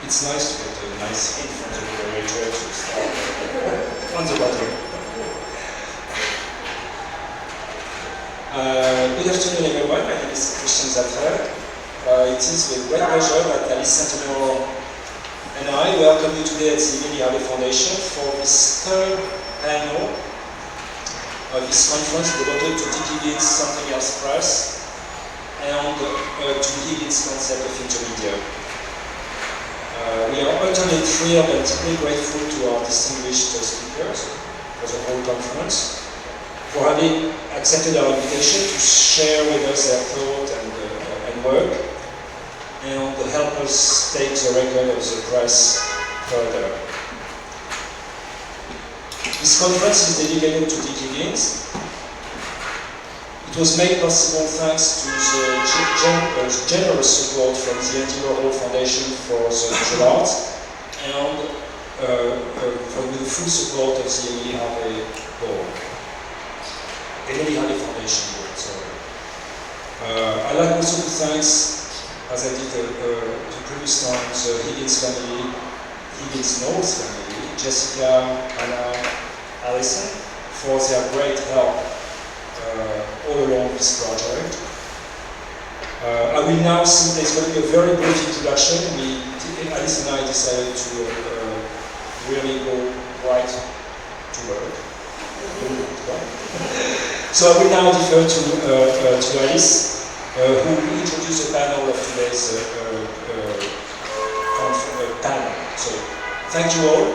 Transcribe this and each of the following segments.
it's nice to get a nice hint from the moderator to start on the bottom. Good afternoon, everyone. My name is Christian Zaffer. It is with great pleasure that Alice Saint-Honorant and I welcome you today at the Harvey Foundation for this third panel of this conference devoted to Dick Higgins' Something Else Press and to Higgins' concept of intermedia. We are utterly thrilled and deeply grateful to our distinguished speakers for the whole conference for having accepted our invitation to share with us their thought and work and help us take the record of the press further. This conference is dedicated to Dick Higgins. It was made possible thanks to the generous support from the Anti-Warhol Foundation for the Visual Arts and from the full support of the Emily Harvey Board. Emily Harvey Foundation Board, sorry. I'd like also to thank, as I did the previous time, the Higgins family, Higgins Knowles family, Jessica, Anna, Alison, for their great help all along this project. I will now simply, it's going to be a very brief introduction. Alice and I decided to really go right to work. So I will now defer to Alice, who will introduce the panel of today's panel. So thank you all.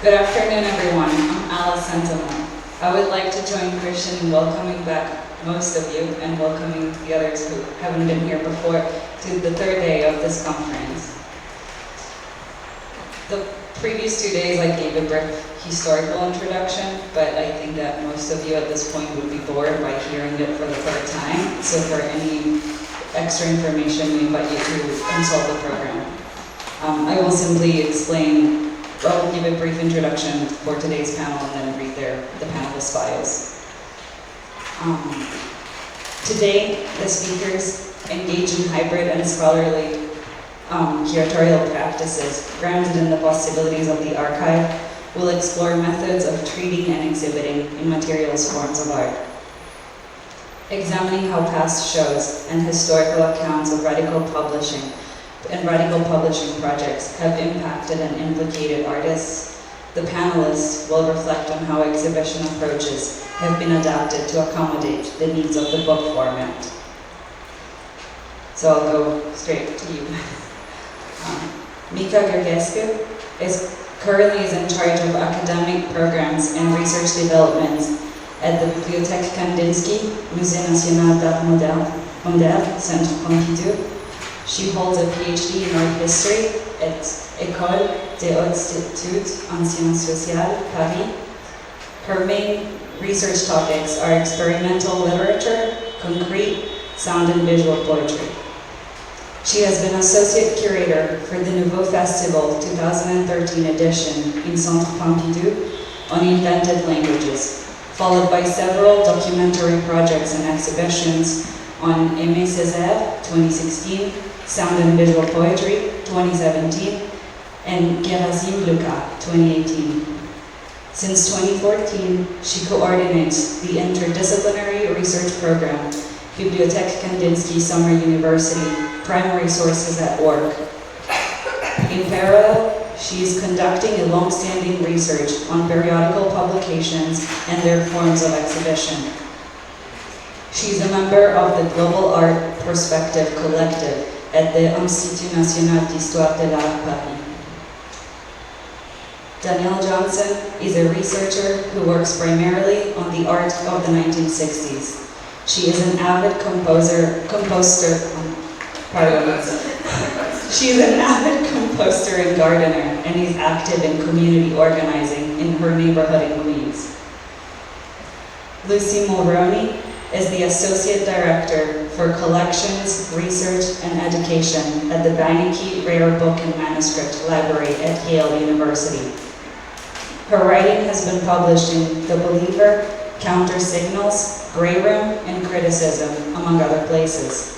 Good afternoon, everyone. I'm Alice Saint-Honorant. I would like to join Christian in welcoming back most of you and welcoming the others who haven't been here before to the third day of this conference. The previous 2 days I gave a brief historical introduction, but I think that most of you at this point would be bored by hearing it for the third time. So for any extra information, we invite you to consult the program. I will simply explain. I'll give a brief introduction for today's panel and then read the panelist bios. Today, the speakers engage in hybrid and scholarly curatorial practices grounded in the possibilities of the archive, will explore methods of treating and exhibiting in materials forms of art. Examining how past shows and historical accounts of radical publishing projects have impacted and implicated artists, the panelists will reflect on how exhibition approaches have been adapted to accommodate the needs of the book format. So I'll go straight to you. Mica Gherghescu currently is in charge of academic programs and research developments at the Bibliothèque Kandinsky, Musée National d'Art Moderne, Centre Pompidou. She holds a PhD in art history at École des Hautes Études en Sciences Sociales, Paris. Her main research topics are experimental literature, concrete, sound and visual poetry. She has been associate curator for the Nouveau Festival 2013 edition in Centre Pompidou on invented languages, followed by several documentary projects and exhibitions on Aimé Césaire, 2016, Sound and Visual Poetry, 2017, and Gherghescu, 2018. Since 2014, she coordinates the interdisciplinary research program, Bibliothèque Kandinsky Summer University, Primary Sources at Work. In parallel, she is conducting a long-standing research on periodical publications and their forms of exhibition. She is a member of the Global Art Perspective Collective at the Institut National d'Histoire de l'Art Paris. Danielle Johnson is a researcher who works primarily on the art of the 1960s. She is an avid composer and gardener, and is active in community organizing in her neighborhood in Queens. Lucy Mulroney is the Associate Director for Collections, Research, and Education at the Beinecke Rare Book and Manuscript Library at Yale University. Her writing has been published in The Believer, Counter Signals, Grey Room, and Criticism, among other places.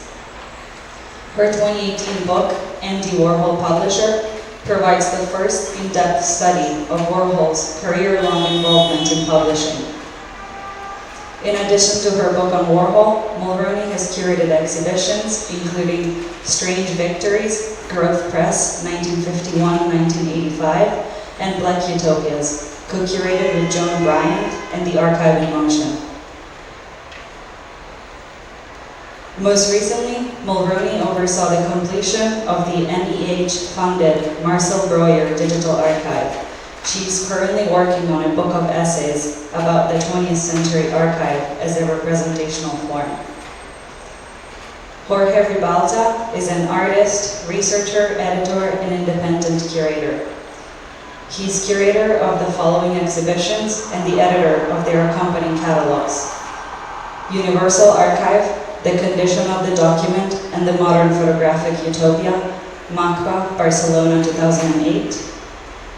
Her 2018 book, Andy Warhol Publisher, provides the first in-depth study of Warhol's career-long involvement in publishing. In addition to her book on Warhol, Mulroney has curated exhibitions, including Strange Victories, Growth Press, 1951-1985, and Black Utopias, co-curated with Joan Bryant and the Archive in Motion. Most recently, Mulroney oversaw the completion of the NEH-funded Marcel Breuer Digital Archive. She's currently working on a book of essays about the 20th century archive as a representational form. Jorge Ribalta is an artist, researcher, editor, and independent curator. He's curator of the following exhibitions and the editor of their accompanying catalogs: Universal Archive, The Condition of the Document and the Modern Photographic Utopia, Mica, Barcelona, 2008.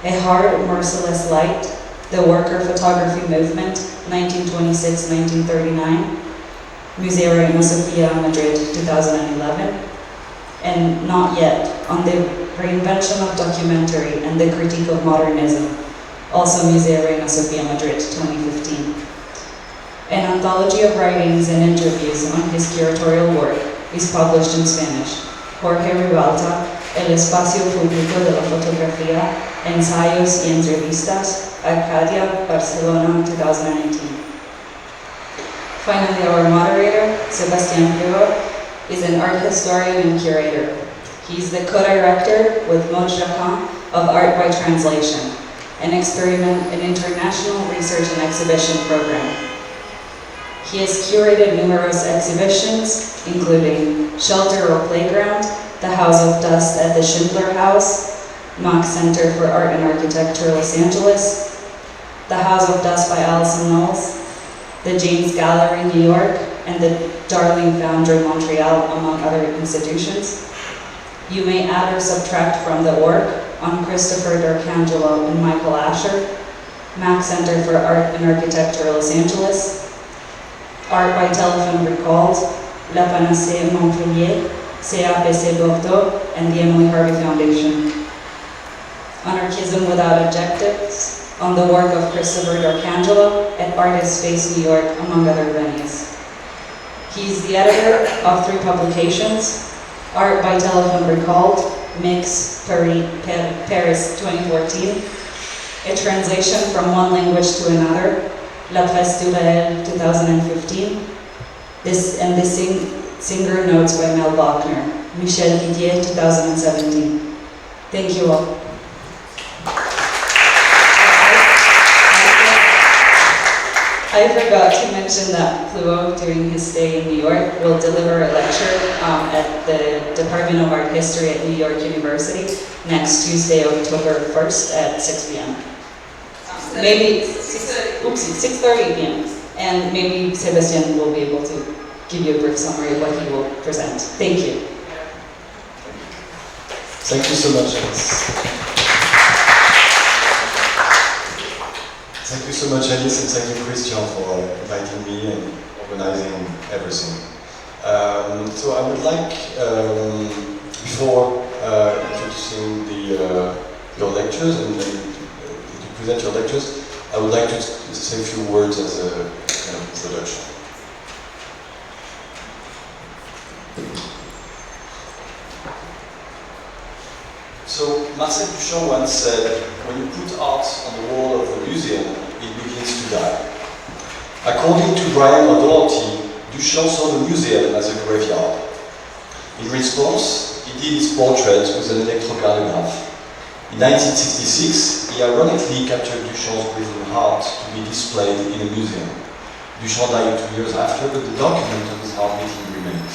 A Hard, Merciless Light, The Worker Photography Movement, 1926-1939, Museo Reina Sofia, Madrid, 2011. And Not Yet, on the Reinvention of Documentary and the Critique of Modernism, also Museo Reina Sofia, Madrid, 2015. An anthology of writings and interviews on his curatorial work is published in Spanish. Jorge Ribalta, El Espacio Público de la Fotografía, Ensayos y Entrevistas, Arcadia, Barcelona, 2019. Finally, our moderator, Sébastien Pluot, is an art historian and curator. He's the co-director with Maud Jacquin of Art by Translation, an international research and exhibition program. He has curated numerous exhibitions, including Shelter or Playground, The House of Dust at the Schindler House, Mack Center for Art and Architecture, Los Angeles, The House of Dust by Alison Knowles, the James Gallery, New York, and the Darling Foundry, Montreal, among other institutions. You may add or subtract from the work on Christopher D'Arcangelo and Michael Asher, Mack Center for Art and Architecture, Los Angeles, Art by Telephone Recalled, La Panacée Montpellier, CAPC Bordeaux, and the Emily Harvey Foundation. Anarchism Without Objectives, on the work of Christopher D'Arcangelo at Artist Space New York, among other venues. He's the editor of 3 publications: Art by Telephone Recalled, Mix, Paris 2014, a translation from one language to another, La Presse du Réel 2015, the Singer Notes by Mel Bachner, Michel Didier 2017. Thank you all. I forgot to mention that Pluot, during his stay in New York, will deliver a lecture at the Department of Art History at New York University next Tuesday, October 1st at 6 p.m. Maybe 6:30 p.m. And maybe Sébastien will be able to give you a brief summary of what he will present. Thank you. Thank you so much, Alice. Thank you so much, Alice, and thank you, Christian, for inviting me and organizing everything. So I would like, before introducing your lectures and to present your lectures, I would like to say a few words as a kind of introduction. So Marcel Duchamp once said, when you put art on the wall of the museum, it begins to die. According to Brian O'Doherty, Duchamp saw the museum as a graveyard. In response, he did his portrait with an electrocardiograph. In 1966, he ironically captured Duchamp's breathing heart to be displayed in a museum. Duchamp died 2 years after, but the document of his heartbeating remains.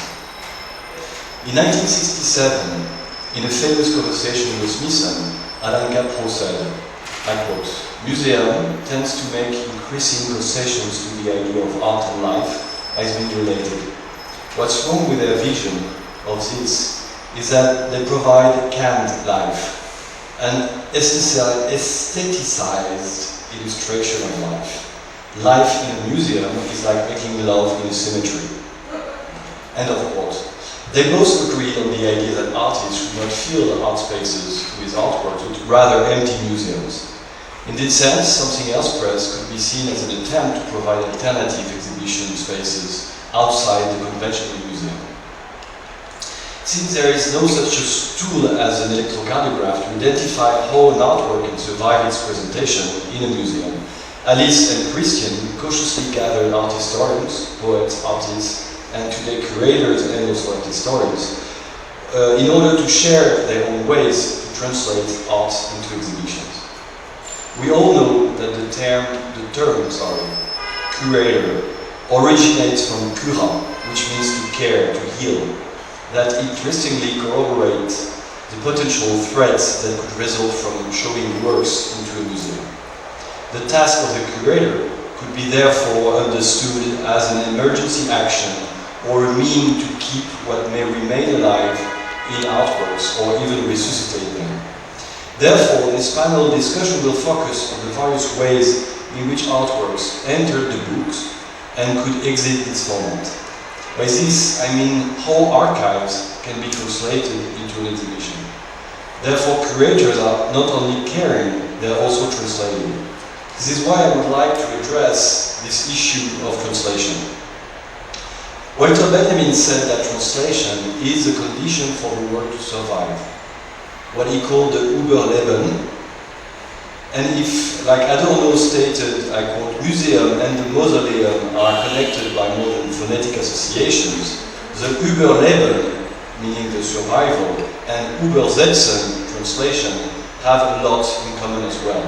In 1967, in a famous conversation with Smithson, Alain Capro said, I quote, "Museum tends to make increasing concessions to the idea of art and life as being related. What's wrong with their vision of this is that they provide canned life, an aestheticized illustration of life. Life in a museum is like making love in a cemetery. End of quote. They both agreed on the idea that artists should not fill art spaces with artworks, but rather empty museums. In this sense, Something Else Press could be seen as an attempt to provide alternative exhibition spaces outside the conventional museum. Since there is no such a tool as an electrocardiograph to identify how an artwork can survive its presentation in a museum, Alice and Christian cautiously gathered art historians, poets, artists, and today curators and also art historians, in order to share their own ways to translate art into exhibitions. We all know that the term curator originates from cura, which means to care, to heal, that interestingly corroborates the potential threats that could result from showing works into a museum. The task of the curator could be therefore understood as an emergency action or a mean to keep what may remain alive in artworks or even resuscitate them. Therefore, this panel discussion will focus on the various ways in which artworks entered the books and could exit this format. By this, I mean how archives can be translated into an exhibition. Therefore, curators are not only caring, they are also translating. This is why I would like to address this issue of translation. Walter Benjamin said that translation is a condition for the work to survive, what he called the Überleben. And if, like Adorno stated, I quote, museum and the mausoleum are connected by more than phonetic associations, the Überleben, meaning the survival, and Übersetzen, translation, have a lot in common as well.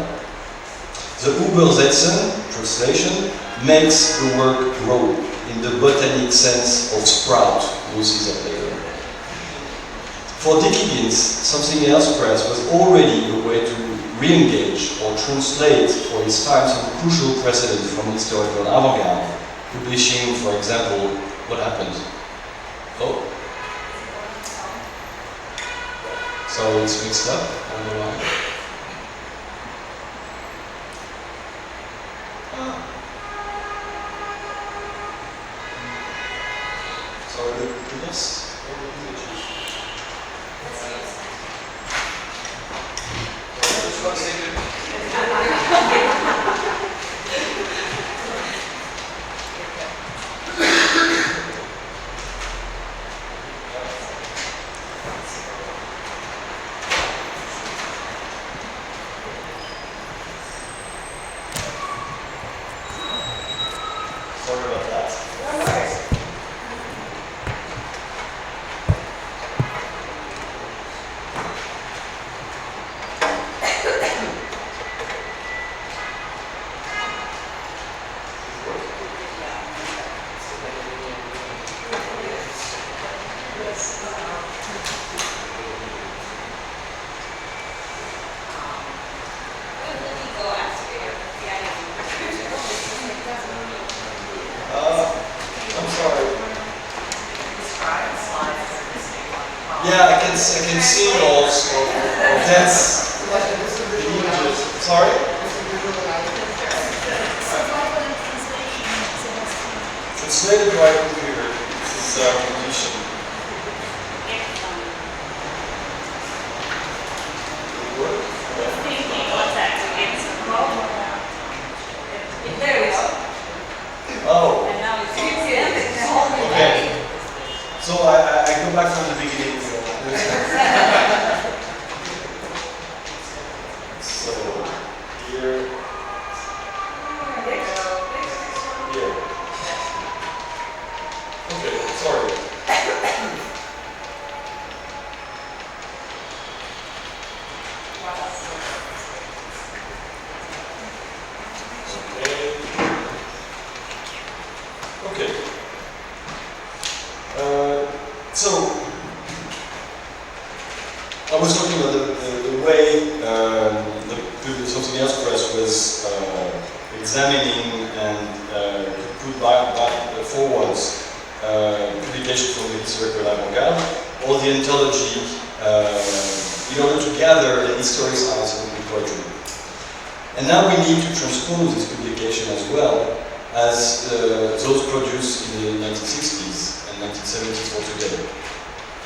The Übersetzen, translation, makes the work grow in the botanic sense of sprout, we'll see that later. For Dick Higgins, Something Else Press was already a way to re-engage or translate for his time some crucial precedents from historical avant-garde, publishing, for example, what happened? Oh. So it's mixed up, I don't know why. Yes. Sorry about that. No worries. Yeah, I can see all that's images. Sorry? Translated by computer. This is condition. There we go. Oh. And now it's Okay. So I go back from the beginning. So here. Here. Okay, sorry. Okay. So I was talking about the way the Something Else Press was examining and put forwards publication from the historical avant-garde or the anthology in order to gather and historicize European poetry. And now we need to transpose this publication as well as those produced in the 1960s and 1970s altogether.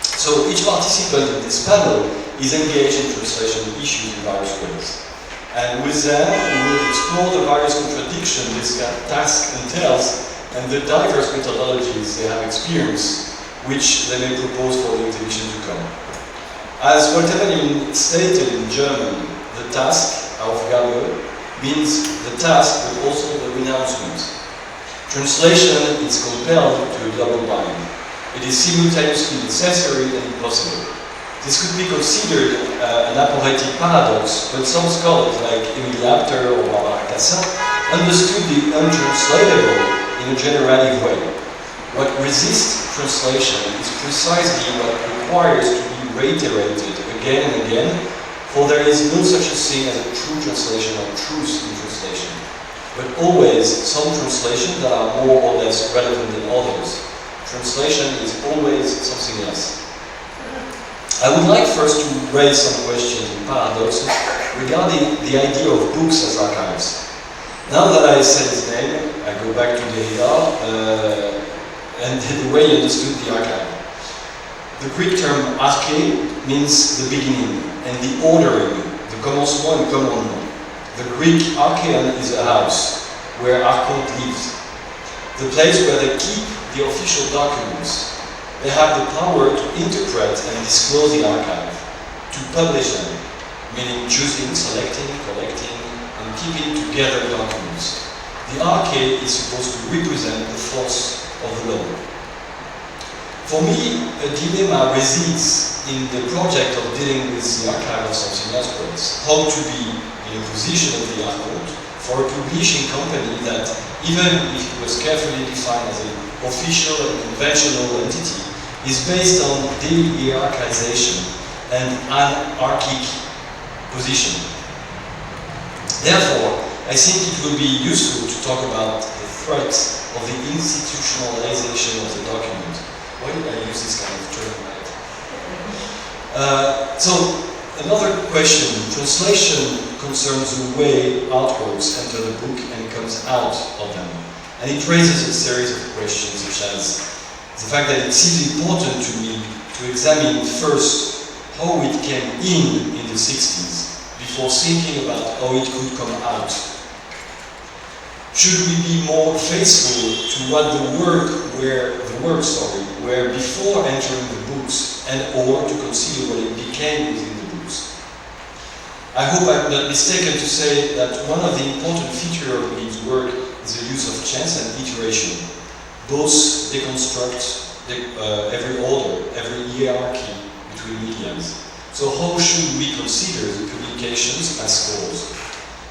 So each participant in this panel is engaged in translation issues in various ways. And with them, we will explore the various contradictions this task entails and the diverse methodologies they have experienced, which they may propose for the exhibition to come. As Walter stated in German, the task, Aufgabe, means the task but also the renouncement. Translation is compelled to a double bind. It is simultaneously necessary and impossible. This could be considered an aporetic paradox, but some scholars like Émile Apter or Barbara Cassin understood the untranslatable in a generative way. What resists translation is precisely what requires to be reiterated again and again, for there is no such a thing as a true translation or truth in translation, but always some translations that are more or less relevant than others. Translation is always something else. I would like first to raise some questions and paradoxes regarding the idea of books as archives. Now that I said his name, I go back to Derrida and the way he understood the archive. The Greek term arche means the beginning and the ordering, the commencement and commandement. The Greek archeon is a house where archont lives, the place where they keep the official documents. They have the power to interpret and disclose the archive, to publish them, meaning choosing, selecting, collecting, and keeping together documents. The arche is supposed to represent the force of the law. For me, a dilemma resides in the project of dealing with the archive of something else press. How to be in a position of the archont for a publishing company that, even if it was carefully defined as an official and conventional entity, is based on de-hierarchization and anarchic position. Therefore, I think it will be useful to talk about the threat of the institutionalization of the document. Why did I use this kind of term? So, another question. Translation concerns the way artworks enter the book and comes out of them. And it raises a series of questions such as the fact that it seems important to me to examine first how it came in the 60s before thinking about how it could come out. Should we be more faithful to what the work were before entering the books and or to consider what it became within the books? I hope I'm not mistaken to say that one of the important features of his work is the use of chance and iteration. Both deconstruct every order, every hierarchy between mediums. So how should we consider the publications as scrolls?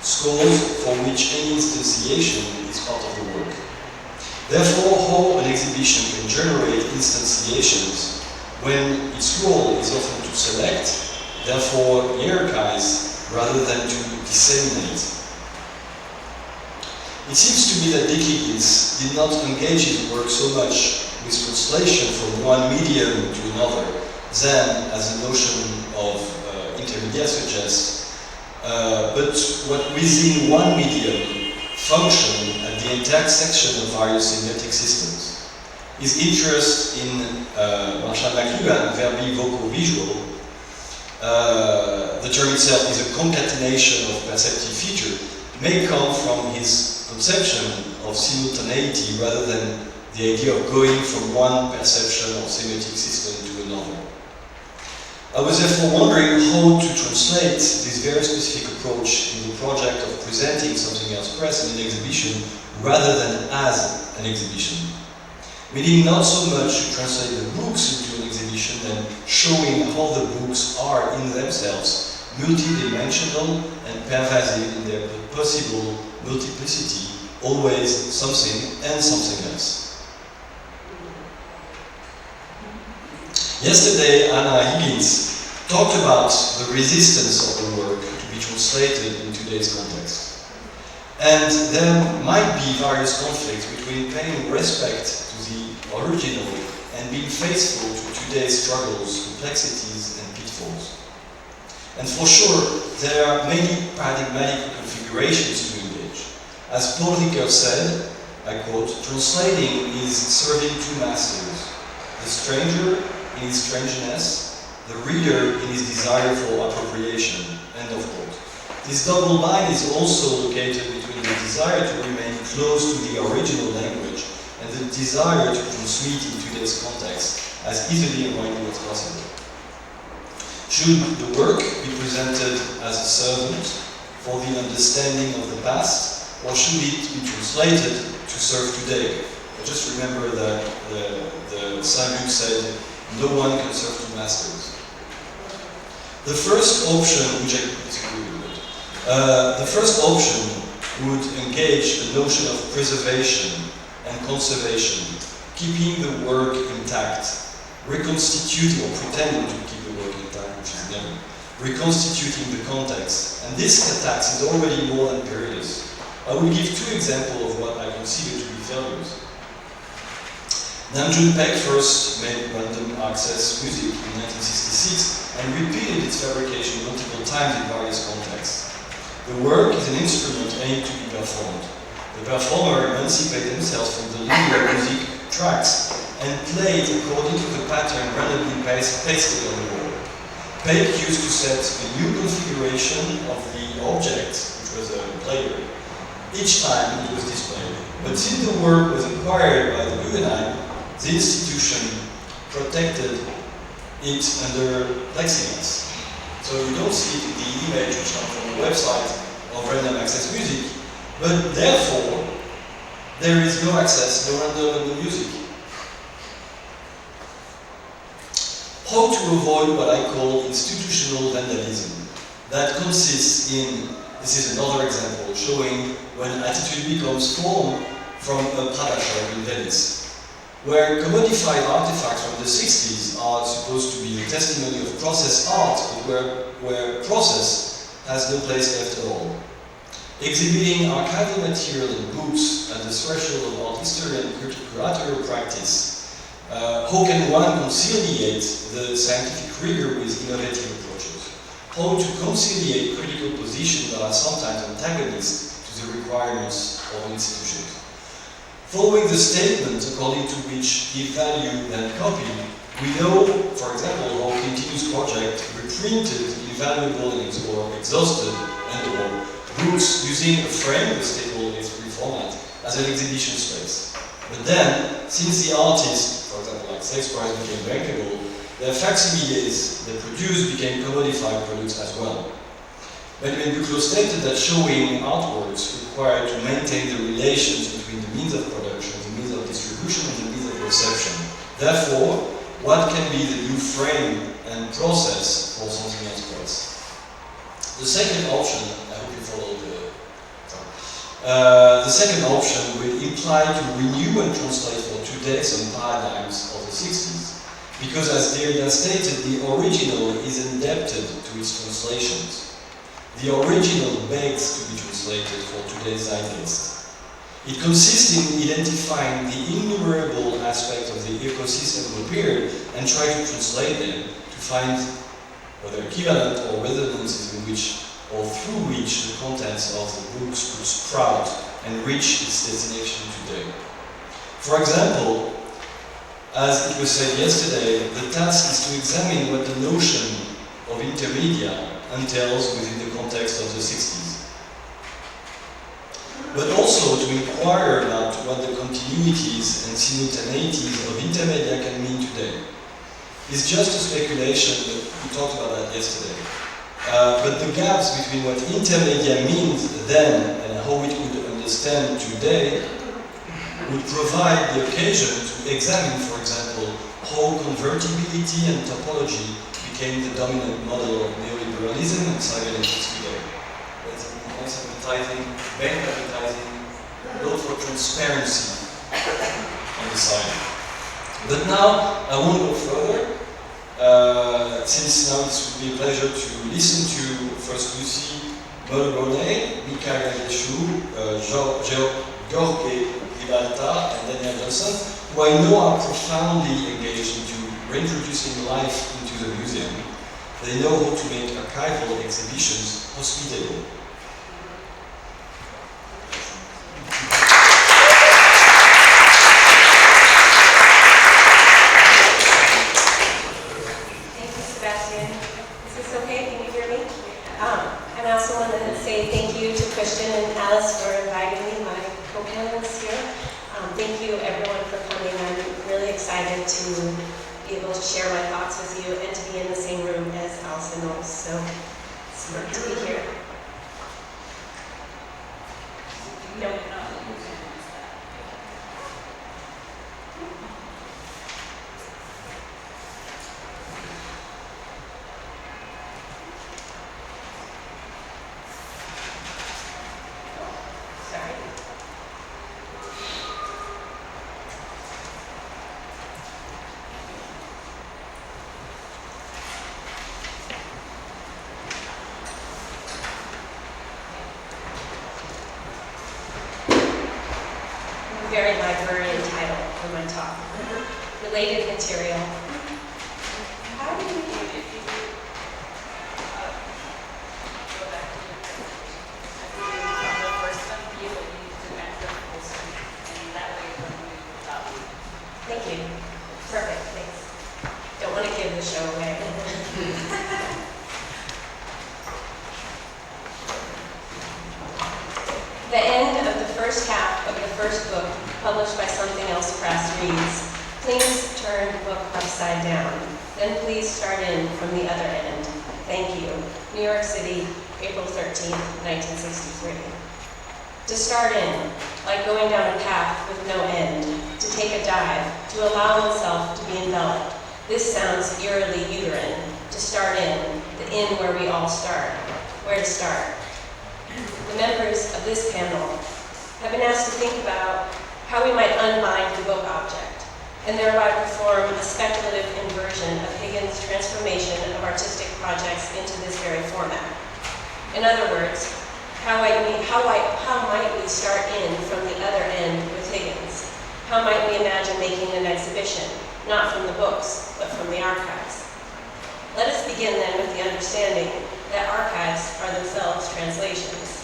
Scrolls for which any instantiation is part of the work. Therefore, how an exhibition can generate instantiations when its role is often to select, therefore hierarchize, rather than to disseminate. It seems to me that Gherghescu did not engage his work so much with translation from one medium to another than, as the notion of intermediate suggests, but what within one medium function at the intersection of various semiotic systems. His interest in Marshall McLuhan, verbi voco-visual, the term itself is a concatenation of perceptive feature, may come from his conception of simultaneity rather than the idea of going from one perception or semiotic system to another. I was therefore wondering how to translate this very specific approach in the project of presenting something else press in an exhibition rather than as an exhibition. Meaning not so much to translate the books into an exhibition than showing how the books are in themselves multidimensional and pervasive in their possible multiplicity, always something and something else. Yesterday, Anna Higgins talked about the resistance of the work to be translated in today's context. And there might be various conflicts between paying respect to the original and being faithful to today's struggles, complexities, and pitfalls. And for sure, there are many paradigmatic configurations configurations to engage. As Paul Ricoeur said, I quote, "Translating is serving two masters, the stranger in his strangeness, the reader in his desire for appropriation," end of quote. This double line is also located between the desire to remain close to the original language and the desire to transmit in today's context as easily and widely as possible. Should the work be presented as a servant for the understanding of the past, or should it be translated to serve today? I just remember that the Saint-Luc said, "No one can serve two masters." The first option, which I disagree with, the first option would engage the notion of preservation and conservation, keeping the work intact, reconstituting or pretending to keep the work intact, which is never, reconstituting the context. And this task is already more than perilous. I will give two examples of what I consider to be failures. Nam June Paik first made random access music in 1966 and repeated its fabrication multiple times in various contexts. The work is an instrument aimed to be performed. The performer emancipated themselves from the linear music tracks and played according to the pattern randomly pasted on the wall. Paik used to set a new configuration of the object, which was a player, each time it was displayed. But since the work was acquired by the Guggenheim, the institution protected it under plexiglass. So you don't see it in the image which comes from the website of random access music, but therefore there is no access, no random music. How to avoid what I call institutional vandalism? That consists in, this is another example showing when attitude becomes formed from a Prada shop in Venice, where commodified artifacts from the 60s are supposed to be a testimony of process art, but where process has no place left at all. Exhibiting archival material and books at the threshold of art history and curatorial practice, how can one conciliate the scientific rigor with innovative approaches? How to conciliate critical positions that are sometimes antagonistic to the requirements of institutions? Following the statement according to which give value then copy, we know, for example, how Continuous Project reprinted invaluable or exhausted and/or books using a frame, the staple A3 format, as an exhibition space. But then, since the artists, for example, like Sales Prize became bankable, their facsimiles they produced became commodified products as well. Benjamin Buchloh stated that showing artworks required to maintain the relations between the means of production, the means of distribution, and the means of reception. Therefore, what can be the new frame and process for something else press? The second option, I hope you follow the second option will imply to renew and translate for today some paradigms of the 60s. Because as Derrida stated, the original is indebted to its translations. The original begs to be translated for today's zeitgeist. It consists in identifying the innumerable aspects of the ecosystem of the period and try to translate them to find whether equivalent or resonances in which or through which the contents of the books could sprout and reach its destination today. For example, as it was said yesterday, the task is to examine what the notion of intermedia entails within the context of the 60s. But also to inquire about what the continuities and simultaneities of intermedia can mean today. It's just a speculation, but we talked about that yesterday. But the gaps between what intermedia means then and how it could understand today would provide the occasion to examine, for example, how convertibility and topology became the dominant model of neoliberalism and cybernetics today. That's nice advertising, bank advertising, built for transparency on the side. But now I won't go further. Since now it would be a pleasure to listen to first Lucy Mulroney, Mica, Gherghescu, Jorge, Ribalta, and Danielle, who I know are profoundly engaged into reintroducing life into the museum. They know how to make archival exhibitions hospitable. And I also want to say thank you to Christian and Alice for inviting me, my co-panelists here. Thank you everyone for coming. I'm really excited to be able to share my thoughts with you and to be in the same room as Alice and Knowles. So it's great to be here. No. Very librarian title for my talk. Related material. How do you go back to the presentation? From the first one, you will use the metrical and that way when we stop. Thank you. Perfect, thanks. Don't want to give the show away. The end of the first half of the first book, published by Something Else Press, reads, "Please turn the book upside down. Then please start in from the other end. Thank you. New York City, April 13th, 1963. To start in, like going down a path with no end, to take a dive, to allow oneself to be enveloped. This sounds eerily uterine. To start in, the inn where we all start. Where to start? The members of this panel have been asked to think about how we might unbind the book object and thereby perform a speculative inversion of Higgins' transformation of artistic projects into this very format. In other words, how might we start in from the other end with Higgins? How might we imagine making an exhibition, not from the books, but from the archives? Let us begin then with the understanding that archives are themselves translations.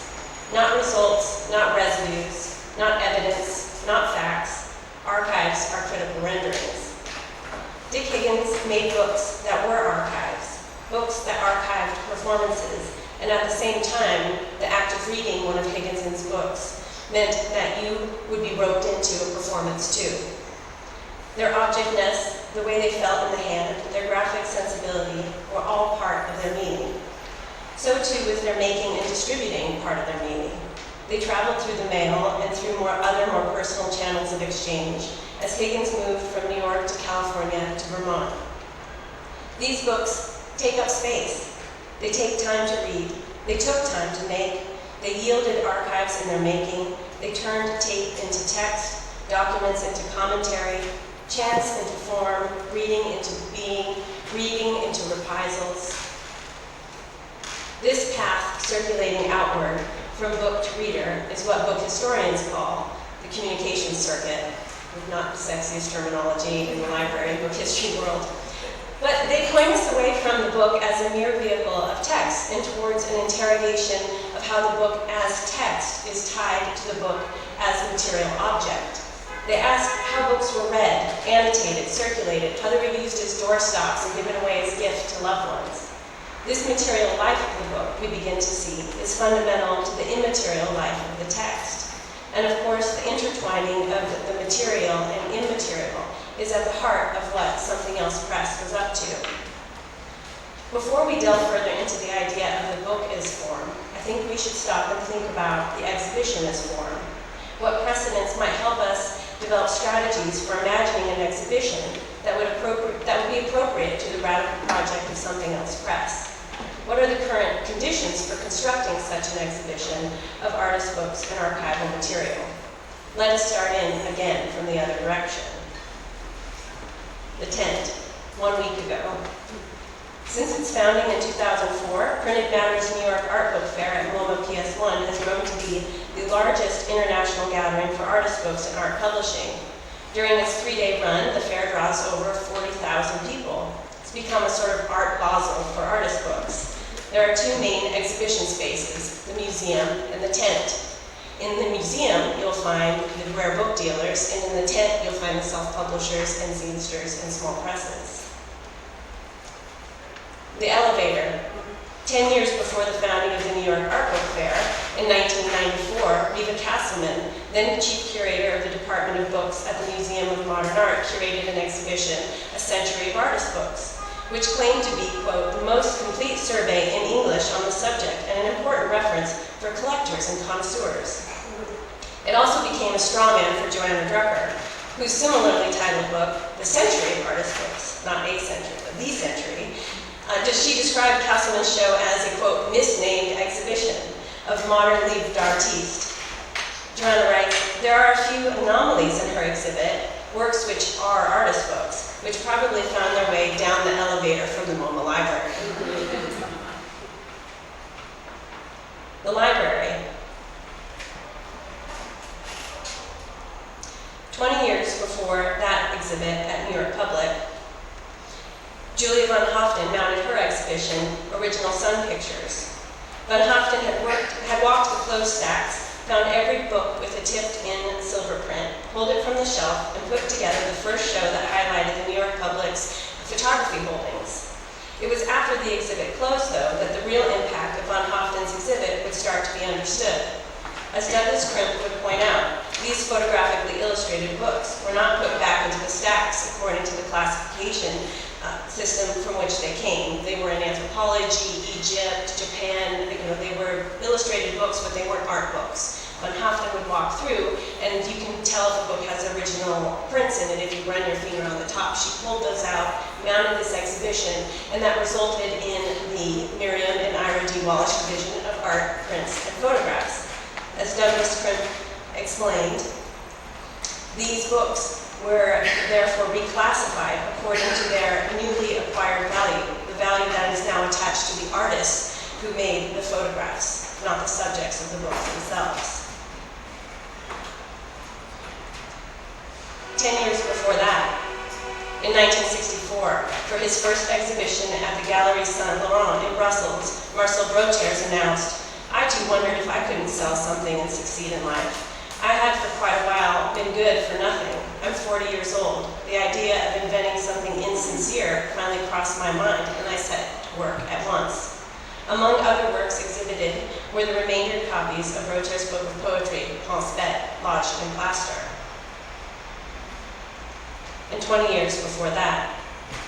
Not results, not residues, not evidence, not facts. Archives are critical renderings. Dick Higgins made books that were archives, books that archived performances, and at the same time, the act of reading one of Higgins' books meant that you would be roped into a performance too. Their objectness, the way they felt in the hand, their graphic sensibility were all part of their meaning. So too is their making and distributing part of their meaning. They traveled through the mail and through other more personal channels of exchange as Higgins moved from New York to California to Vermont. These books take up space. They take time to read. They took time to make. They yielded archives in their making. They turned tape into text, documents into commentary, chance into form, reading into being, reading into reprisals. This path circulating outward from book to reader is what book historians call the communication circuit, with not the sexiest terminology in the library and book history world. But they point us away from the book as a mere vehicle of text and towards an interrogation of how the book as text is tied to the book as a material object. They ask how books were read, annotated, circulated, how they were used as doorstops and given away as gift to loved ones. This material life of the book, we begin to see, is fundamental to the immaterial life of the text. And of course, the intertwining of the material and immaterial is at the heart of what Something Else Press was up to. Before we delve further into the idea of the book as form, I think we should stop and think about the exhibition as form. What precedents might help us develop strategies for imagining an exhibition that would be appropriate to the radical project of Something Else Press. What are the current conditions for constructing such an exhibition of artist books and archival material? Let us start in again from the other direction. The tent, 1 week ago. Since its founding in 2004, Printed Matter's New York Art Book Fair at MoMA PS1 has grown to be the largest international gathering for artist books and art publishing. During its 3-day run, the fair draws over 40,000 people. It's become a sort of art Basel for artist books. There are two main exhibition spaces, the museum and the tent. In the museum, you'll find the rare book dealers, and in the tent, you'll find the self-publishers and zinesters and small presses. The elevator. 10 years before the founding of the New York Art Book Fair, in 1994, Riva Castleman, then chief curator of the Department of Books at the Museum of Modern Art, curated an exhibition, A Century of Artist Books, which claimed to be, quote, the most complete survey in English on the subject and an important reference for collectors and connoisseurs. It also became a strawman for Joanna Drucker, whose similarly titled book, The Century of Artist Books, not a century, but the century, she described Castleman's show as a, quote, misnamed exhibition of modern livre d'artiste. Joanna writes, there are a few anomalies in her exhibit, works which are artist books, which probably found their way down the elevator from the MoMA library. The library. 20 years before that exhibit at New York Public, Julia Van Hoften mounted her exhibition, Original Sun Pictures. Van Hoften had walked the clothes stacks, found every book with a tipped-in silver print, pulled it from the shelf, and put together the first show that highlighted the New York Public's photography holdings. It was after the exhibit closed, though, that the real impact of Van Hoften's exhibit would start to be understood. As Douglas Crimp would point out, these photographically illustrated books were not put back into the stacks according to the classification system from which they came. They were in anthropology, Egypt, Japan. They were illustrated books, but they weren't art books. Van Hoften would walk through, and you can tell if a book has original prints in it if you run your finger on the top. She pulled those out, mounted this exhibition, and that resulted in the Miriam and Ira D. Walsh division of art, prints, and photographs. As Douglas Crimp explained, these books were therefore reclassified according to their newly acquired value, the value that is now attached to the artists who made the photographs, not the subjects of the books themselves. 10 years before that, in 1964, for his first exhibition at the Galerie Saint-Laurent in Brussels, Marcel Brochers announced, I too wondered if I couldn't sell something and succeed in life. I had for quite a while been good for nothing. I'm 40 years old. The idea of inventing something insincere finally crossed my mind, and I set to work at once. Among other works exhibited were the remainder copies of Brochers' book of poetry, Pense Bête, lodged in plaster. And 20 years before that,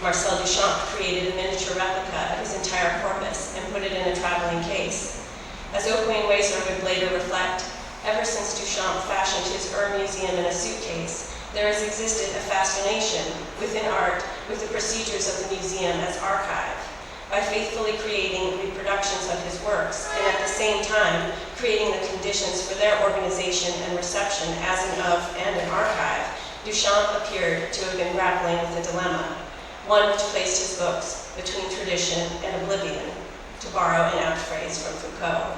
Marcel Duchamp created a miniature replica of his entire corpus and put it in a traveling case. As Auquin Weiser would later reflect, ever since Duchamp fashioned his museum in a suitcase, there has existed a fascination within art with the procedures of the museum as archive. By faithfully creating reproductions of his works, and at the same time creating the conditions for their organization and reception as an archive, Duchamp appeared to have been grappling with a dilemma, one which placed his books between tradition and oblivion, to borrow an apt phrase from Foucault.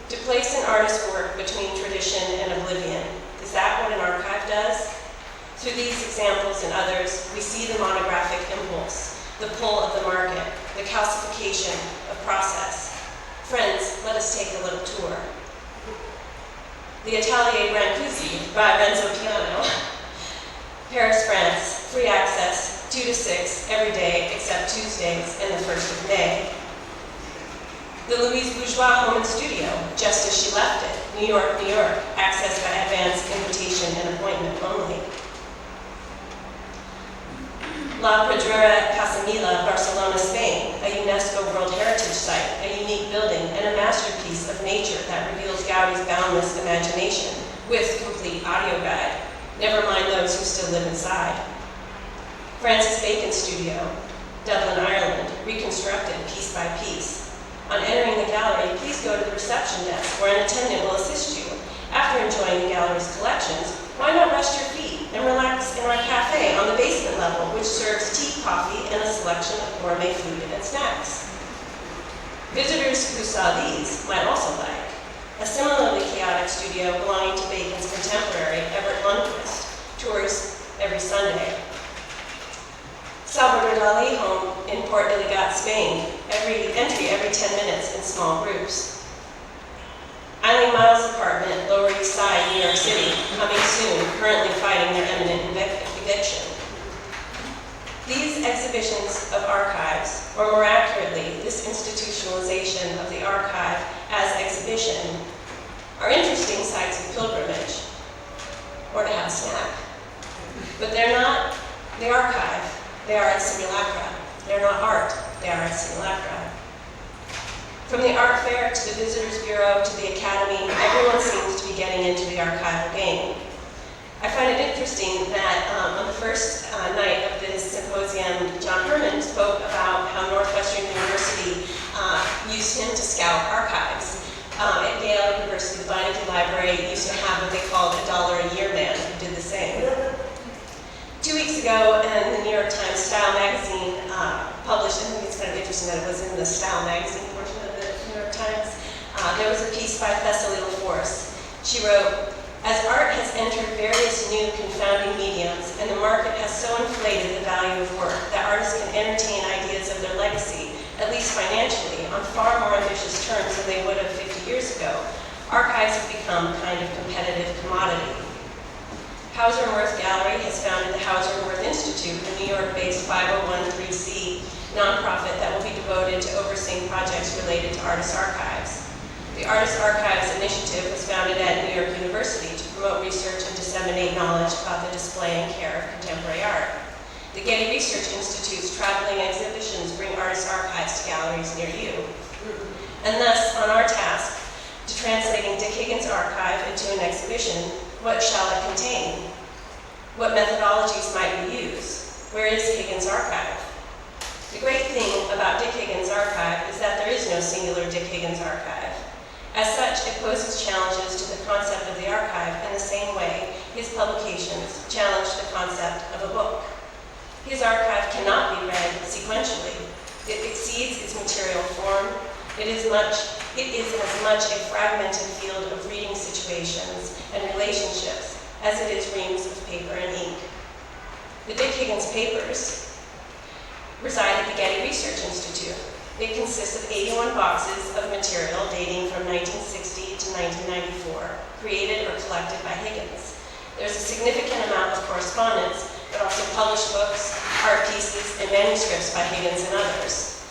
To place an artist's work between tradition and oblivion, is that what an archive does? Through these examples and others, we see the monographic impulse, the pull of the market, the calcification of process. Friends, let us take a little tour. The Atelier Brancusi by Renzo Piano, Paris, France, free access, 2 to 6, every day except Tuesdays and the 1st of May. The Louise Bourgeois Home and Studio, just as she left it, New York, New York, access by advance, invitation, and appointment only. La Pedrera Casamila, Barcelona, Spain, a UNESCO World Heritage Site, a unique building, and a masterpiece of nature that reveals Gaudi's boundless imagination, with complete audio guide. Never mind those who still live inside. Francis Bacon's studio, Dublin, Ireland, reconstructed piece by piece. On entering the gallery, please go to the reception desk where an attendant will assist you. After enjoying the gallery's collections, why not rest your feet and relax in our cafe on the basement level, which serves tea, coffee, and a selection of gourmet food and snacks. Visitors who saw these might also like a similarly chaotic studio belonging to Bacon's contemporary, Everett Lundquist, tours every Sunday. Salvador Dali home in Port Iligat, Spain, entry every 10 minutes in small groups. Eileen Miles' apartment, Lower East Side, New York City, coming soon, currently fighting their imminent eviction. These exhibitions of archives, or more accurately, this this institutionalization of the archive as exhibition are interesting sites of pilgrimage, or to have a snack. But they're not the archive, they are its simulacra. They're not art, they are its simulacra. From the art fair to the visitors bureau to the academy, everyone seems to be getting into the archival game. I find it interesting that on the first night of this symposium, John Herman spoke about how Northwestern University used him to scout archives. At Yale University, the Beinecke Library used to have what they called a $1 a year man who did the same. 2 weeks ago, in the New York Times Style magazine published, I think it's kind of interesting that it was in the Style magazine portion of the New York Times, there was a piece by Thessaly LaForce. She wrote, "As art has entered various new confounding mediums, and the market has so inflated the value of work that artists can entertain ideas of their legacy, at least financially, on far more ambitious terms than they would have 50 years ago, archives have become a kind of competitive commodity." Hauser and Wirth Gallery has founded the Hauser and Wirth Institute, a New York-based 501(c) nonprofit that will be devoted to overseeing projects related to artists' archives. The Artists' Archives Initiative was founded at New York University to promote research and disseminate knowledge about the display and care of contemporary art. The Getty Research Institute's traveling exhibitions bring artists' archives to galleries near you. And thus, on our task to translating Dick Higgins' archive into an exhibition, what shall it contain? What methodologies might we use? Where is Higgins' archive? The great thing about Dick Higgins' archive is that there is no singular Dick Higgins' archive. As such, it poses challenges to the concept of the archive in the same way his publications challenged the concept of a book. His archive cannot be read sequentially. It exceeds its material form. It is as much a fragmented field of reading situations and relationships as it is reams of paper and ink. The Dick Higgins papers reside at the Getty Research Institute. It consists of 81 boxes of material dating from 1960 to 1994, created or collected by Higgins. There's a significant amount of correspondence, but also published books, art pieces, and manuscripts by Higgins and others.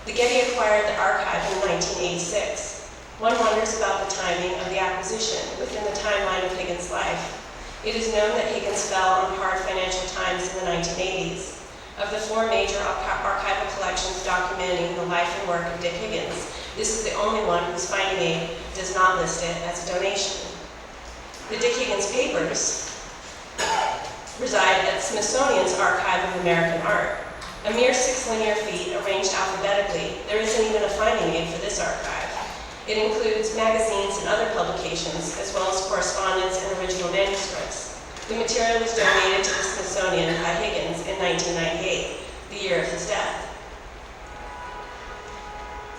The Getty acquired the archive in 1986. One wonders about the timing of the acquisition within the timeline of Higgins' life. It is known that Higgins fell on hard financial times in the 1980s. Of the 4 major archival collections documenting the life and work of Dick Higgins, this is the only one whose finding aid does not list it as a donation. The Dick Higgins papers reside at Smithsonian's Archive of American Art. A mere 6 linear feet arranged alphabetically, there isn't even a finding aid for this archive. It includes magazines and other publications, as well as correspondence and original manuscripts. The material was donated to the Smithsonian by Higgins in 1998, the year of his death.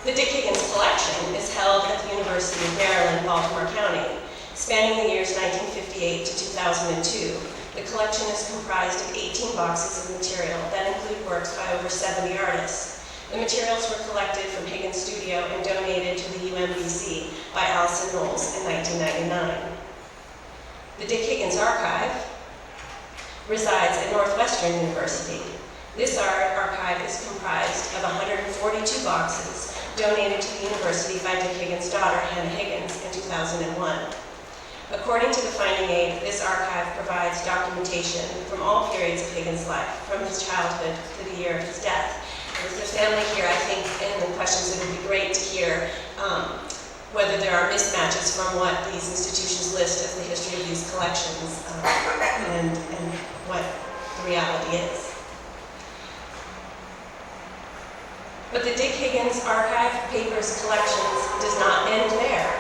The Dick Higgins collection is held at the University of Maryland, Baltimore County. Spanning the years 1958 to 2002, the collection is comprised of 18 boxes of material that include works by over 70 artists. The materials were collected from Higgins' studio and donated to the UMBC by Allison Knowles in 1999. The Dick Higgins archive resides at Northwestern University. This archive is comprised of 142 boxes donated to the university by Dick Higgins' daughter, Hannah Higgins, in 2001. According to the finding aid, this archive provides documentation from all periods of Higgins' life, from his childhood to the year of his death. With the family here, I think in the questions it would be great to hear whether there are mismatches from what these institutions list as the history of these collections and what the reality is. But the Dick Higgins archive papers collections does not end there.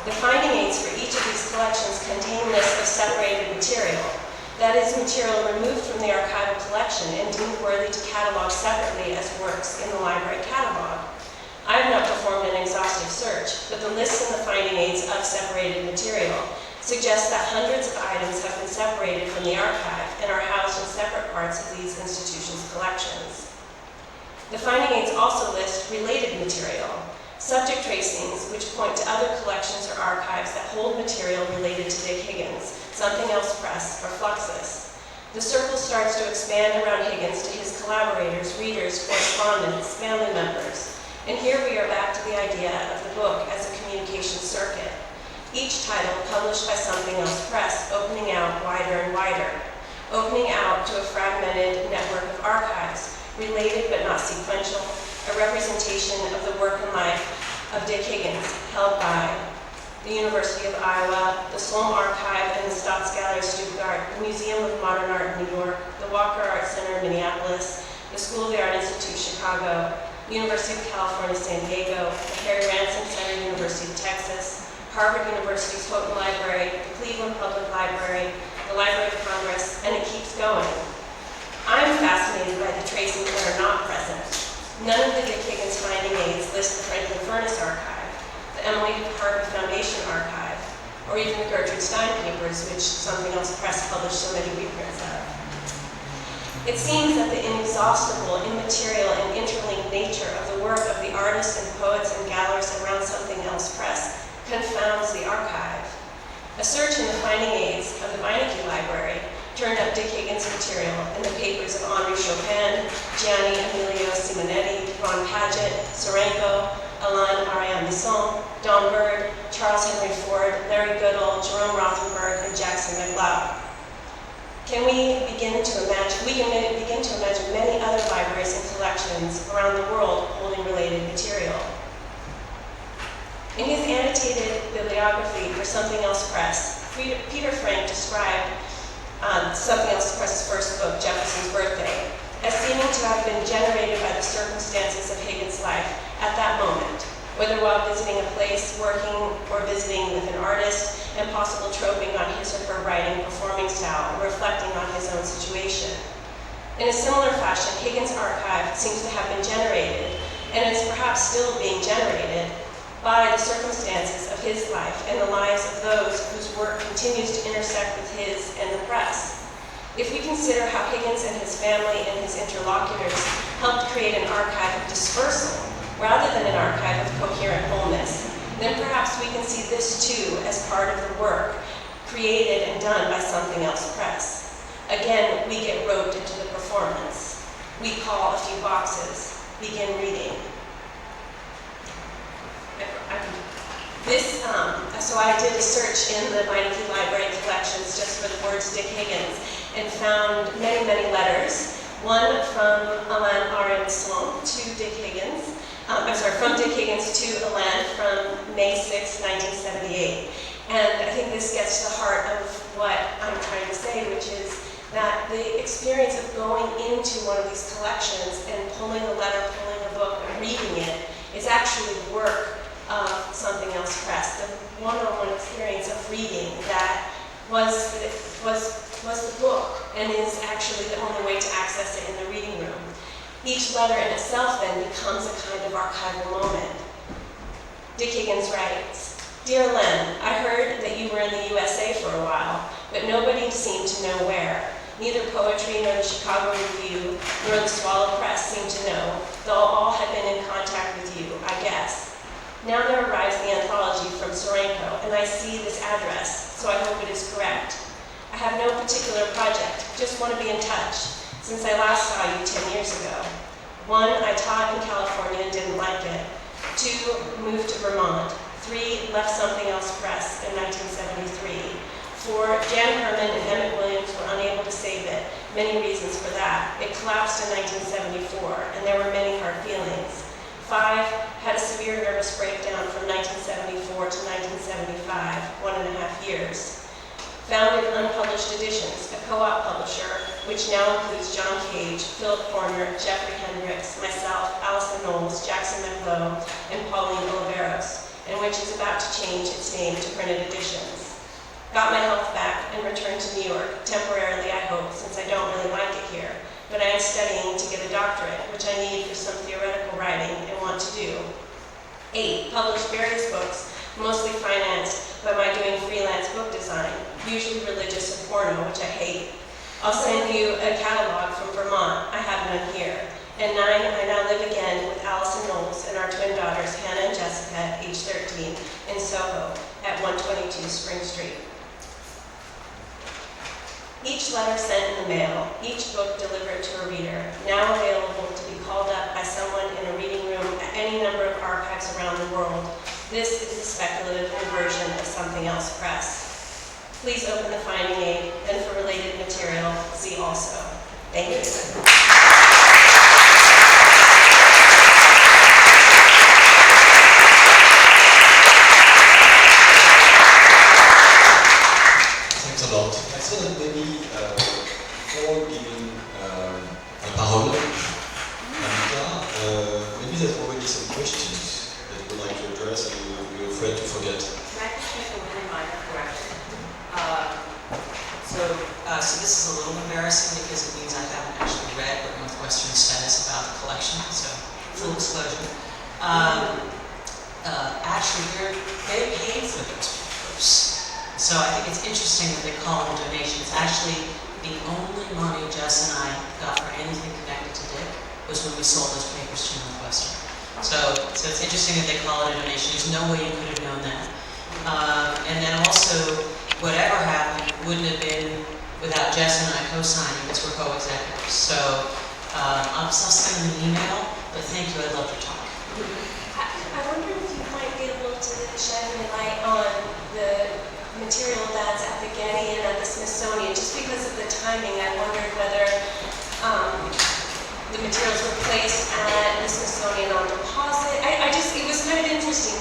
The finding aids for each of these collections contain lists of separated material. That is, material removed from the archival collection and deemed worthy to catalog separately as works in the library catalog. I have not performed an exhaustive search, but the lists in the finding aids of separated material suggest that hundreds of items have been separated from the archive and are housed in separate parts of these institutions' collections. The finding aids also list related material, subject tracings which point to other collections or archives that hold material related to Dick Higgins, Something Else Press, or Fluxus. The circle starts to expand around Higgins to his collaborators, readers, correspondents, family members. And here we are back to the idea of the book as a communication circuit. Each title published by Something Else Press, opening out wider and wider, opening out to a fragmented network of archives, related but not sequential, a representation of the work and life of Dick Higgins, held by the University of Iowa, the Sloan Archive and the Staatsgalerie Stuttgart, the Museum of Modern Art in New York, the Walker Art Center in Minneapolis, the School of the Art Institute Chicago, University of California, San Diego, the Harry Ransom Center, University of Texas, Harvard University's Houghton Library, the Cleveland Public Library, the Library of Congress, and it keeps going. I'm fascinated by the tracings that are not present. None of the Dick Higgins finding aids list the Franklin Furnace Archive, the Emily Harvey Foundation Archive, or even the Gertrude Stein papers, which Something Else Press published so many reprints of. It seems that the inexhaustible, immaterial, and interlinked nature of the work of the artists and poets and galleries around Something Else Press confounds the archive. A search in the finding aids of the Meineke Library turned up Dick Higgins material in the papers of Henri Chopin, Gianni Emilio Simonetti, Ron Padgett, Sorenko, Alain Ariane-Misson, Don Bird, Charles Henry Ford, Larry Goodall, Jerome Rothenberg, and Jackson McLeod. We can begin to imagine many other libraries and collections around the world holding related material. In his annotated bibliography for Something Else Press, Peter Frank described Something Else Press's first book, Jefferson's Birthday, as seeming to have been generated by the circumstances of Higgins' life at that moment, whether while visiting a place, working, or visiting with an artist, and possible troping on his or her writing, performing style, and reflecting on his own situation. In a similar fashion, Higgins' archive seems to have been generated, and is perhaps still being generated, by the circumstances of his life and the lives of those whose work continues to intersect with his and the press. If we consider how Higgins and his family and his interlocutors helped create an archive of dispersal rather than an archive of coherent wholeness, then perhaps we can see this too as part of the work created and done by Something Else Press. Again, we get roped into the performance. We call a few boxes, begin reading. So I did a search in the Meineke Library collections just for the words Dick Higgins and found many, many letters. One from Alain Ariane-Misson to Dick Higgins. From Dick Higgins to Alain from May 6, 1978. And I think this gets to the heart of what I'm trying to say, which is that the experience of going into one of these collections and pulling a letter, pulling a book, and reading it is actually the work of Something Else Press, the one-on-one experience of reading that was the book and is actually the only way to access it in the reading room. Each letter in itself then becomes a kind of archival moment. Dick Higgins writes, "Dear Len, I heard that you were in the USA for a while, but nobody seemed to know where. Neither Poetry nor the Chicago Review nor the Swallow Press seemed to know, though all had been in contact with you, I guess. Now there arrives the anthology from Sorenko, and I see this address, so I hope it is correct. I have no particular project, just want to be in touch, since I last saw you 10 years ago. 1, I taught in California and didn't like it. 2, moved to Vermont. 3, left Something Else Press in 1973. 4, Jan Herman and Emmett Williams were unable to save it. Many reasons for that. It collapsed in 1974, and there were many hard feelings. 5, had a severe nervous breakdown from 1974 to 1975, 1.5 years. Founded Unpublished Editions, a co-op publisher, which now includes John Cage, Philip Horner, Jeffrey Hendricks, myself, Allison Knowles, Jackson McLeod, and Pauline Oliveros, and which is about to change its name to Printed Editions. Got my health back and returned to New York, temporarily I hope, since I don't really like it here, but I am studying to get a doctorate, which I need for some theoretical writing and want to do. 8, published various books, mostly financed by my doing freelance book design, usually religious or porno, which I hate. I'll send you a catalog from Vermont. I have none here. And 9, I now live again with Allison Knowles and our twin daughters, Hannah and Jessica, age 13, in Soho at 122 Spring Street. Each letter sent in the mail, each book delivered to a reader, now available to be called up by someone in a reading room at any number of archives around the world. This is a speculative version of Something Else Press. Please open the finding aid, and for related material, see also. Thank you. Thanks a lot. I thought that maybe before giving la parole à Mica, maybe there's already some questions that you would like to address and you're afraid to forget. Can I just make a really minor correction? So this is a little embarrassing because it means I haven't actually read what Northwestern says about the collection, so full disclosure. Actually, they paid for those papers. So I think it's interesting that they call them donations. Actually, the only money Jess and I got for anything connected to Dick was when we sold those papers to Northwestern. So it's interesting that they call it a donation. There's no way you could have known that. And then also, whatever happened wouldn't have been without Jess and I co-signing, because we're co-executives. So I'll send them an email, but thank you, I'd love to talk. I wonder if you might be able to shed any light on the material that's at the Getty and at the Smithsonian. Just because of the timing, I wondered whether the materials were placed at the Smithsonian on deposit. It was kind of interesting.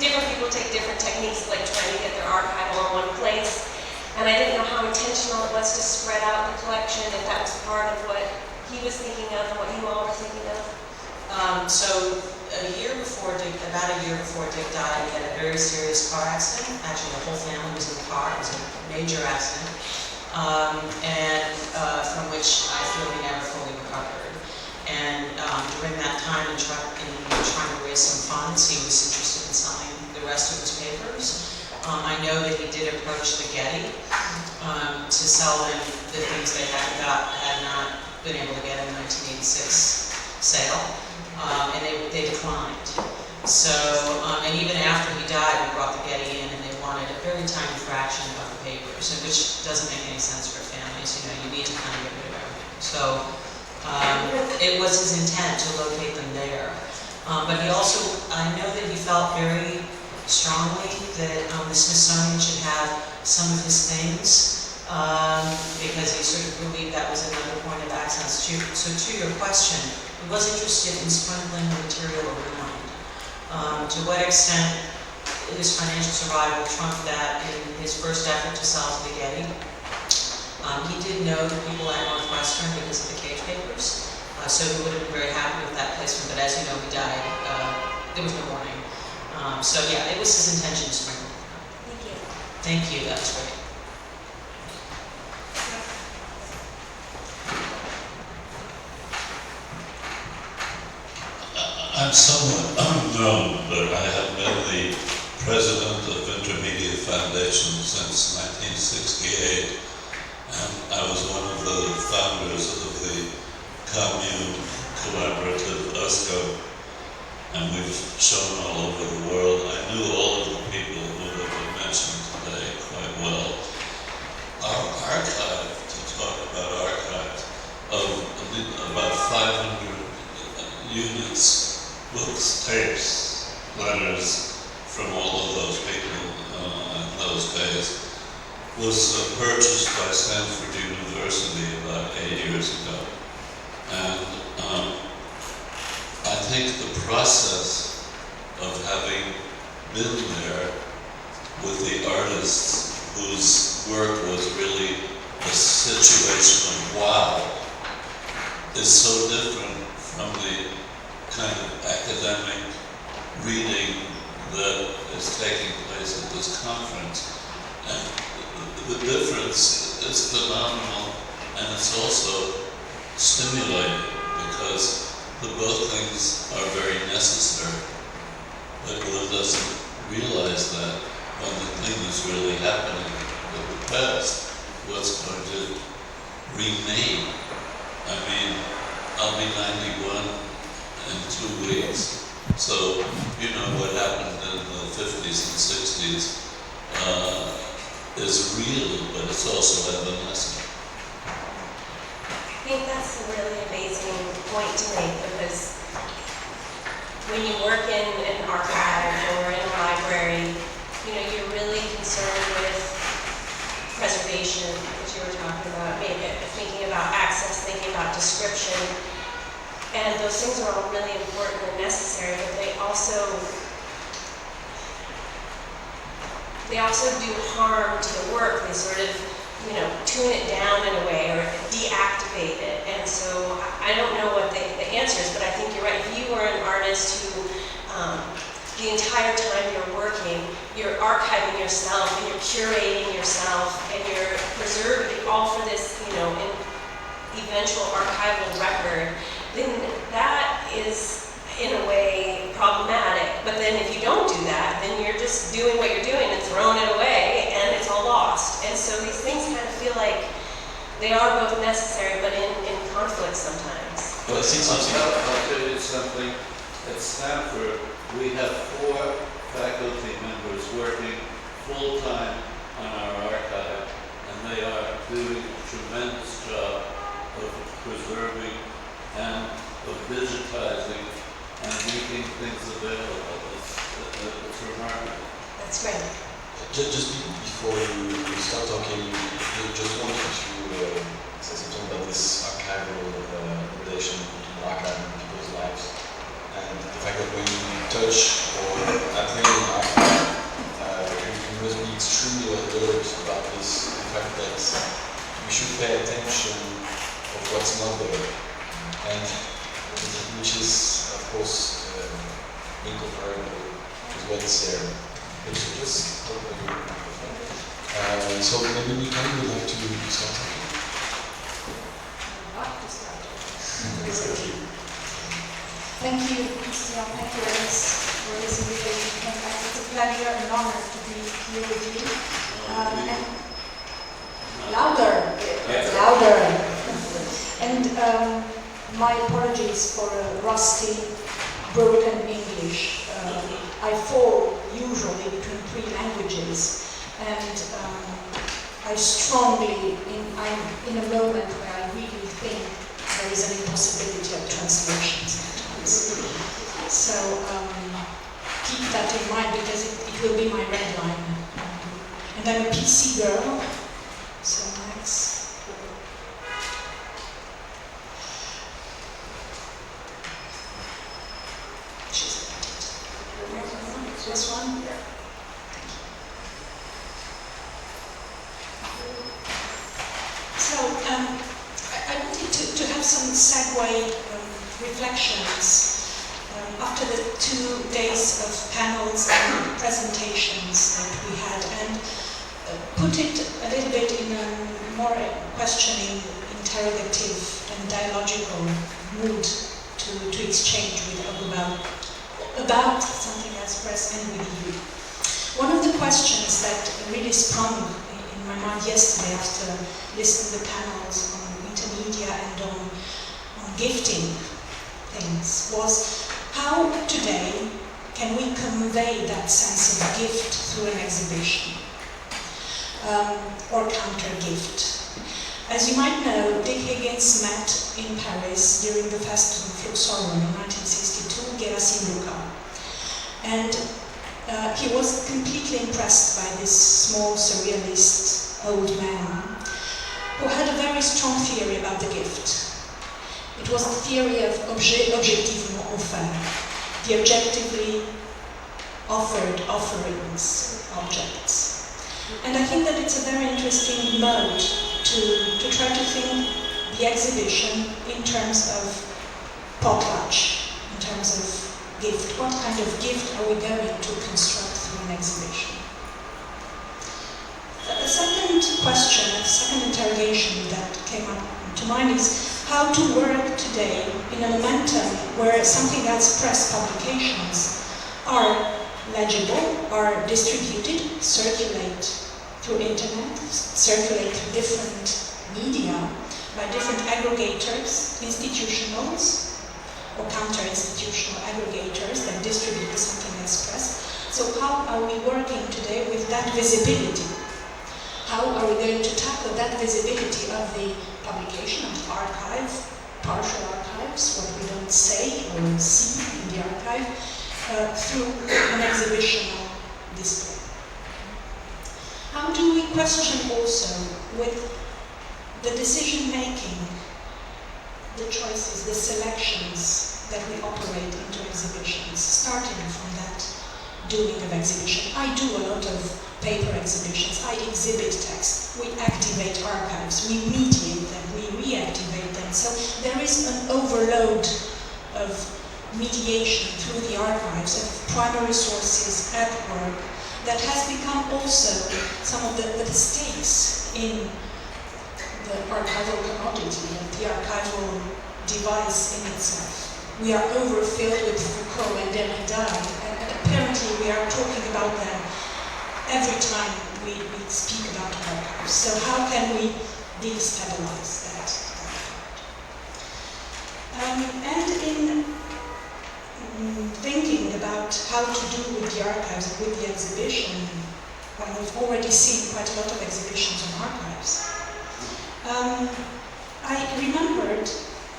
Different people take different techniques, like trying to get their archive all in one place. And I didn't know how intentional it was to spread out the collection, if that was part of what he was thinking of and what you all were thinking of. So about a year before Dick died, he had a very serious car accident. Actually, the whole family was in the car. It was a major accident, from which I feel he never fully recovered. And during that time, in trying to raise some funds, he was interested in selling the rest of his papers. I know that he did approach the Getty to sell them the things they had not been able to get in the 1986 sale, and they declined. So, and even after he died, we brought the Getty in, and they wanted a very tiny fraction of the papers, which doesn't make any sense for families. You know, you need to kind of get rid of everything. So, it was his intent to locate them there. But he also, I know that he felt very strongly that the Smithsonian should have some of his things, because he sort of believed that was another point of access. So to your question, he was interested in sprinkling the material around. To what extent his financial survival trumped that in his first effort to sell to the Getty. He did know the people at Northwestern because of the cage papers, so he would have been very happy with that placement, but as you know, he died. There was no warning. So yeah, it was his intention to sprinkle. Thank you. Thank you, that was great. I'm somewhat unknown, but I have been the president of Intermedia Foundation since 1968, and I was one of the founders of the Commune Collaborative USCO, and we've shown all over the world. I knew all of the people who have been mentioned today quite well. Our archive, to talk about archives, of about 500 units, books, tapes, letters from all of those people in those days, was purchased by Stanford University about 8 years ago. And I think the process of having been there with the artists whose work was really a situation of wow is so different from the kind of academic reading that is taking place at this conference. And the difference is phenomenal, and it's also stimulating because both things are very necessary, but one doesn't realize that when the thing is really happening with the past, what's going to remain. I mean, I'll be 91 in 2 weeks, so you know what happened in the 50s and 60s is real, but it's also evanescent. I think that's a really amazing point to make, because when you work in an archive or in a library, you're really concerned with preservation, which you were talking about, maybe thinking about access, thinking about description. And those things are all really important and necessary, but they also do harm to the work. They sort of, tune it down in a way or deactivate it. And so I don't know what the answer is, but I think you're right. If you are an artist who the entire time you're working, you're archiving yourself and you're curating yourself and you're preserving all for this, an eventual archival record, then that is in a way problematic. But then if you don't do that, then you're just doing what you're doing and throwing it away and it's all lost. And so these things kind of feel like they are both necessary but in conflict sometimes. Well, I think something. I'll tell you something. At Stanford, we have 4 faculty members working full-time on our archive, and they are doing a tremendous job of preserving and of digitizing and making things available. It's remarkable. That's great. Just before you start talking, you just wanted to say something about this archival relation between archive and people's lives. And the fact that when you touch or appear in an archive, you must be extremely alert about this, the fact that we should pay attention of what's not there, and which is, of course, incomparable with what's there. But so just talk about your microphone. So maybe Mica would like to start talking. Thank you. Thank you, Christian. Thank you, Alice, for this invitation. It's a pleasure and honor to be here with you. And louder, louder. And my apologies for rusty, broken English. I fall usually between 3 languages, and I'm in a moment where I really think there is an impossibility of translation sometimes. So keep that in mind, because it will be my red line. And I'm a PC girl, so next. This one? Yeah. So I wanted to have some segue reflections after the 2 days of panels and presentations that we had, and put it a little bit in a more questioning, interrogative and dialogical mood to exchange with about something expressed and with you. One of the questions that really sprung in my mind yesterday after listening to the panels on intermedia and on gifting things was how today can we convey that sense of gift through an exhibition or counter-gift. As you might know, Gherghescu met in Paris during the Festival of Sorrow in 1962, Gherghescu. And he was completely impressed by this small surrealist old man who had a very strong theory about the gift. It was the theory of objectivement offert, the objectively offered offerings, objects. And I think that it's a very interesting mode to try to think the exhibition in terms of potlatch, in terms of gift. What kind of gift are we going to construct through an exhibition? A second question, a second interrogation that came up to mind is how to work today in a momentum where something else press publications are legible, are distributed, circulate through internet, circulate through different media by different aggregators, institutionals, or counter-institutional aggregators that distribute something as press. So how are we working today with that visibility? How are we going to tackle that visibility of the publication of the archive, partial archives, what we don't say or see in the archive, archive through an exhibitional display. How do we question also with the decision-making, the choices, the selections that we operate into exhibitions, starting from that doing of exhibition. I do a lot of paper exhibitions, I exhibit text, we activate archives, we mediate them, we reactivate them. So there is an overload of mediation through the archives of primary sources at work that has become also some of the stakes in the archival commodity, the archival device in itself. We are overfilled with Foucault and Derrida, and apparently we are talking about them every time we speak about archives. So how can we destabilize that part? And in thinking about how to do with the archives, with the exhibition, well, we've already seen quite a lot of exhibitions on archives. I remembered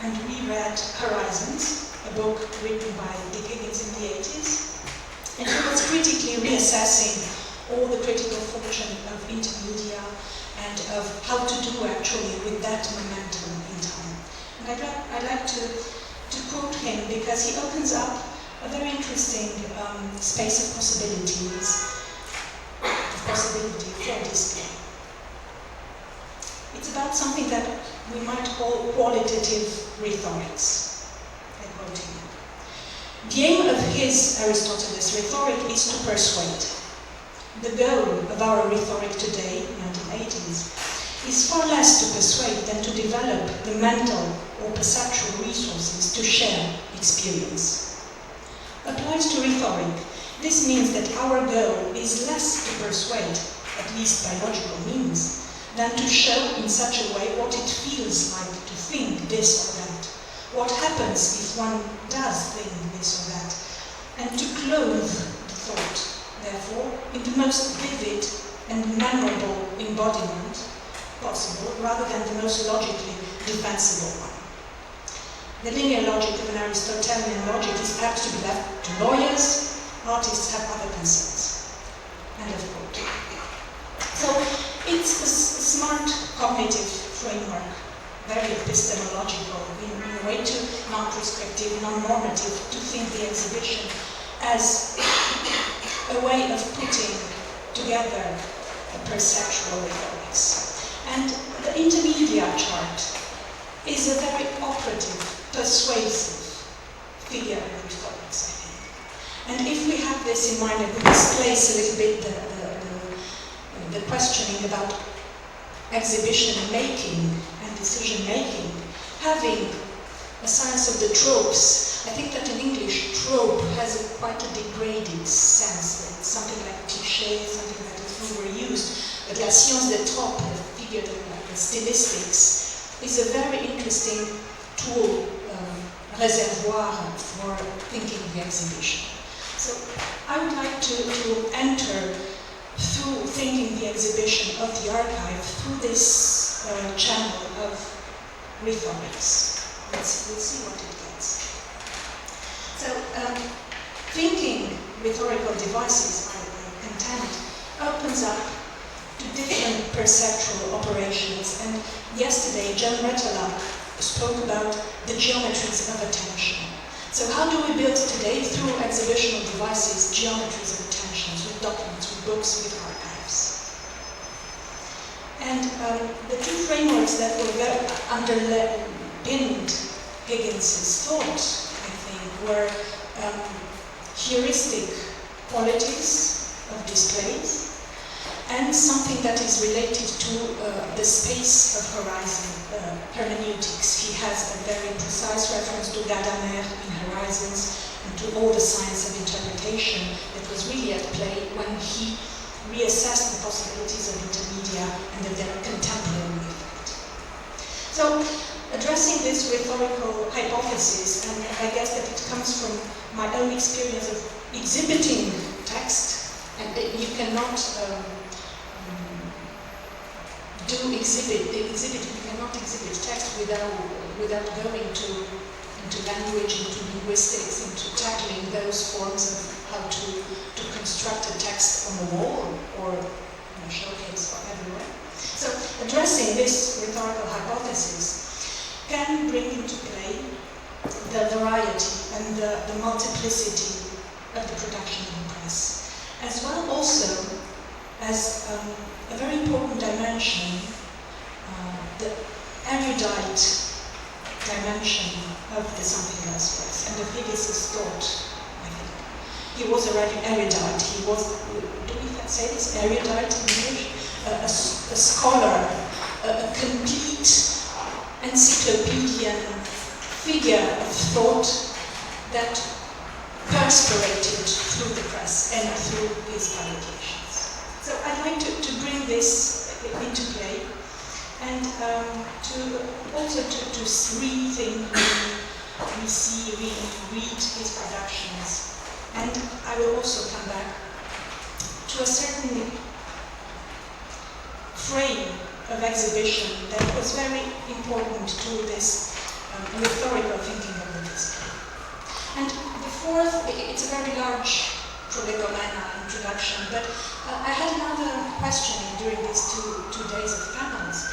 and reread Horizons, a book written by Dick Higgins in the 80s, and he was critically reassessing all the critical function of intermedia and of how to do actually with that momentum in time. And I'd like to quote him because he opens up a very interesting space of possibilities, for display. It's about something that we might call qualitative rhetorics. I quote him. The aim of his Aristotle's rhetoric is to persuade. The goal of our rhetoric today, 1980s, is far less to persuade than to develop the mental or perceptual resources to share experience. Applied to rhetoric, this means that our goal is less to persuade, at least by logical means, than to show in such a way what it feels like to think this or that, what happens if one does think this or that, and to clothe the thought, therefore, in the most vivid and memorable embodiment possible, rather than the most logically defensible one. The linear logic of an Aristotelian logic is apt to be left to lawyers. Artists have other concerns. End of quote. So it's a smart cognitive framework, very epistemological, in a way to non-prescriptive, non-normative, to think the exhibition as a way of putting together a perceptual rhetorics. And the intermedia chart is a very operative, persuasive figure in rhetorics, I think. And if we have this in mind, it will displace a little bit the questioning about exhibition making and decision making, having a science of the tropes. I think that in English, trope has quite a degraded sense. It's something like cliché, something that is overused. But la science des tropes, the figure, the stylistics, is a very interesting tool, reservoir for thinking the exhibition. So I would like to enter through thinking the exhibition of the archive through this channel of rhetorics. We'll see what it gets. So thinking rhetorical devices, I contend, opens up to different perceptual operations. And yesterday, John Retola spoke about the geometries of attention. So how do we build today, through exhibitional devices, geometries of attentions, with documents, with books, with archives? And the two frameworks that were underpinned Higgins' thought, I think, were heuristic qualities of displays, and something that is related to the space of horizon, hermeneutics. He has a very precise reference to Gadamer in Horizons and to all the science of interpretation that was really at play when he reassessed the possibilities of intermedia and of their contemporary effect. So, addressing this rhetorical hypothesis, and I guess that it comes from my own experience of exhibiting text, and you cannot you cannot exhibit text without going to into language, into linguistics, into tackling those forms of how to construct a text on the wall or in a showcase or everywhere. So addressing this rhetorical hypothesis can bring into play the variety and the multiplicity of the production of the press, as well also as a very important dimension, the erudite dimension of the something else press and of Higgis's thought, I think. He was already erudite, he was, do we say this, erudite in English? A scholar, a complete encyclopedian figure of thought that perspirated through the press and through his publications. So I'd like to bring this into play and to rethink, we see, we read his productions. And I will also come back to a certain frame of exhibition that was very important to this rhetorical thinking of the discipline. And the fourth, it's a very large prolegomena introduction, but I had another questioning during these two days of panels.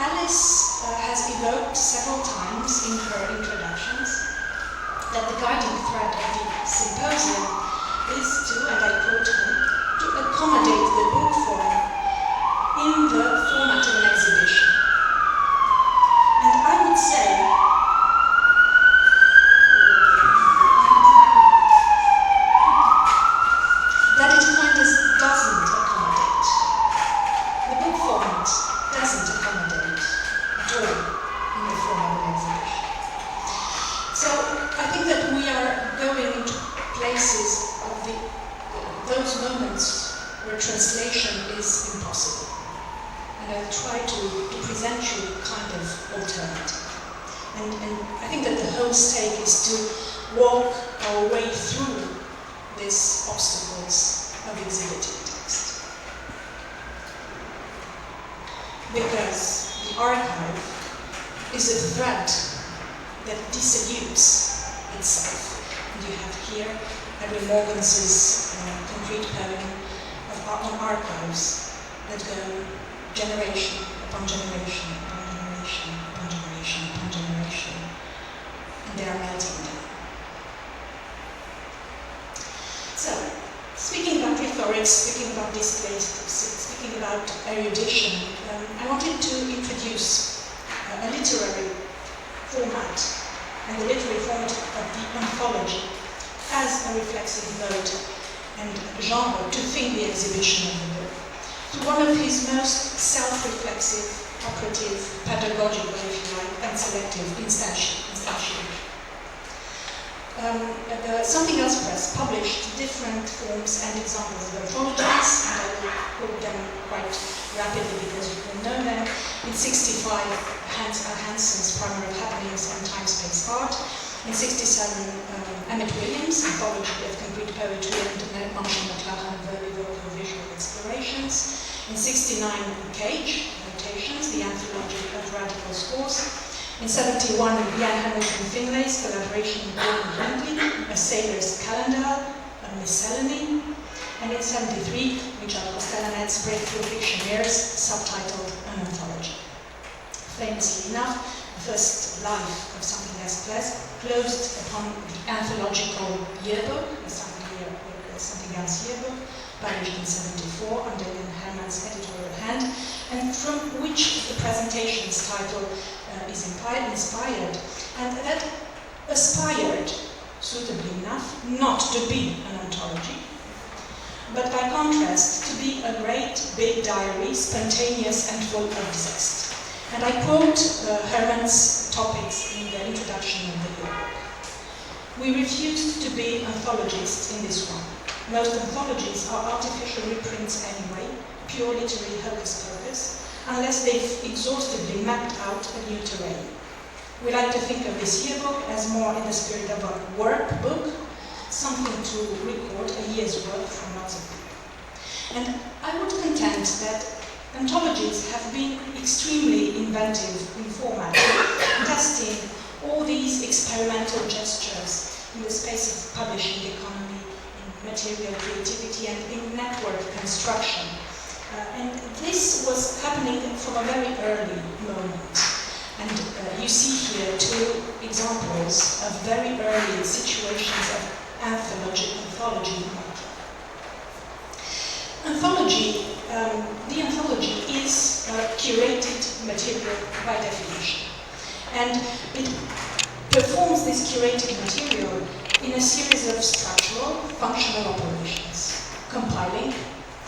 Alice has evoked several times in her introductions that the guiding thread of the symposium is to, and I quote her, to accommodate the book form in the format of an exhibition. And I would say that it kind of doesn't accommodate. The book format doesn't accommodate at all in the form of an exhibition. So I think that we are going into places of those moments where translation is impossible. And I'll try to present you a kind of alternative. And I think that the whole stake is to walk our way through these obstacles of exhibiting text. Because the archive is a thread that dissolutes itself. And you have here Edwin Morgan's concrete poem on archives that go generation upon generation upon generation upon generation upon generation, and they are melting down. So, speaking about rhetorics, speaking about displays, speaking about erudition, I wanted to introduce a literary format and the literary format of the anthology as a reflexive mode and genre to think the exhibition of the book. To one of his most self-reflexive, operative, pedagogical, if you like, and selective instantiation. Something Else Press published different forms and examples of anthologies, and I will quote them quite rapidly because you will know them. In 65, Hanson's Primer of Happenings and Time-Space Art. In 67, Emmett Williams' Anthology of Concrete Poetry and Marshall McLuhan of Visual Explorations. In 69, Cage, Notations, the Anthology of Radical Scores. In 71, Ian Hamilton Finlay's collaboration with Gordon Huntley, A Sailor's Calendar, a Miscellany. And in 73, Richard Costellanet's Breakthrough Fiction Years, subtitled An Anthology. Famously enough, the first life of Something Else Press closed upon the anthological yearbook, Something Else Yearbook, published in 74 under Ian Herman's editorial hand, and from which the presentation's title is inspired, and that aspired, suitably enough, not to be an anthology, but by contrast to be a great big diary, spontaneous and full of zest. And I quote Herman's topics in the introduction of the yearbook. We refused to be anthologists in this one. Most anthologies are artificial reprints anyway, pure literary hocus pocus, unless they've exhaustively mapped out a new terrain. We like to think of this yearbook as more in the spirit of a workbook, something to record a year's work from lots of people. And I would contend that anthologies have been extremely inventive in format, testing all these experimental gestures in the space of publishing economy, in material creativity, and in network construction. And this was happening from a very early moment. And you see here two examples of very early situations of anthology. The anthology is curated material by definition. And it performs this curated material in a series of structural, functional operations: compiling,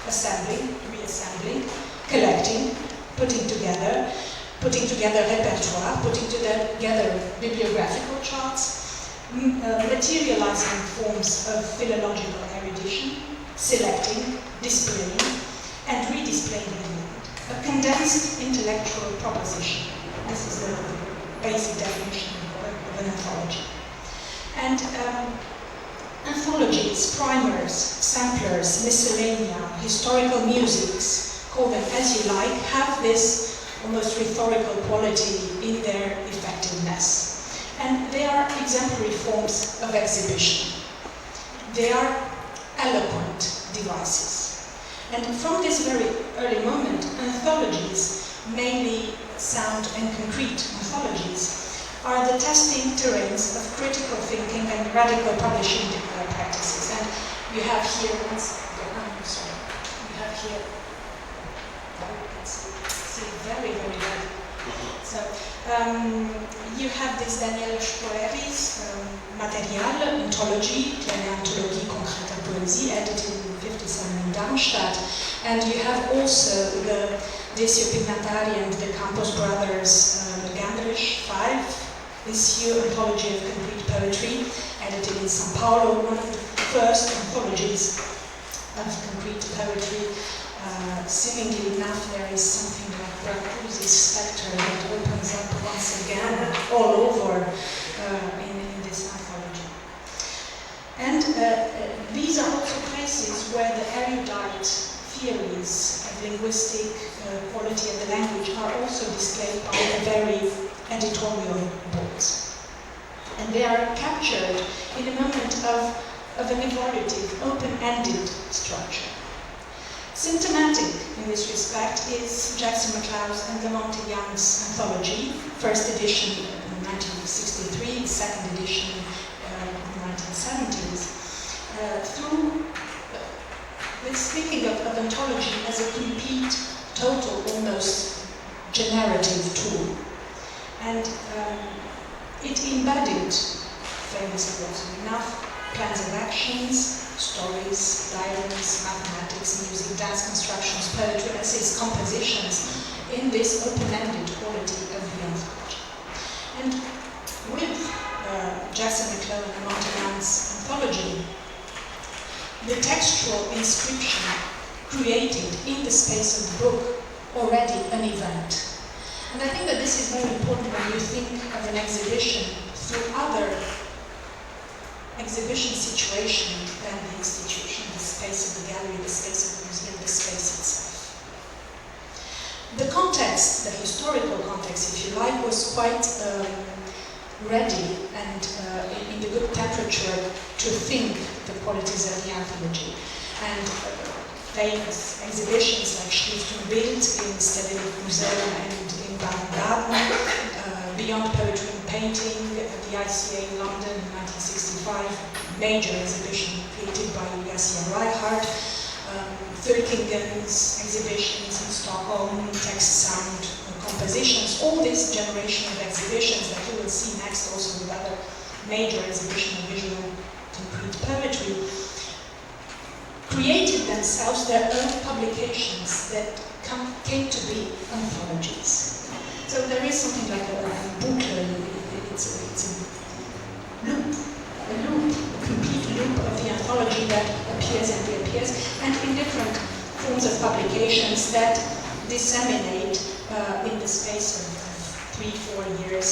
assembling, reassembling, collecting, putting together repertoire, putting together bibliographical charts, materializing forms of philological erudition, selecting, displaying, and redisplaying in the end. A condensed intellectual proposition. This is the basic definition of an anthology. And anthologies, primers, samplers, miscellanea, historical musics, call them as you like, have this almost rhetorical quality in their effectiveness. And they are exemplary forms of exhibition. They are eloquent devices. And from this very early moment, anthologies, mainly sound and concrete anthologies, are the testing terrains of critical thinking and radical publishing practices. And you have here, you have here, you can see very, very well. So, you have this Danielle Material, Anthologie, kleine Anthologie konkreter Poesie, edited in 1957 in Darmstadt. And you have also the Decio Pignatari and the Campos Brothers, Gandrich 5-issue Anthology of Complete Poetry, edited in São Paulo, one of the first anthologies of complete poetry. Seemingly enough, there is something like Brancusi's spectre that opens up once again all over in this anthology. And these are also places where the erudite theories of linguistic quality of the language are also displayed by the very editorial boards. And they are captured in a moment of an evolutive, open-ended structure. Symptomatic in this respect is Jackson McLeod's and the Montaign's anthology, first edition in 1963, second edition in the 1970s. Speaking of anthology as a complete, total, almost generative tool. And it embodied, famously also enough, plans of actions, stories, diaries, mathematics, music, dance constructions, poetry, essays, compositions in this open-ended quality of the anthology. And with Jackson McLeod and Montaign's anthology, the textual inscription created in the space of the book already an event. And I think that this is very important when you think of an exhibition through other exhibition situation than the institution, the space of the gallery, the space of the museum, the space itself. The context, the historical context, if you like, was quite ready and in the good temperature to think the qualities of the anthology. And famous exhibitions like Schrift und Bild in Stedelijk Museum and in Baden-Baden, Beyond Poetry and Painting at the ICA in London in 1965, major exhibition created by Yassia Reichardt, Fölkingen's exhibitions in Stockholm, text, sound, compositions, all this generation of exhibitions that you will see next also with other major exhibition of visual concrete poetry, created themselves their own publications that came to be anthologies. So there is something like a boucle, it's a loop, a complete loop of the anthology that appears and reappears, and in different forms of publications that disseminate in the space of 3-4 years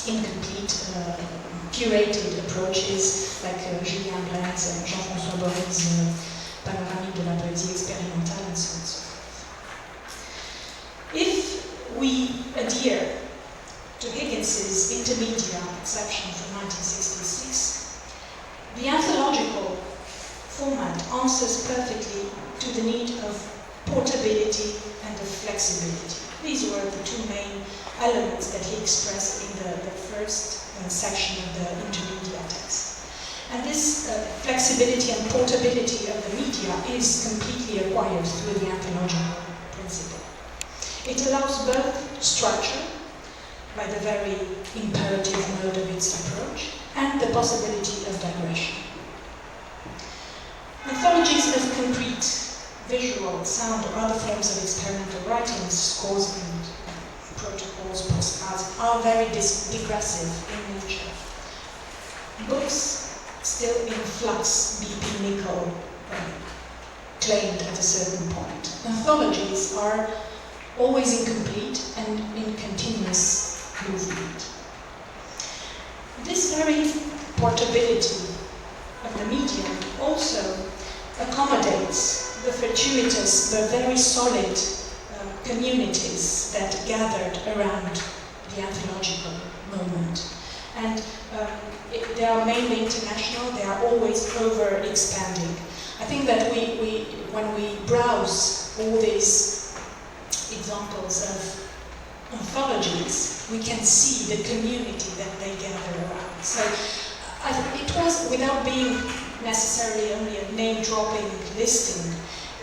in complete curated approaches like Julien Brenz and Jean-François Borel's Panoramique de la Poésie Expérimentale and so on and so forth. If we adhere to Higgins's intermediate anthological format answers perfectly to the need of portability and of flexibility. These were the two main elements that he expressed in the first section of the intermedia text. And this flexibility and portability of the media is completely acquired through the anthological principle. It allows both structure, by the very imperative mode of its approach, and the possibility of digression. Anthologies of concrete, visual, sound, or other forms of experimental writing, scores and protocols, postcards, are very digressive in nature. Books, still in flux, B.P. Mica claimed at a certain point. Anthologies are always incomplete and in continuous movement. This very portability of the medium also accommodates the fortuitous but very solid communities that gathered around the anthological moment. And they are mainly international, they are always over-expanding. I think that when we browse all these examples of anthologies, we can see the community that they gather around. So it was, without being necessarily only a name-dropping listing,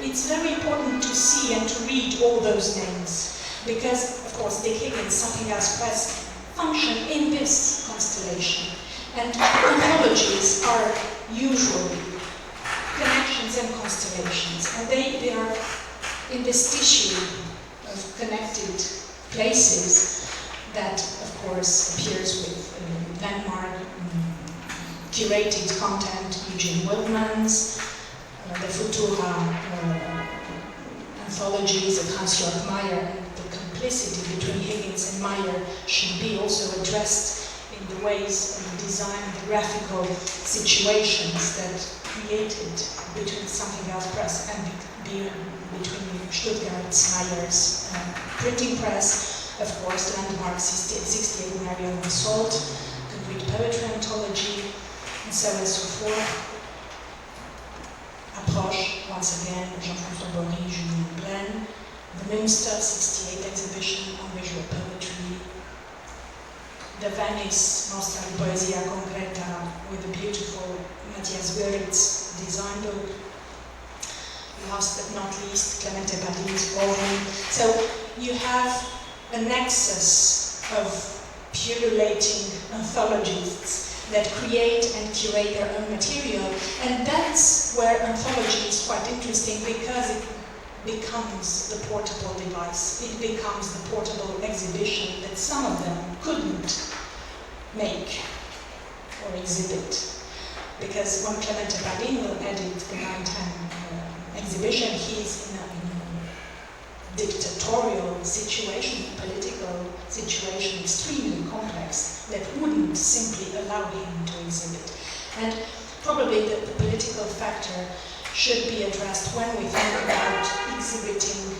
it's very important to see and to read all those names, because, of course, Dick Higgins, Something Else Press, function in this constellation. And anthologies are usually connections and constellations, and they are in this tissue of connected places that, of course, appears with landmark, curated content, Eugene Wildman's, the Futura anthologies of Hans-Jörg Meyer, and the complicity between Higgins and Meyer should be also addressed in the ways of design, the graphical situations that created between Something Else Press and between Stuttgart's Meyer's printing press, of course, landmark 68 Marion and Salt, Concrete Poetry Anthology, and so on and so forth. Approche, once again, Jean-François Bory, Julien Blaine, the Münster 68 exhibition on visual poetry, the Venice Mostra di Poesia Concreta with the beautiful Matthias Goeritz design book, last but not least, Clemente Badin's Forum. So you have a nexus of purulating anthologists that create and curate their own material, and that's where anthology is quite interesting, because it becomes the portable device, it becomes the portable exhibition that some of them couldn't make or exhibit. Because when Clemente Badin will edit the 910 exhibition, he's in a dictatorial situation, political situation, extremely complex, that wouldn't simply allow him to exhibit. And probably the political factor should be addressed when we think about exhibiting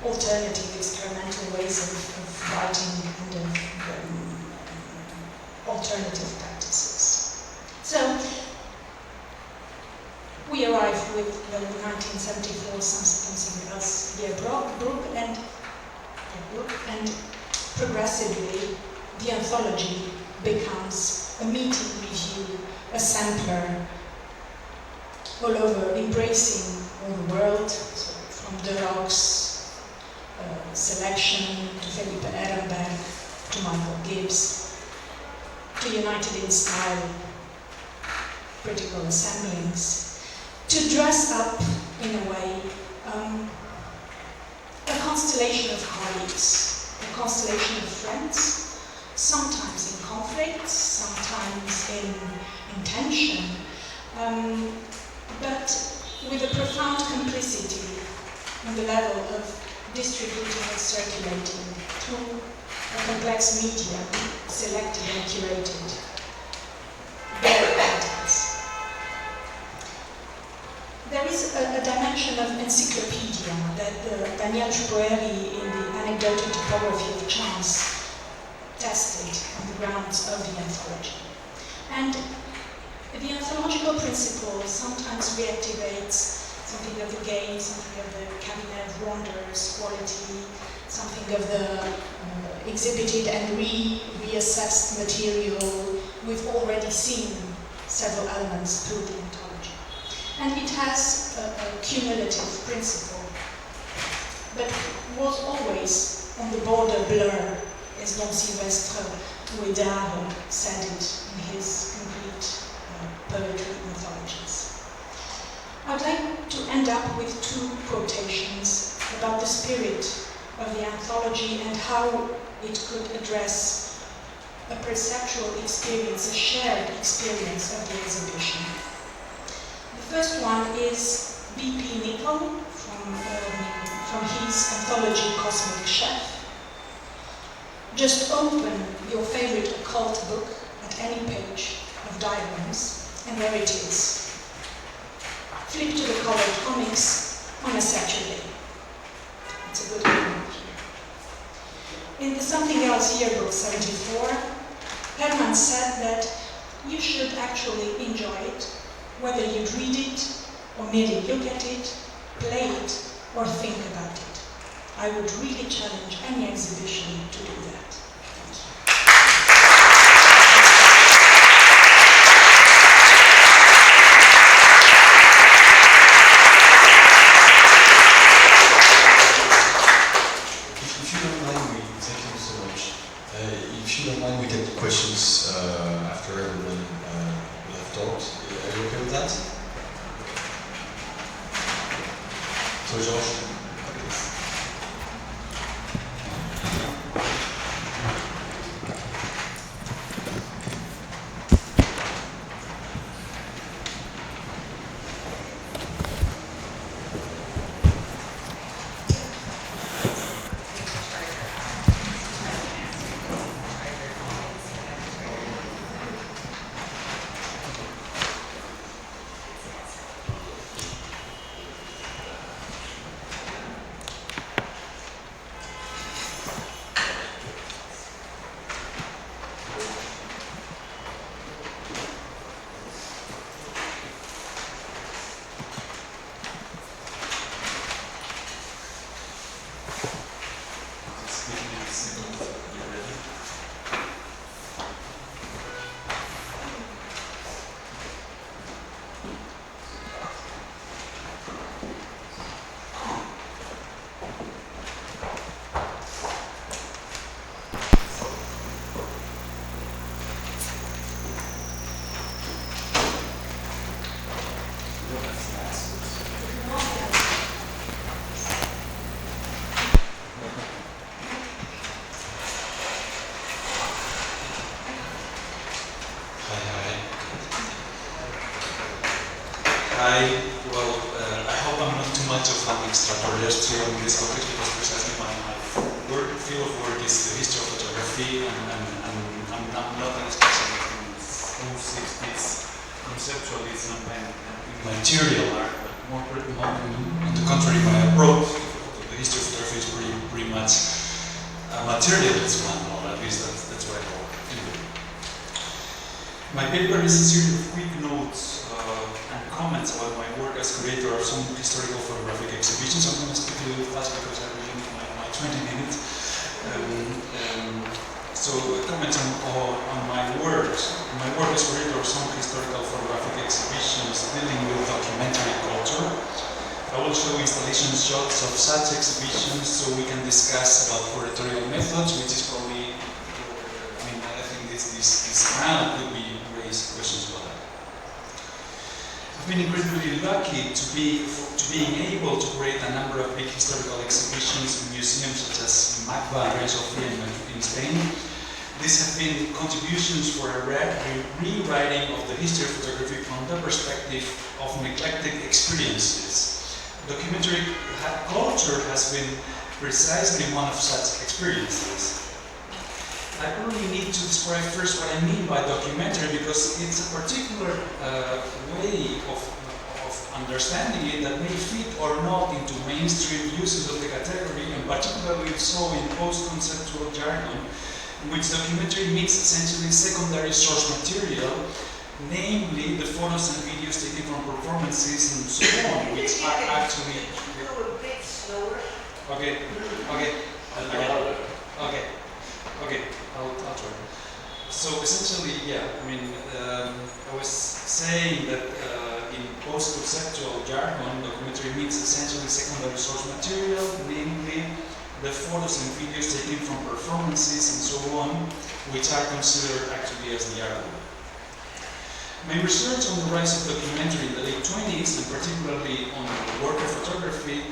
alternative experimental ways of writing and of alternative practices. So we arrived with the 1974 Something Else year book, and progressively the anthology becomes a meeting review, a sampler, all over, embracing all the world, so from De Rock's selection to Felipe Ehrenberg to Michael Gibbs to United in Style critical assemblings, to dress up in a way a constellation of colleagues, a constellation of friends, sometimes in conflict, sometimes in tension, but with a profound complicity on the level of distributing and circulating through a complex media, selected and curated, their contents. There is a dimension of encyclopedia that Danielle in the Anecdotal Topography of Chance tested on the grounds of the anthology. And the conceptual principle sometimes reactivates something of the game, something of the cabinet of wonders quality, something of the exhibited and reassessed material. We've already seen several elements through the anthology. And it has a cumulative principle, but was always on the border blur, as Don Sylvestre Ouédard said it in his complete poetry mythologies. I'd like to end up with two quotations about the spirit of the anthology and how it could address a perceptual experience, a shared experience of the exhibition. The first one is B.P. Nicol from his anthology Cosmic Chef. Just open your favorite occult book at any page of diagrams, and there it is. Flip to the colored comics on a Saturday. It's a good one. In the Something Else Yearbook 74, Herman said that you should actually enjoy it, whether you read it, or merely look at it, play it, or think about it. I would really challenge any exhibition to do that. Questions after everyone will have talked. Are you okay with that? So, Jorge. I hope I'm not too much of an extraterrestrial in this topic, because precisely my field of work is the history of photography, and I'm not an specialist in those 60s conceptualism and material art, but more on the contrary, my approach to the history of photography is pretty much a materialist one, or at least that's what I work. Anyway. My paper is a series of quick notes and comments about my work as curator of some historical photographic exhibitions. I'm going to speak a little fast because I really need my 20 minutes. So comments on my work. My work as curator of some historical photographic exhibitions dealing with documentary culture. I will show installation shots of such exhibitions so we can discuss about curatorial methods, which is probably, I think this round could be raised questions about that. I've been incredibly lucky to being able to create a number of big historical exhibitions in museums such as Mica and Sofia in Spain. These have been contributions for a rewriting of the history of photography from the perspective of neglected experiences. Documentary culture has been precisely one of such experiences. I probably need to describe first what I mean by documentary, because it's a particular way of understanding it that may fit or not into mainstream uses of the category, and particularly so in post-conceptual jargon, in which documentary means essentially secondary source material namely the photos and videos taken from performances and so on, which are actually... Okay, I'll try. So essentially, yeah, I mean, I was saying that in post-conceptual jargon, documentary means essentially secondary source material, namely the photos and videos taken from performances and so on, which are considered actually as the artwork. My research on the rise of documentary in the late 20s, and particularly on worker photography,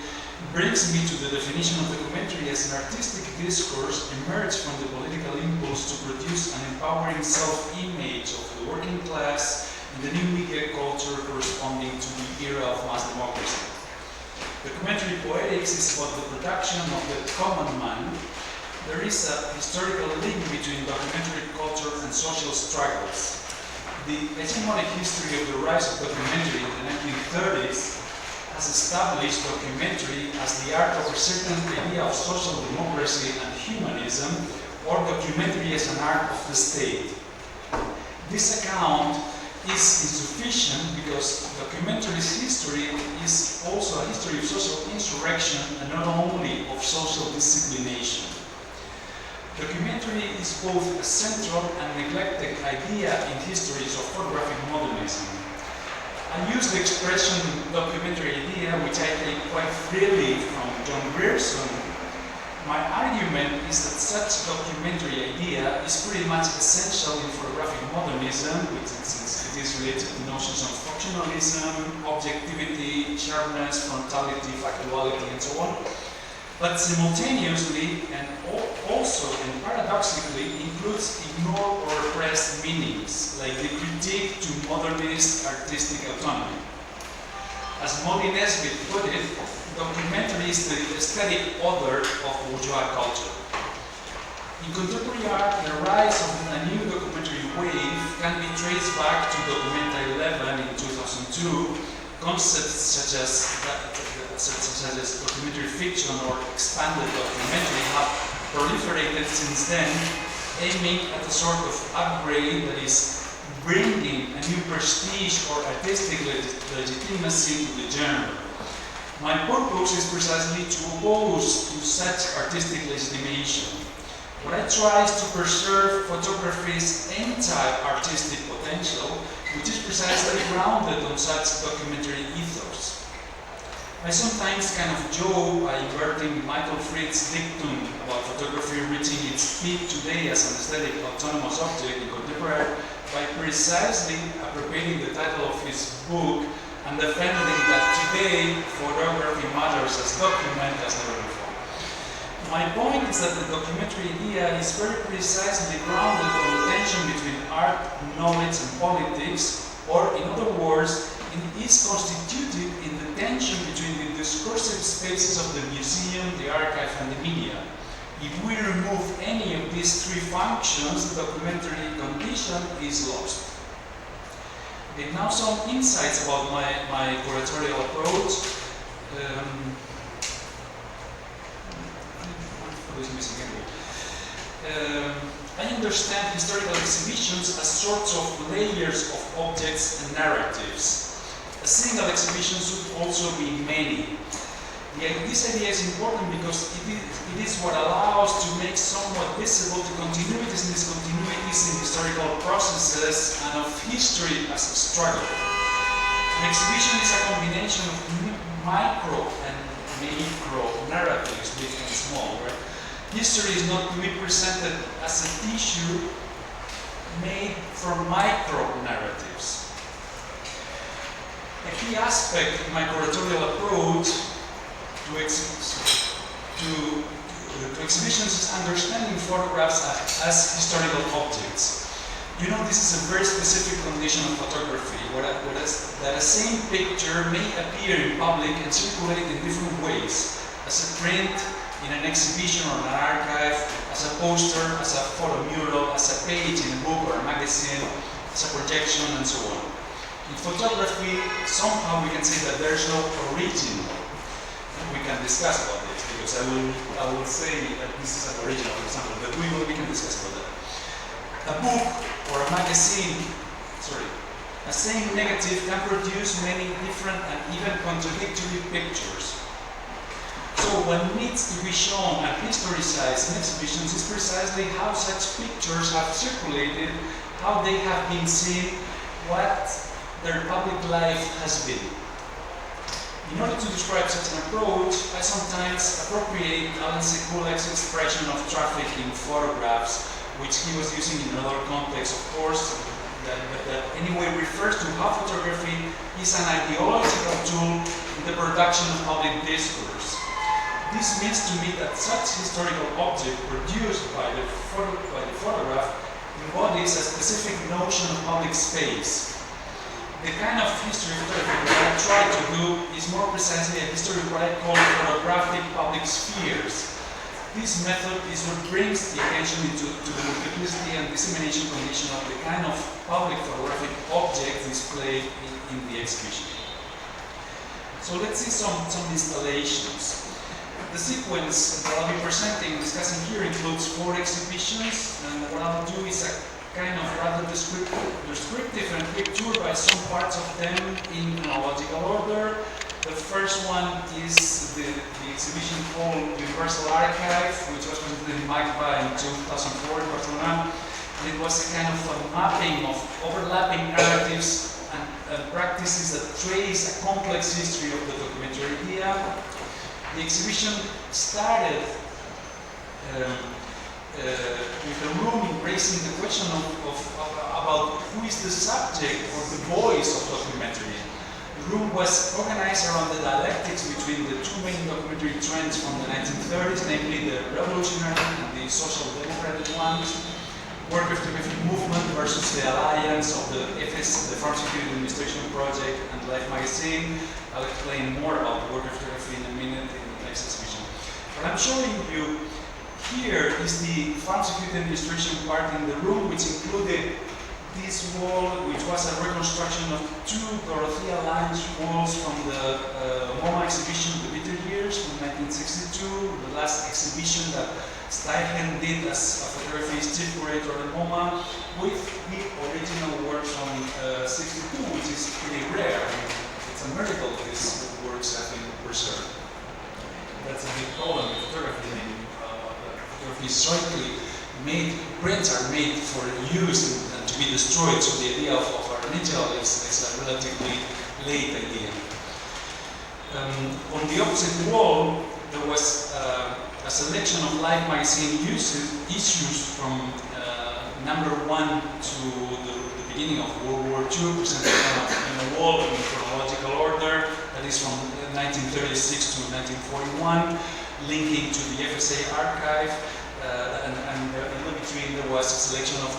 brings me to the definition of documentary as an artistic discourse emerged from the political impulse to produce an empowering self-image of the working class in the new media culture corresponding to the era of mass democracy. Documentary poetics is about the production of the common man. There is a historical link between documentary culture and social struggles. The hegemonic history of the rise of documentary in the 1930s has established documentary as the art of a certain idea of social democracy and humanism, or documentary as an art of the state. This account is insufficient because documentary's history is also a history of social insurrection and not only of social disciplination. Documentary is both a central and neglected idea in histories of photographic modernism. I use the expression documentary idea, which I take quite freely from John Grierson. My argument is that such documentary idea is pretty much essential in photographic modernism, which since it is related to notions of functionalism, objectivity, sharpness, frontality, factuality, and so on. But simultaneously and also and paradoxically includes ignored or repressed meanings, like the critique to modernist artistic autonomy. As Molly Nesbitt put it, documentary is the aesthetic other of bourgeois culture. In contemporary art, the rise of a new documentary wave can be traced back to Documenta 11 in 2002. Concepts such as documentary fiction or expanded documentary have proliferated since then, aiming at a sort of upgrade that is bringing a new prestige or artistic legitimacy to the genre. My purpose is precisely to oppose to such artistic legitimation. What I try is to preserve photography's anti-artistic potential, which is precisely grounded on such documentary ethos. I sometimes kind of joke by inverting Michael Fried's dictum about photography reaching its peak today as an aesthetic autonomous object in contemporary art by precisely appropriating the title of his book and defending that today photography matters as document as never before. My point is that the documentary idea is very precisely grounded on the tension between art, knowledge, and politics, or in other words, it is constituted in the tension between the discursive spaces of the museum, the archive, and the media. If we remove any of these three functions, the documentary condition is lost. Okay, now some insights about my curatorial approach. I understand historical exhibitions as sorts of layers of objects and narratives. A single exhibition should also be many. This idea is important because it is what allows to make somewhat visible the continuities and discontinuities in historical processes and of history as a struggle. An exhibition is a combination of micro and macro narratives, big and small, right? History is not to be presented as a tissue made from micro narratives. A key aspect of my curatorial approach to exhibitions is understanding photographs as historical objects. You know, this is a very specific condition of photography, that a same picture may appear in public and circulate in different ways, as a print, in an exhibition or an archive, as a poster, as a photo mural, as a page in a book or a magazine, as a projection, and so on. In photography, somehow we can say that there's no original. We can discuss about this, because I will say that this is an original, for example, but we can discuss about that. A book or a magazine, A same negative can produce many different and even contradictory pictures. So what needs to be shown and historicized in exhibitions is precisely how such pictures have circulated, how they have been seen, what their public life has been. In order to describe such an approach, I sometimes appropriate Alan Sekulec's expression of traffic in photographs, which he was using in another context, of course, that anyway refers to how photography is an ideological tool in the production of public discourse. This means to me that such historical object produced by the photograph embodies a specific notion of public space. The kind of history photography that I try to do is more precisely a history of what I call photographic public spheres. This method is what brings the attention to the multiplicity and dissemination condition of the kind of public photographic objects displayed in the exhibition. So let's see some installations. The sequence that I'll be presenting, discussing here, includes 4 exhibitions, and what I'll do is a kind of rather descriptive and quick tour by some parts of them in chronological order. The first one is the exhibition called Universal Archive, which was presented in Mica in 2004 in Barcelona. And it was a kind of a mapping of overlapping narratives and practices that trace a complex history of the documentary idea. The exhibition started with a room embracing the question about who is the subject or the voice of documentary. The room was organized around the dialectics between the 2 main documentary trends from the 1930s, namely the revolutionary and the social democratic ones, work of the movement versus the alliance of the FS, the Farm Security Administration Project, and Life magazine. I'll explain more about the work of photography in a minute in the next exhibition. What I'm showing you here is the Farm Security Administration part in the room, which included this wall, which was a reconstruction of 2 Dorothea Lange walls from the MoMA exhibition, The Bitter Years, from 1962, the last exhibition that Steichen did as a photography's chief curator at MoMA, with the original work from 62, which is pretty rare. It's a miracle these works have been preserved. That's a big problem with photography. Photography historically made, prints are made for use and to be destroyed, so the idea of our initial is a relatively late idea. On the opposite wall, there was a selection of Life magazine issues from number 1 to the beginning of World War II, presented on a wall in chronological order, that is from 1936 to 1941, linking to the FSA archive, and in between there was a selection of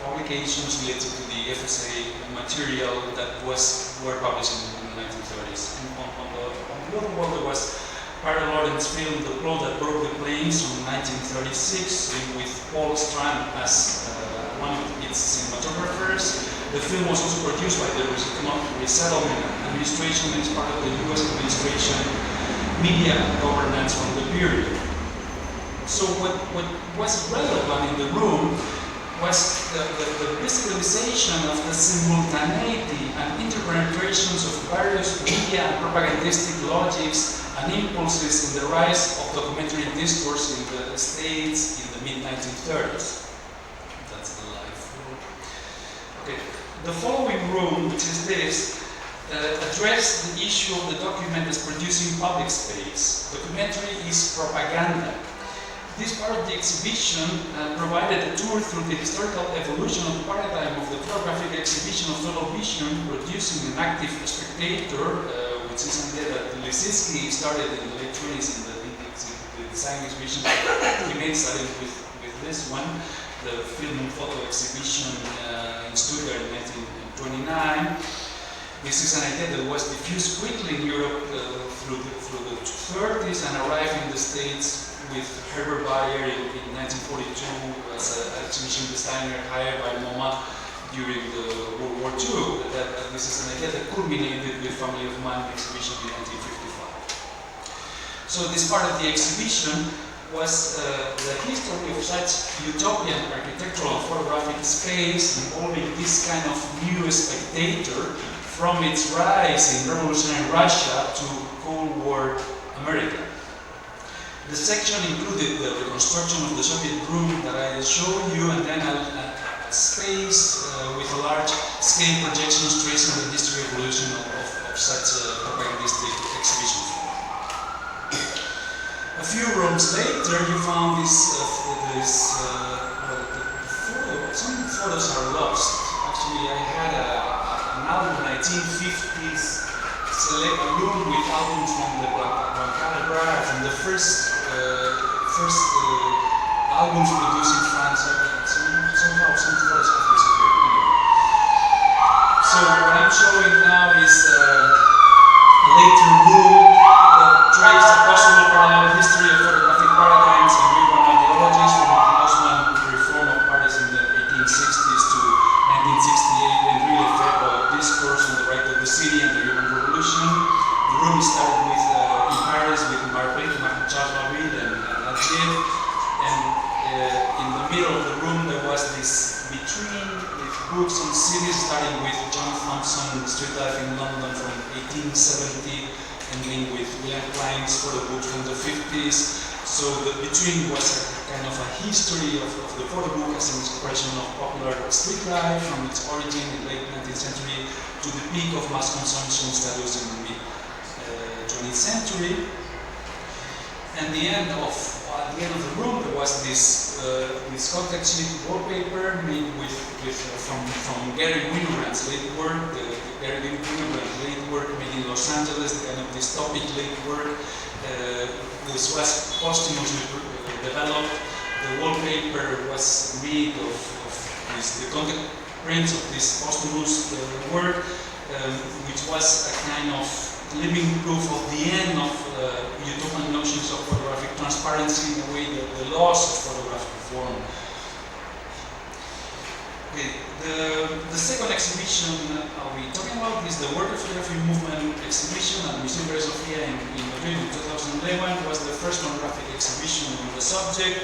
publications related to the FSA material that were published in the 1930s. And on the other wall there was Parallel Lawrence film, The Pluot That Broke the Plains from 1936, with Paul Strand as one of its cinematographers. The film was also produced by the Resettlement Administration as part of the US administration media governance from the period. So what was relevant in the room was the visualization of the simultaneity and interpenetrations of various media and propagandistic logics and impulses in the rise of documentary discourse in the States in the mid-1930s. That's the live room. Okay. The following room, which is this, addressed the issue of the document as producing public space. Documentary is propaganda. This part of the exhibition provided a tour through the historical evolution of the paradigm of the photographic exhibition of total vision, producing an active spectator, which is an idea that Lisinski started in the late 20s in the design exhibition. He made starting with this one, the film and photo exhibition in Stuttgart in 1929. This is an idea that was diffused quickly in Europe through the 30s and arrived in the States with Herbert Bayer in 1942 as an exhibition designer hired by MoMA during the World War II. This is an idea that culminated with Family of Man exhibition in 1955. So this part of the exhibition was the history of such utopian architectural and photographic space involving this kind of new spectator from its rise in revolutionary Russia to Cold War America. The section included the reconstruction of the Soviet room that I showed you, and then a space with a large-scale projections tracing the history and evolution of such propagandistic exhibitions. A few rooms later, you found some photos are lost. Actually, I had an album, 1950s, select a room with albums from the Bancada, from the first albums produced in France. Somehow some photos have disappeared. So what I'm showing now is a later room that traced a possible parallel history of photographic paradigms and urban ideologies from the Haussmann reform of Paris in the 1860s to 1968 and really fed by a discourse on the right of the city and the urban revolution. The room started with in Paris with Charles Marville and Adjiev, and in the middle of the room there was this vitrine with books on cities, starting with John Thompson, Street Life in London from 1870, ending with William Klein's photo books from the 50s. So the vitrine was a kind of a history of the photo book as an expression of popular street life from its origin in the late 19th century to the peak of mass consumption status in the mid 20th century. And at the end of the room there was this context sheet wallpaper made from Gary Winogrand's late work, the Gary Winogrand's late work made in Los Angeles, the kind of dystopic late work. This was posthumously developed. The wallpaper was made of the contact prints of this posthumous work, which was a kind of living proof of the end of utopian notions of photographic transparency in a way that the loss of photographic form. Okay, the second exhibition I'll be talking about is the Worker Photography Movement exhibition at Museum de Sofia in Madrid in 2011. Was the first monographic exhibition on the subject.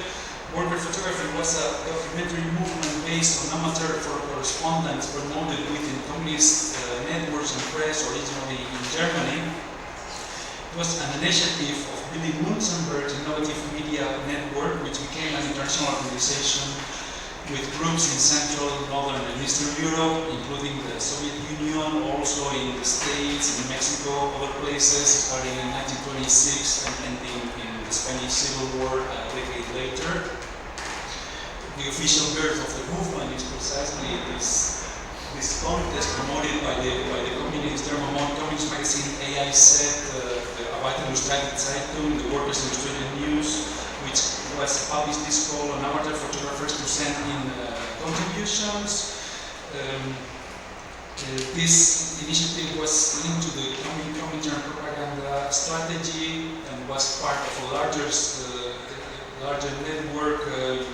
Worker photography was a documentary movement based on amateur correspondence promoted within communist networks and press, originally in Germany. It was an initiative of Billy Munzenberg's Innovative Media Network, which became an international organization with groups in Central, Northern and Eastern Europe, including the Soviet Union, also in the States, in Mexico, other places, starting in 1926 and ending in the Spanish Civil War a decade later. The official birth of the movement is precisely this contest promoted by the communist German communist magazine AIZ, the Arbeit Illustrated Zeitung, the Workers' Illustrated News, which was published this call on amateur photographers to send in contributions. This initiative was linked to the Comintern propaganda strategy and was part of a larger network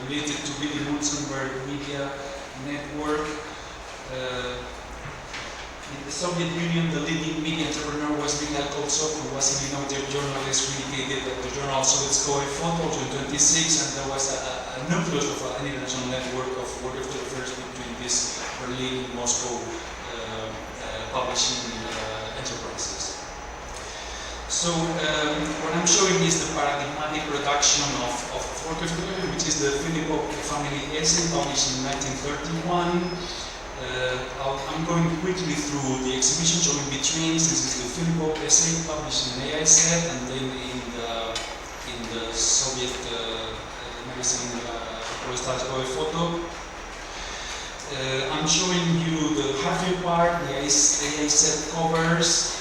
related to Billy Munzenberg Media Network. In the Soviet Union, the leading media entrepreneur was Mikhail Koltsov, who was an innovative journalist who indicated that the journal Sovetskoye Photo in 26, and there was a nucleus of an international network of worker photographers between these Berlin, Moscow publishing enterprises. So what I'm showing is the paradigmatic reduction of worker photography, which is the Filipov family essay published in 1931. I'm going quickly through the exhibition showing vitrines. This is the Filipov essay published in AIZ, and then in the Soviet magazine Proletarskoye Photo. I'm showing you the Harvey part, the AIZ covers,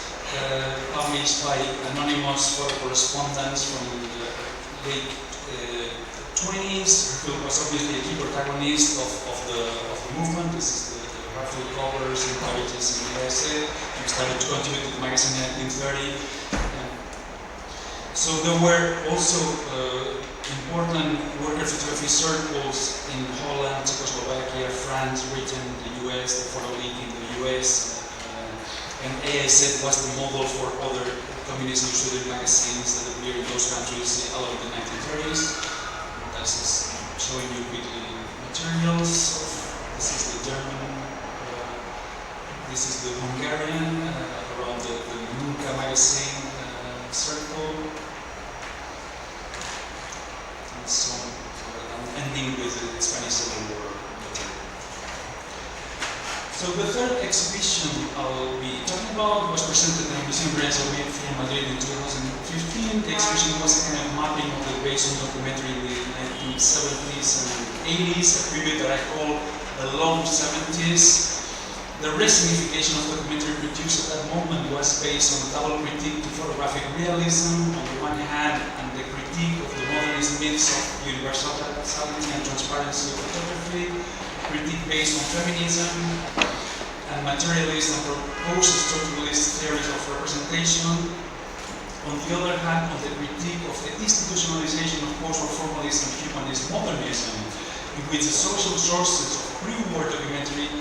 published by anonymous photo correspondents from the late 20s. Who was obviously a key protagonist of the movement. This is the Harvey covers and pages in the AIZ. He started to contribute to the magazine in 1930. So there were also important worker photography circles in Holland, Czechoslovakia, France, Britain, the US, the Photo League in the US, And AIZ was the model for other communist illustrated magazines that appeared in those countries along the 1930s. This is showing you quickly materials. This is the German, this is the Hungarian, around the Mica magazine circle. And so I'm ending with the Spanish Civil War. So the third exhibition I'll be talking about was presented in the Museum Renzo in Madrid in 2015. The exhibition was a kind of mapping of the Basin documentary in the 1970s and 80s, a period that I call the long 70s. The resignification of documentary produced at that moment was based on a double critique to photographic realism on the one hand, and the critique of the modernist myths of universality and transparency of photography, critique based on feminism and materialist and post-structuralist theories of representation. On the other hand, on the critique of the institutionalization of post-formalism and humanist modernism, in which the social sources of pre-war documentary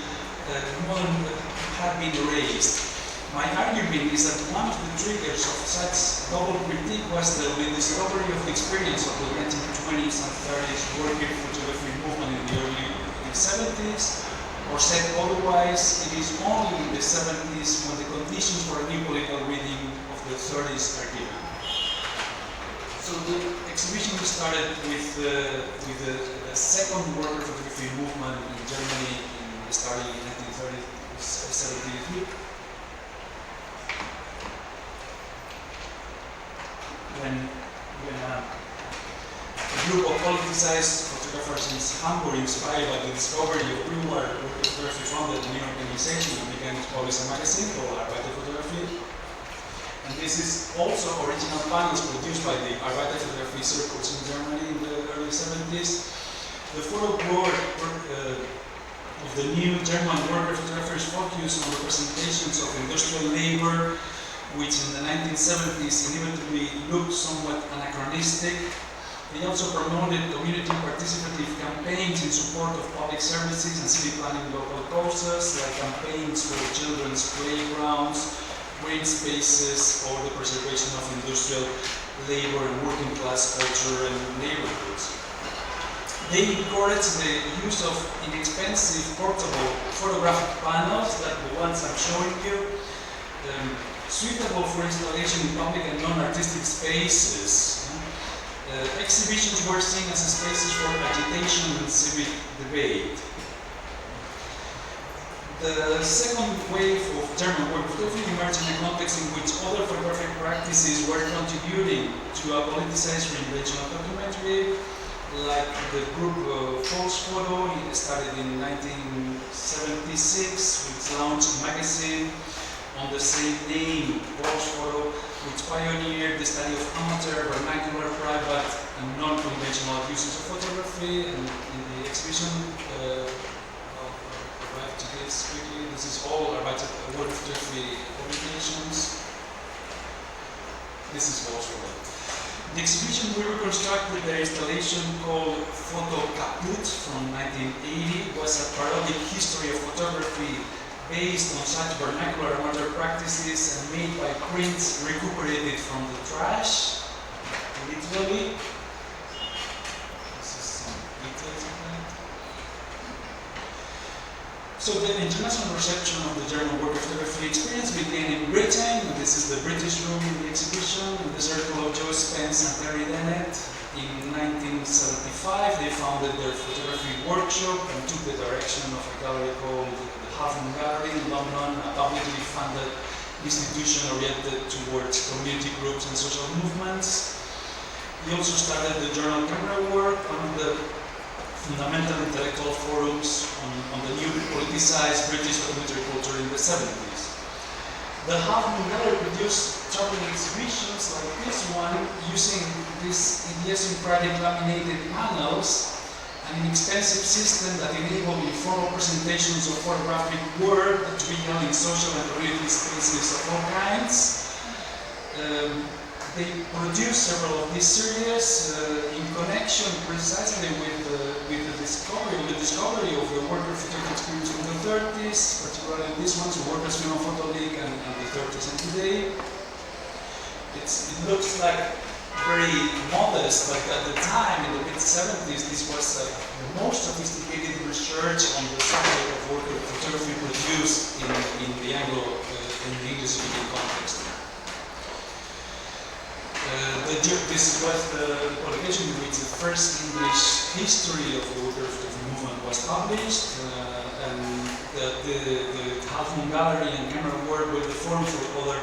had been erased. My argument is that one of the triggers of such double critique was the rediscovery of the experience of the 1920s and 30s working photography movement in the early 70s, or said otherwise, it is only in the 70s when the conditions for a new political reading of the 30s are given. So the exhibition started with the second worker photography movement in Germany starting in 1973. When a group of politicized photographers in Hamburg, inspired by the discovery of pre-war photography, founded a new organization and began to publish a magazine called Arbeiter Photography. And this is also original panels produced by the Arbeiter Photography circles in Germany in the early 70s. The photo board of the new German worker photographers focused on representations of industrial labor, which in the 1970s inevitably looked somewhat anachronistic. They also promoted community participative campaigns in support of public services and city planning local causes, like campaigns for children's playgrounds, green spaces, or the preservation of industrial labor and working class culture and neighborhoods. They encouraged the use of inexpensive portable photographic panels, like the ones I'm showing you, suitable for installation in public and non-artistic spaces. Exhibitions were seen as spaces for agitation and civic debate. The second wave of German work photography emerged in a context in which other photographic practices were contributing to a politicized reinvention of documentary, like the group False Photo. It started in 1976, which launched a magazine on the same name, False Photo, which pioneered the study of amateur, vernacular, private, and non-conventional uses of photography. And in the exhibition, to this quickly, this is all about work photography publications. This is False Photo. The exhibition we reconstructed the installation called Photo Caput from 1980 was a parodic history of photography based on such vernacular amateur practices and made by prints recuperated from the trash, literally. This is some details of that. So the international reception of the German work photography experience began in Britain. This is the British room in the exhibition, in the circle of Joe Spence and Terry Dennett. In 1975, they founded their photography workshop and took the direction of a gallery called the Harvey Gallery in London, a publicly funded institution oriented towards community groups and social movements. They also started the journal Camera Work, one of the fundamental intellectual forums on the new politicized British documentary culture in the 70s. The Harvey Gallery produced traveling exhibitions like this one, using these idiosyncratic laminated panels, an inexpensive system that enabled informal presentations of photographic work to be held in social and community spaces of all kinds. they produced several of these series in connection precisely with the discovery of the worker photography experience in the 30s, particularly this one, the Workers' Film Photo League, and the 30s and today. It looks like very modest, but at the time, in the mid-70s, this was the most sophisticated research on the subject of worker photography produced in the English-speaking context. This was the publication in which the first English history of the worker photography movement was published, and the half-moon gallery and camera work were the form for other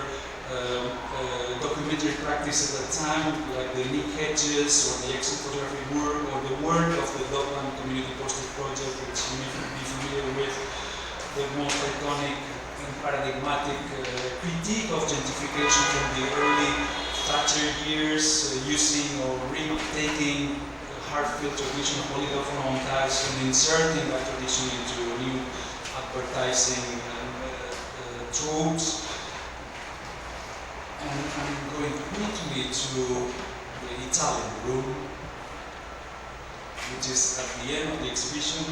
documentary practice at that time, like the Nick Hedges or the exit photography work, or the work of the Dublin Community Poster Project, which you may be familiar with, the most iconic and paradigmatic critique of gentrification from the early Thatcher years, using or retaking hard-field tradition of political montage and inserting that tradition into new advertising tropes. And I'm going quickly to the Italian room, which is at the end of the exhibition,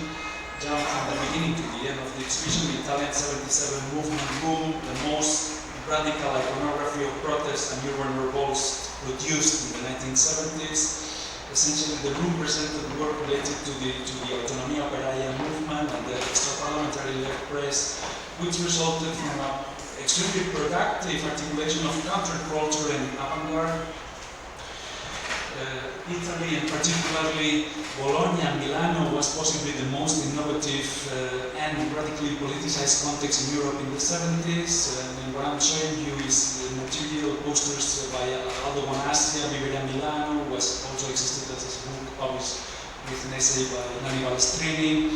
down from the beginning to the end of the exhibition, the Italian 77 movement room, the most radical iconography of protest and urban revolts produced in the 1970s. Essentially, the room presented work related to the Autonomia Operaia movement and the extra-parliamentary left press, which resulted from an extremely productive articulation of counterculture and avant-garde. Italy, and particularly Bologna and Milano, was possibly the most innovative and radically politicized context in Europe in the 70s. And what I'm showing you is the material posters by Aldo Bonassia, Vivere a Milano, was also existed as a book published with an essay by Nanni Balestrini.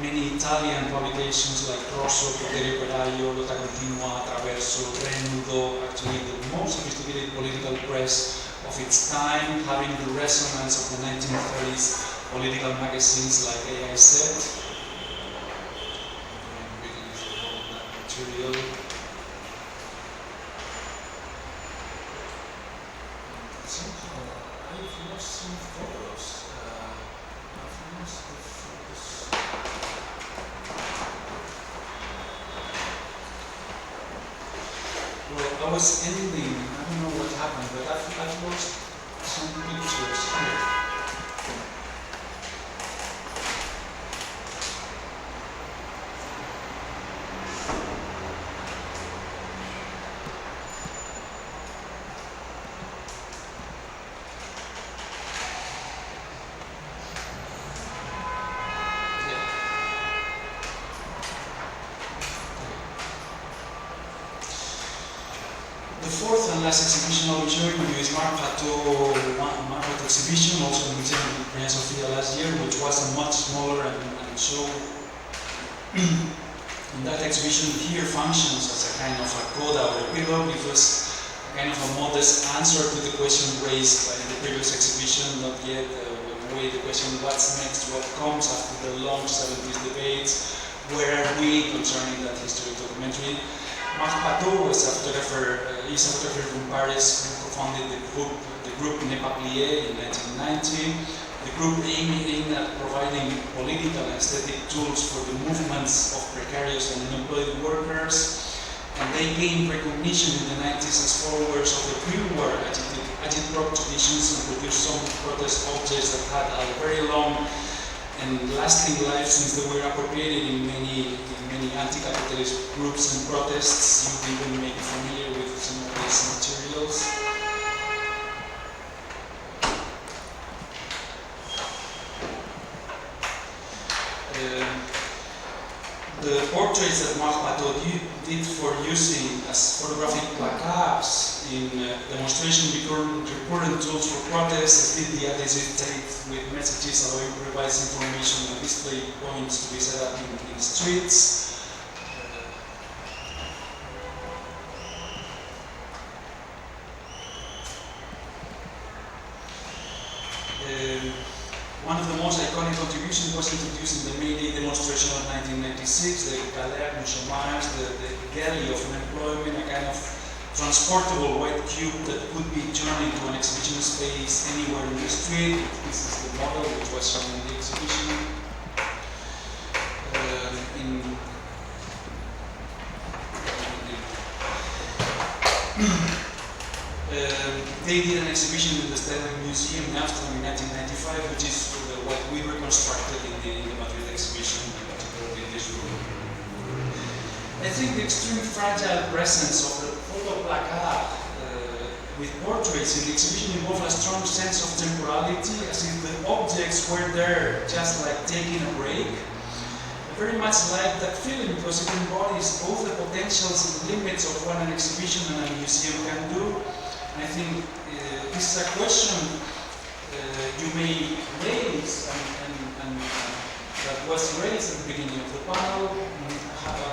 Many Italian publications like Rosso, Criterio Operaio, Lotta Continua, Traverso, Trenudo, actually the most sophisticated political press of its time, having the resonance of the 1930s political magazines like AIZ. Material. Somehow I've lost some photos. I've lost the focus. Well, I was ending, I don't know what happened, but I've lost some pictures here. The fourth and last exhibition I'll be showing you is Marc Plateau exhibition, also in the Museum of Reina Sofia last year, which was a much smaller and show. And that exhibition here functions as a kind of a coda or epilogue. It was kind of a modest answer to the question raised by the previous exhibition, not yet the question what's next, what comes after the long 70s debates, where are we concerning that history documentary. Marc Plateau was a photographer, is a photographer from Paris who co-founded the group Ne Papier in 1990. The group aimed at providing political and aesthetic tools for the movements of precarious and unemployed workers. And they gained recognition in the 90s as followers of the pre-war agitprop traditions and produced some protest objects that had a very long and lasting life since they were appropriated in many anti-capitalist groups and protests. You even may be familiar with some of these materials. The portraits that Marc Plateau did for using as photographic placards in demonstration become recurrent tools for protest, as did the adhesive tape with messages allowing precise information and display points to be set up in streets. One of the most iconic contributions was introduced in the May Day demonstration of 1996, the Galère du Chômage, the galley of unemployment, a kind of transportable white cube that could be turned into an exhibition space anywhere in the street. This is the model which was shown in the exhibition. They did an exhibition in the State Museum in Amsterdam in 1995, which is what we reconstructed in the Madrid exhibition, particularly in this room. I think the extremely fragile presence of the photo placard with portraits in the exhibition involved a strong sense of temporality, as if the objects were there just like taking a break. I very much like that feeling because it embodies both the potentials and limits of what an exhibition and a museum can do. And I think this is a question you may raise and that was raised at the beginning of the panel.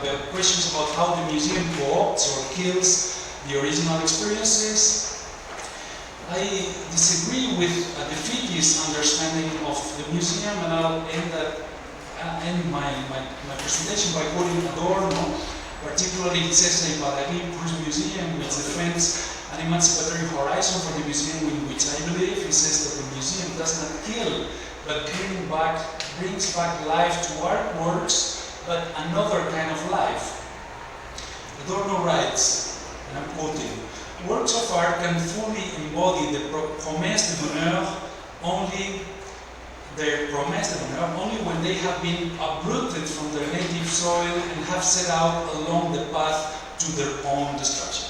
The questions about how the museum co-opts or kills the original experiences. I disagree with a defeatist understanding of the museum, and I'll end my presentation by quoting Adorno. Particularly, it says in Paris Museum, which defends an emancipatory horizon for the museum, in which I believe. He says that the museum does not kill, but brings back life to artworks, but another kind of life. Adorno writes, and I'm quoting, "Works of art can fully embody the promesse de bonheur only when they have been uprooted from their native soil and have set out along the path to their own destruction."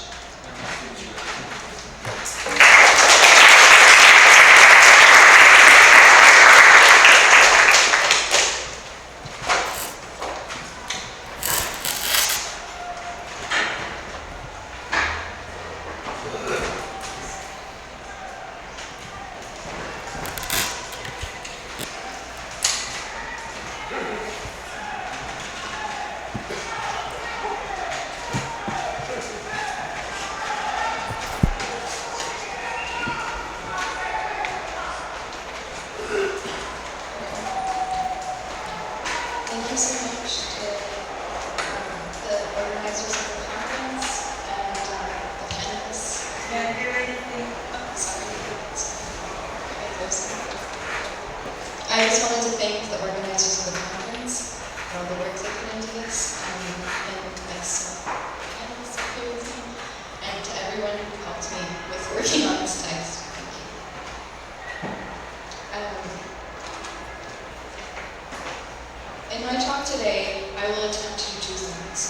I just wanted to thank the organizers of the conference for all the work they put into this, and to everyone who helped me with working on this text. Thank you. In my talk today, I will attempt to do two things.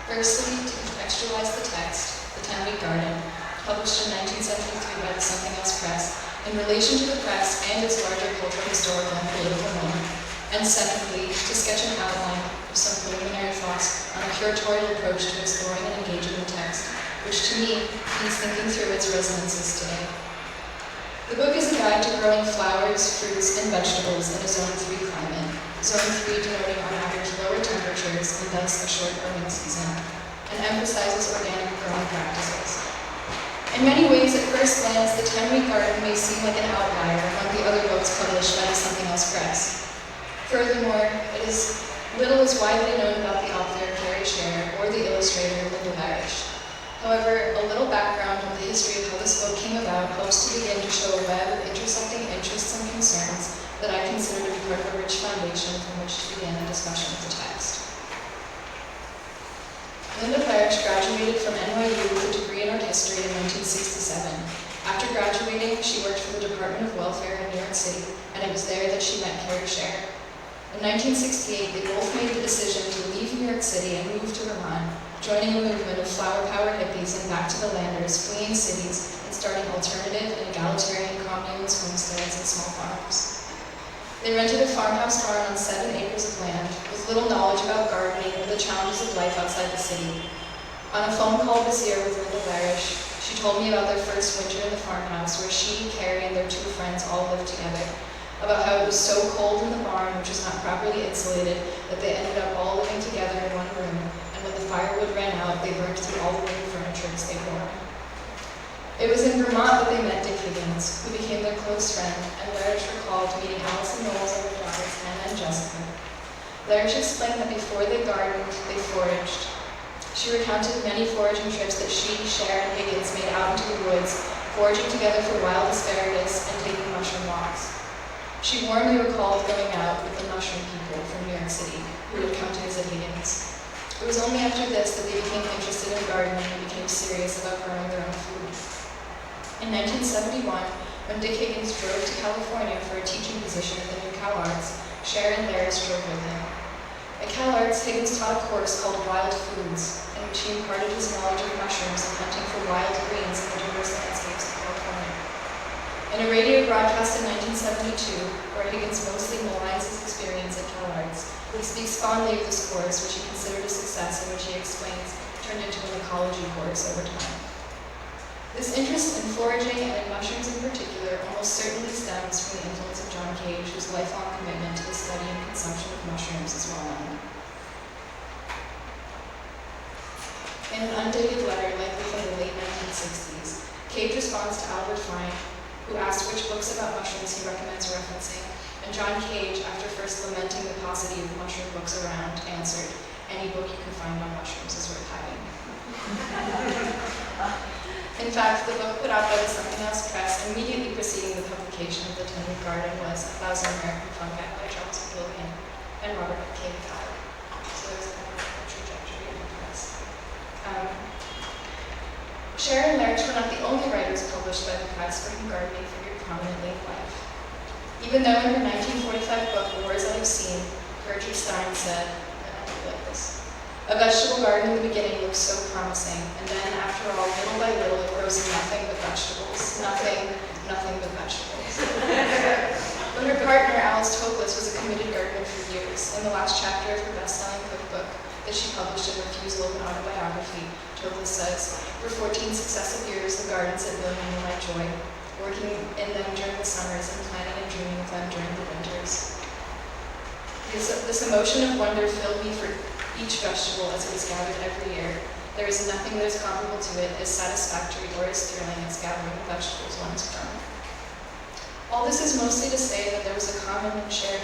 Firstly, to contextualize the text, The 10-Week Garden, published in 1973 by the Something Else Press, in relation to the press and its larger cultural, historical, and political moment. And secondly, to sketch an outline of some preliminary thoughts on a curatorial approach to exploring and engaging the text, which to me means thinking through its resonances today. The book is a guide to growing flowers, fruits, and vegetables in a Zone 3 climate, Zone 3 denoting on average lower temperatures and thus a short growing season, and emphasizes organic growing practices. In many ways, at first glance, The 10-Week Garden may seem like an outlier among the other books published by the Something Else Press. Furthermore, little is widely known about the author, Carrie Scher, or the illustrator, Linda Barish. However, a little background on the history of how this book came about helps to begin to show a web of intersecting interests and concerns that I consider to be part of a rich foundation from which to begin a discussion of the text. Linda Barish graduated from NYU with a degree in art history in 1967. After graduating, she worked for the Department of Welfare in New York City, and it was there that she met Carrie Scher. In 1968, they both made the decision to leave New York City and move to Vermont, joining a movement of flower power hippies and back to the landers, fleeing cities and starting alternative and egalitarian communes, homesteads, and small farms. They rented a farmhouse barn on 7 acres of land, with little knowledge about gardening or the challenges of life outside the city. On a phone call this year with Linda Barish, she told me about their first winter in the farmhouse, where she, Carrie, and their 2 friends all lived together, about how it was so cold in the barn, which was not properly insulated, that they ended up all living together in one room, and when the firewood ran out, they burned through all the wooden furniture to stay warm. It was in Vermont that they met Dick Higgins, who became their close friend, and Barish recalled meeting Allison Knowles and her daughters, Anna and Jessica. Barish explained that before they gardened, they foraged. She recounted many foraging trips that she, Cher, and Higgins into the woods, foraging together for wild asparagus and taking mushroom walks. She warmly recalled going out with the mushroom people from New York City who had come to visit Higgins. It was only after this that they became interested in gardening and became serious about growing their own food. In 1971, when Dick Higgins drove to California for a teaching position at the new Cal Arts, Sharon Laris drove with him. At Cal Arts, Higgins taught a course called Wild Foods, in which he imparted his knowledge of mushrooms and hunting for wild greens in the diverse landscapes of California. In a radio broadcast in 1972, where Higgins mostly maligns his experience at Cal Arts, he speaks fondly of this course, which he considered a success and which he explains turned into an ecology course over time. This interest in foraging and in mushrooms in particular almost certainly stems from the influence of John Cage, whose lifelong commitment to the study and consumption of mushrooms is well known. In an undated letter, likely from the late 1960s, Cage responds to Albert Fine, who asked which books about mushrooms he recommends referencing, and John Cage, after first lamenting the paucity of mushroom books around, answered, "Any book you can find on mushrooms is worth having." In fact, the book put out by the Something Else Press immediately preceding the publication of The 10-Week Garden was 1,000 American Fungi by Charles Gilligan and Robert K. Fowler. So there's kind of a trajectory in the press. Sharon and Laird were not the only writers published by the press for whom gardening figured prominently in life. Even though in her 1945 book, Wars I Have Seen, Gertrude Stein said, and I do like this, "A vegetable garden in the beginning looks so promising, and then, after all, little by little, it grows nothing but vegetables. Nothing but vegetables." When her partner, Alice Toklas, was a committed gardener for years, in the last chapter of her best-selling cookbook that she published in Refusal of an Autobiography, Toklas says, "For 14 successive years, the gardens at William were my joy, working in them during the summers and planning and dreaming of them during the winters. This emotion of wonder filled me for each vegetable as it was gathered every year. There is nothing that is comparable to it, as satisfactory or as thrilling as gathering the vegetables one has grown." All this is mostly to say that there was a common and shared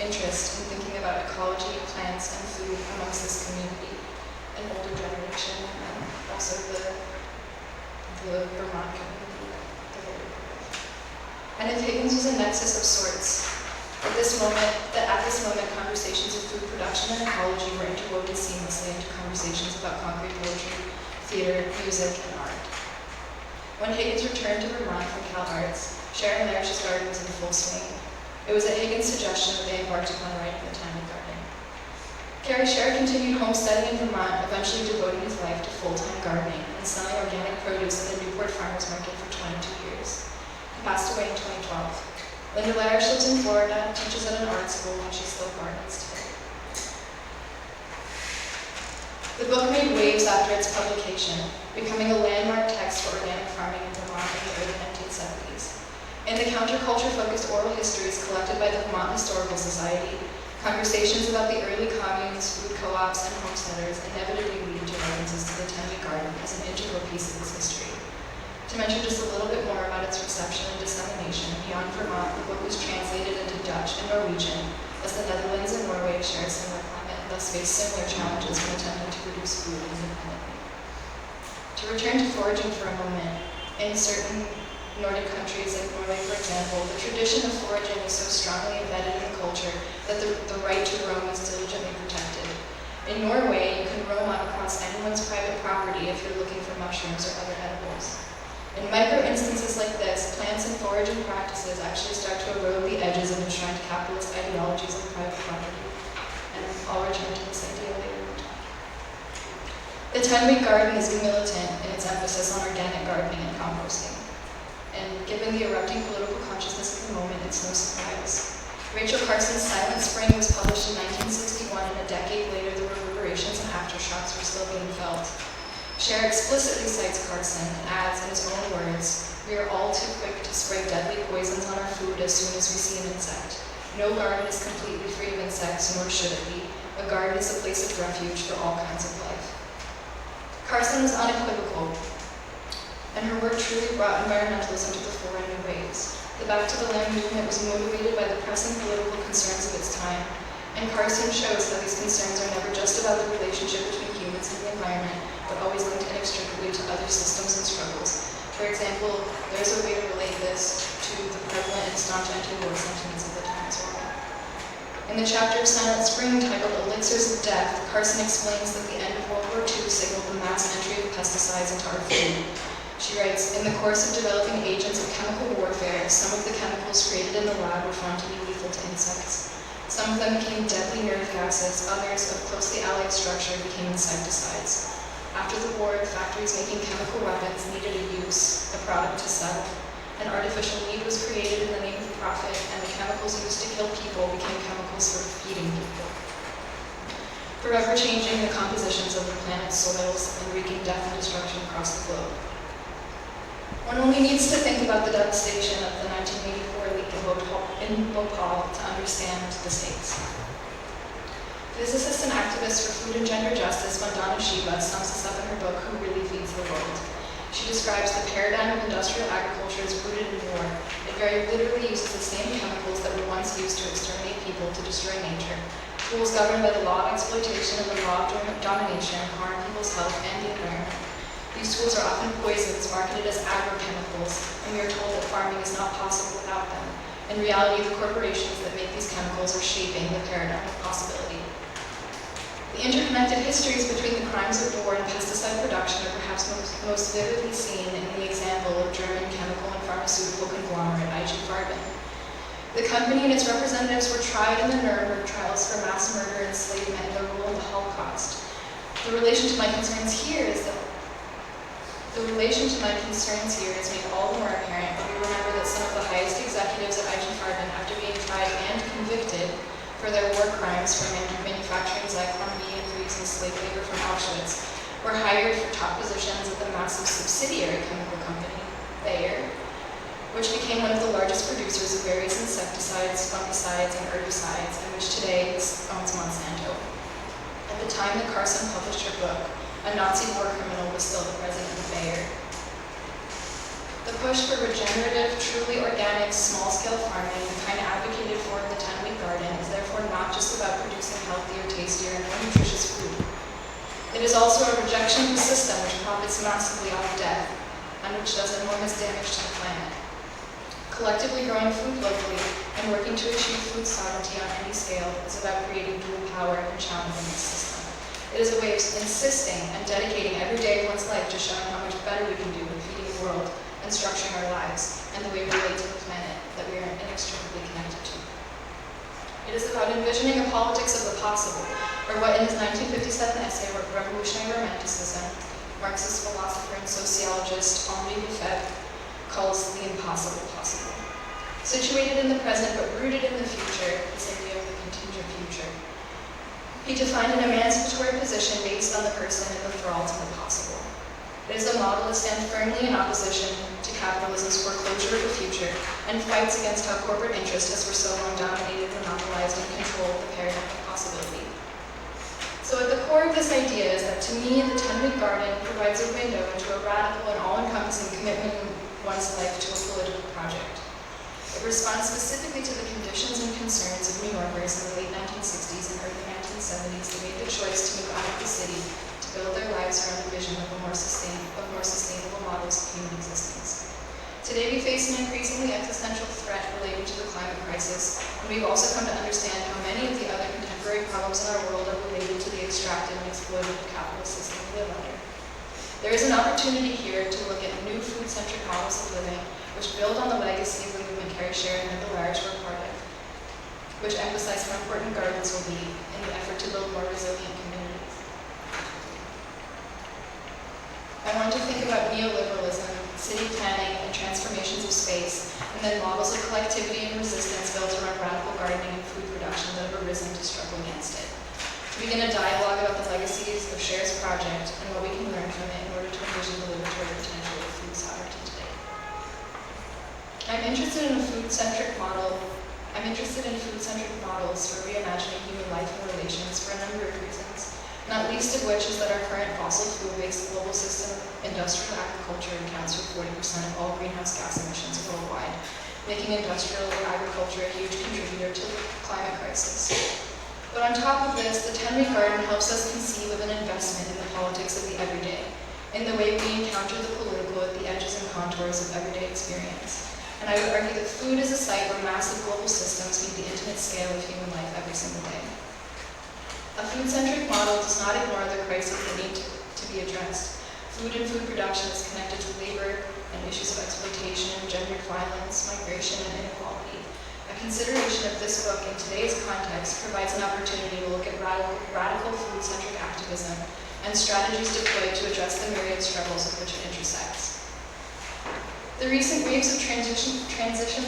interest in thinking about ecology, plants, and food amongst this community, an older generation, and also the Vermont community. And if Higgins was a nexus of sorts, at this moment, conversations of food production and ecology were interwoven seamlessly into conversations about concrete poetry, theater, music, and art. When Higgins returned to Vermont from Cal Arts, Sharon Lair's garden was in full swing. It was at Higgins' suggestion that they embarked upon writing The 10-Week Garden. Carrie Sher continued homesteading in Vermont, eventually devoting his life to full-time gardening and selling organic produce at the Newport Farmers Market for 22 years. He passed away in 2012. Linda Larish lives in Florida, teaches at an art school, and she still gardens today. The book made waves after its publication, becoming a landmark text for organic farming in Vermont in the early 1970s. In the counterculture-focused oral histories collected by the Vermont Historical Society, conversations about the early communes, food co-ops, and homesteaders inevitably lead to references to the 10-Week Garden as an integral piece of this history. To mention just a little bit more about its reception and dissemination, beyond Vermont, the book was translated into Dutch and Norwegian, as the Netherlands and Norway share a similar climate and thus face similar challenges when attempting to produce food independently. To return to foraging for a moment, in certain Nordic countries like Norway, for example, the tradition of foraging is so strongly embedded in the culture that the right to roam is diligently protected. In Norway, you can roam across anyone's private property if you're looking for mushrooms or other edibles. In micro instances like this, plants and foraging practices actually start to erode the edges of enshrined capitalist ideologies of private property. And I'll return to this idea later. The 10-Week Garden is militant in its emphasis on organic gardening and composting. And given the erupting political consciousness of the moment, it's no surprise. Rachel Carson's Silent Spring was published in 1961, and a decade later the reverberations and aftershocks were still being felt. Cher explicitly cites Carson and adds in his own words, "We are all too quick to spray deadly poisons on our food as soon as we see an insect. No garden is completely free of insects, nor should it be. A garden is a place of refuge for all kinds of life." Carson was unequivocal, and her work truly brought environmentalism to the fore in new ways. The Back to the Land movement was motivated by the pressing political concerns of its time, and Carson shows how these concerns are never just about the relationship between humans and the environment, but always linked inextricably to other systems and struggles, For example, there's a way to relate this to the prevalent and staunch anti-war sentiments of the time as well. In the chapter of Silent Spring titled Elixirs of Death, Carson explains that the end of World War II signaled the mass entry of pesticides into our food. She writes, in the course of developing agents of chemical warfare, some of the chemicals created in the lab were found to be lethal to insects. Some of them became deadly nerve gases, others of closely allied structure became insecticides. After the war, factories making chemical weapons needed a use, a product to sell. An artificial meat was created in the name of profit, and the chemicals used to kill people became chemicals for feeding people, forever changing the compositions of the planet's soils and wreaking death and destruction across the globe. One only needs to think about the devastation of the 1984 leak in Bhopal to understand the stakes. Physicist and activist for food and gender justice, Vandana Shiva, sums this up in her book, Who Really Feeds the World. She describes the paradigm of industrial agriculture as rooted in war. It very literally uses the same chemicals that were once used to exterminate people to destroy nature. Tools governed by the law of exploitation and the law of domination harm people's health and the environment. These tools are often poisons marketed as agrochemicals, and we are told that farming is not possible without them. In reality, the corporations that make these chemicals are shaping the paradigm of possibility. The interconnected histories between the crimes of war and pesticide production are perhaps most vividly seen in the example of German chemical and pharmaceutical conglomerate IG Farben. The company and its representatives were tried in the Nuremberg trials for mass murder, enslavement, and their role in the Holocaust. The relation to my concerns here is made all the more apparent when we remember that some of the highest executives at IG Farben, after being tried and convicted for their war crimes for manufacturing Zyklon B and for using slave labor from Auschwitz, were hired for top positions at the massive subsidiary chemical company, Bayer, which became one of the largest producers of various insecticides, fungicides, and herbicides, and which today owns Monsanto. At the time that Carson published her book, a Nazi war criminal was still the president of Bayer. The push for regenerative, truly organic, small-scale farming, the kind advocated for in the 10-week garden, is therefore not just about producing healthier, tastier, and more nutritious food. It is also a rejection of a system which profits massively off death, and which does enormous damage to the planet. Collectively growing food locally and working to achieve food sovereignty on any scale is about creating dual power and challenging this system. It is a way of insisting and dedicating every day of one's life to showing how much better we can do in feeding the world and structuring our lives, and the way we relate to the planet that we are inextricably connected to. It is about envisioning a politics of the possible, or what in his 1957 essay, Revolutionary Romanticism, Marxist philosopher and sociologist Henri Lefebvre calls the impossible possible. Situated in the present but rooted in the future, this idea of the contingent future. He defined an emancipatory position based on the person in the thrall to the possible. It is a model that stands firmly in opposition to capitalism's foreclosure of the future and fights against how corporate interest has for so long dominated, monopolized, and controlled the paradigm of possibility. So at the core of this idea is that to me, the 10-week garden provides a window into a radical and all-encompassing commitment in one's life to a political project. It responds specifically to the conditions and concerns of New Yorkers in the late 1960s and early 1970s that made the choice to move out of the city to build their lives around the vision of more sustainable models of human existence. Today we face an increasingly existential threat related to the climate crisis, and we've also come to understand how many of the other contemporary problems in our world are related to the extractive and exploitative capitalist system we live under. There is an opportunity here to look at new food-centric models of living which build on the legacy of the movement Carrie Sharon and the Large were part of, which emphasize how important gardens will be in the effort to build more resilient communities. I want to think about neoliberalism, city planning, and transformations of space, and then models of collectivity and resistance built around radical gardening and food production that have arisen to struggle against it. To begin a dialogue about the legacies of Cher's project and what we can learn from it in order to envision the liberatory potential of food sovereignty today. I'm interested in food-centric models for reimagining human life and relations for a number of reasons, not least of which is that our current fossil fuel-based global system of industrial agriculture accounts for 40% of all greenhouse gas emissions worldwide, making industrial agriculture a huge contributor to the climate crisis. But on top of this, the 10-week garden helps us conceive of an investment in the politics of the everyday, in the way we encounter the political at the edges and contours of everyday experience. And I would argue that food is a site where massive global systems meet the intimate scale of human life every single day. A food-centric model does not ignore the crises that need to be addressed. Food and food production is connected to labor and issues of exploitation, gendered violence, migration, and inequality. A consideration of this book in today's context provides an opportunity to look at radical food-centric activism and strategies deployed to address the myriad struggles with which it intersects. The recent waves of transition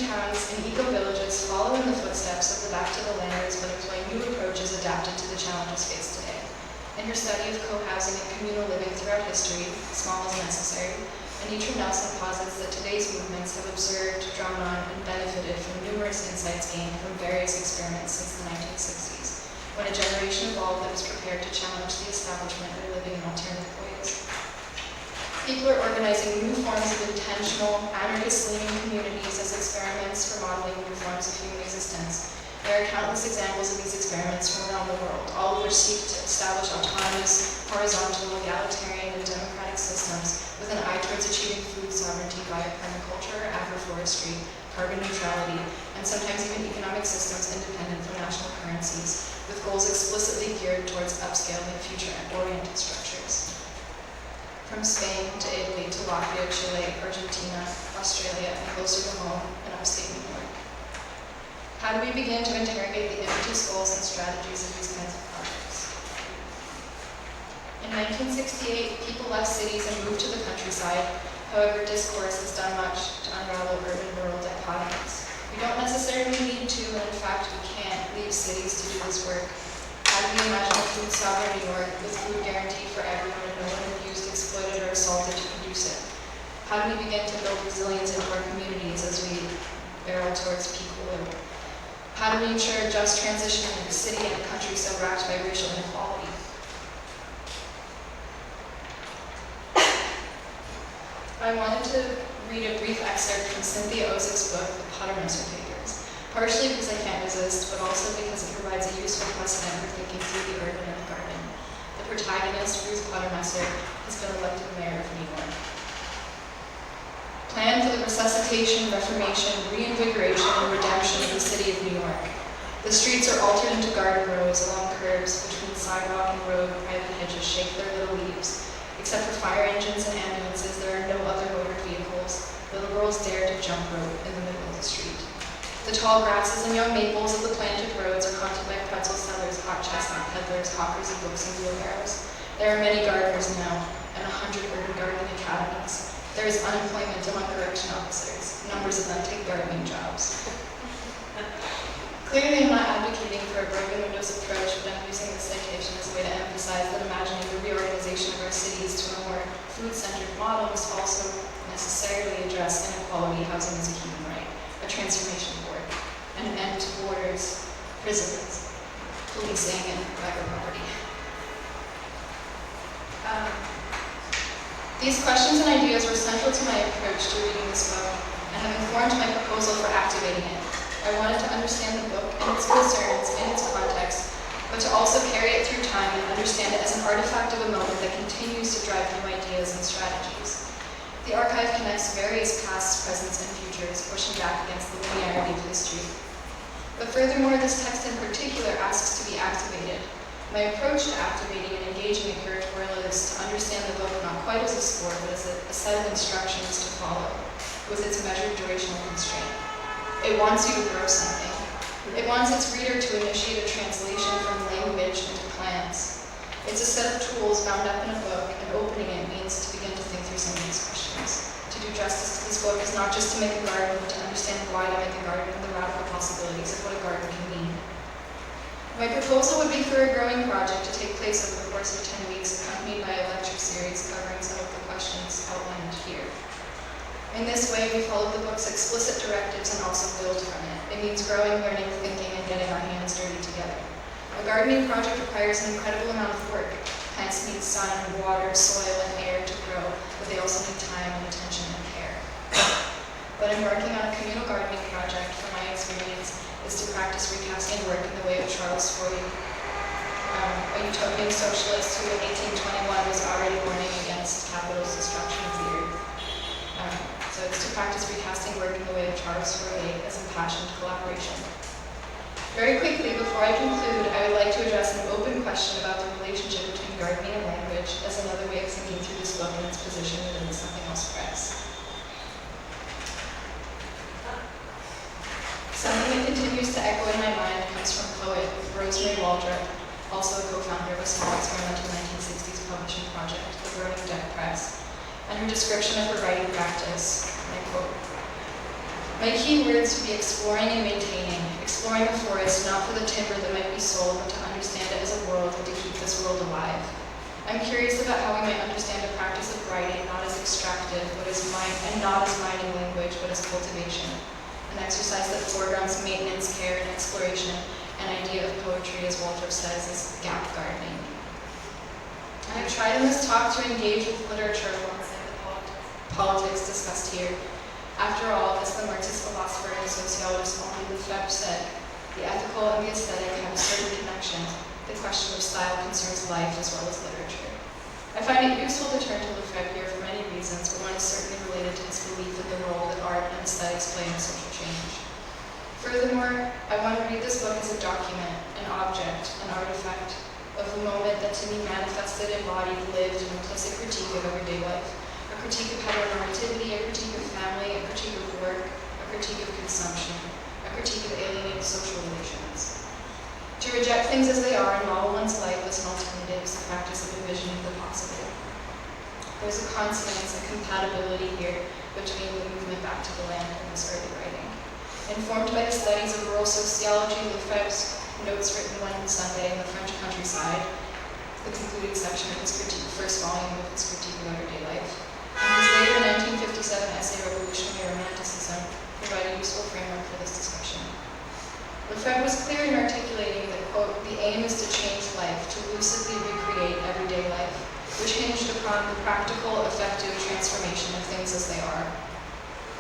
towns and eco-villages follow in the footsteps of the Back to the Landers but employ new approaches adapted to the challenges faced today. In her study of co-housing and communal living throughout history, small as necessary, Anitra Nelson posits that today's movements have observed, drawn on, and benefited from numerous insights gained from various experiments since the 1960s, when a generation evolved that was prepared to challenge the establishment or living in alternative ways. People are organizing new forms of intentional, anarchist-leaning communities as experiments for modeling new forms of human existence. There are countless examples of these experiments from around the world, all of which seek to establish autonomous, horizontal, egalitarian, and democratic systems with an eye towards achieving food sovereignty via permaculture, agroforestry, carbon neutrality, and sometimes even economic systems independent from national currencies, with goals explicitly geared towards upscaling future-oriented structures. From Spain to Italy to Latvia, Chile, Argentina, Australia, and closer to home in upstate New York. How do we begin to interrogate the images, goals, and strategies of these kinds of projects? In 1968, people left cities and moved to the countryside. However, discourse has done much to unravel urban-rural dichotomies. We don't necessarily need to, and in fact, we can't leave cities to do this work. How do we imagine a food sovereign New York with food guaranteed for everyone and no one abused, exploited, or assaulted to produce it? How do we begin to build resilience into our communities as we barrel towards peak load? How do we ensure a just transition in a city and a country so racked by racial inequality? I wanted to read a brief excerpt from Cynthia Ozik's book, The Pottermesser Papers, partially because I can't resist, but also because it provides a useful precedent for thinking through the urban and the garden. The protagonist, Ruth Pottermesser, has been elected mayor of New York. Plan for the resuscitation, reformation, reinvigoration, and redemption of the city of New York. The streets are altered into garden rows along curbs between sidewalk and road. Private hedges shake their little leaves. Except for fire engines and ambulances, there are no other motored vehicles. Little girls dare to jump rope in the middle of the street. The tall grasses and young maples of the planted roads are haunted by pretzel sellers, hot chestnut peddlers, hawkers of books and wheelbarrows. There are many gardeners now, and 100 urban gardening academies. There is unemployment among correction officers. Numbers of them take gardening jobs. Clearly, I'm not advocating for a broken windows approach, but I'm using this citation as a way to emphasize that imagining the reorganization of our cities to a more food-centered model must also necessarily address inequality. Housing as a human right, a transformation board, an end to borders, prisons, policing, and private property. These questions and ideas were central to my approach to reading this book and have informed my proposal for activating it. I wanted to understand the book and its concerns in its context, but to also carry it through time and understand it as an artifact of a moment that continues to drive new ideas and strategies. The archive connects various pasts, presents, and futures, pushing back against the linearity of history. But furthermore, this text in particular asks to be activated. My approach to activating and engaging a curatorial is to understand the book not quite as a score, but as a set of instructions to follow, with its measured durational constraint. It wants you to grow something. It wants its reader to initiate a translation from language into plans. It's a set of tools bound up in a book, and opening it means to begin to think through some of these questions. To do justice to this book is not just to make a garden, but to understand why to make a garden and the radical possibilities of what a garden can mean. My proposal would be for a growing project to take place over the course of 10 weeks, accompanied by a lecture series covering some of the questions outlined here. In this way, we follow the book's explicit directives and also build from it. It means growing, learning, thinking, and getting our hands dirty together. A gardening project requires an incredible amount of work. Plants need sun, water, soil, and air to grow, but they also need time and attention and care. But embarking on a communal gardening project, from my experience, is to practice recasting work in the way of Charles Fourier, a utopian socialist who in 1821 was already warning against capital's destruction of the earth. episodes to practice recasting work in the way of Charles Fourier as impassioned collaboration. Very quickly, before I conclude, I would like to address an open question about the relationship between gardening and language as another way of thinking through this book and its position within the Something Else Press. Something that continues to echo in my mind comes from poet Rosemary Waldrop, also a co-founder of a small experimental 1960s publishing project, the Burning Deck Press, and her description of her writing practice, and I quote, "My key words would be exploring and maintaining, exploring a forest not for the timber that might be sold, but to understand it as a world and to keep this world alive. I'm curious about how we might understand a practice of writing not as extractive, but as not as mining language, but as cultivation, an exercise that foregrounds maintenance, care, and exploration, an idea of poetry, as Waldrop says, is gap gardening. I have tried in this talk to engage with literature alongside the politics discussed here. After all, as the Marxist philosopher and sociologist Henri Lefebvre said, the ethical and the aesthetic have a certain connection. The question of style concerns life as well as literature. I find it useful to turn to Lefebvre here for many reasons, but one is certainly related to his belief in the role that art and aesthetics play in social change. Furthermore, I want to read this book as a document, an object, an artifact of a moment that to me manifested, embodied, lived, an implicit critique of everyday life, a critique of heteronormativity, a critique of family, a critique of work, a critique of consumption, a critique of alienated social relations. To reject things as they are and model one's life as an alternative is the practice of envisioning the possible. There's a consonance, a compatibility here between the movement back to the land and this early writing. Informed by the studies of rural sociology, Lefebvre's notes written one Sunday in the French countryside, the concluding section of his critique, first volume of his critique of everyday life, and his later 1957 essay, Revolutionary Romanticism, provide a useful framework for this discussion. Lefebvre was clear in articulating that, quote, the aim is to change life, to lucidly recreate everyday life, which hinged upon the practical, effective transformation of things as they are.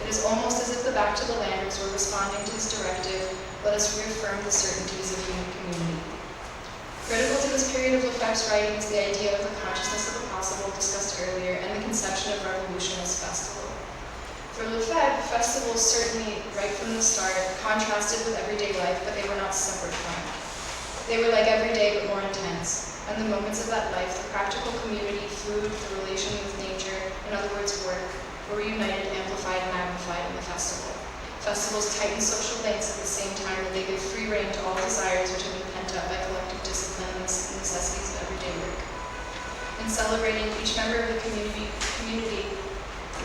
It is almost as if the Back to the Landers were responding to his directive, let us reaffirm the certainties of human community. Critical to this period of Lefebvre's writing is the idea of the consciousness of the possible discussed earlier and the conception of revolution as festival. For Lefebvre, festivals certainly, right from the start, contrasted with everyday life, but they were not separate from it. They were like every day but more intense, and the moments of that life, the practical community, food, the relation with nature, in other words, work, were reunited, amplified, and magnified in the festival. Festivals tighten social links at the same time that they give free rein to all desires which have been pent up by collective discipline and the necessities of everyday work. In celebrating, each member of the community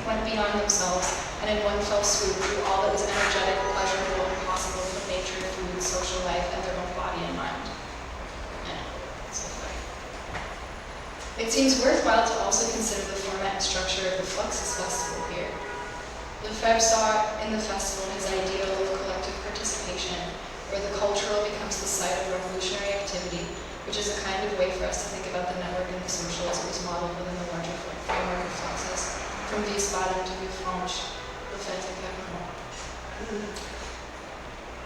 went beyond themselves and in one fell swoop through all that was energetic, pleasurable, and possible from nature, food, social life, and their own body and mind. It seems worthwhile to also consider the format and structure of the Fluxus Festival here. Lefebvre saw in the festival his ideal of collective participation, where the cultural becomes the site of revolutionary activity, which is a kind of way for us to think about the network and the social as it was modeled within the larger framework of Fluxus, from Wiesbaden to Villefranche, Le Fête et Clermont.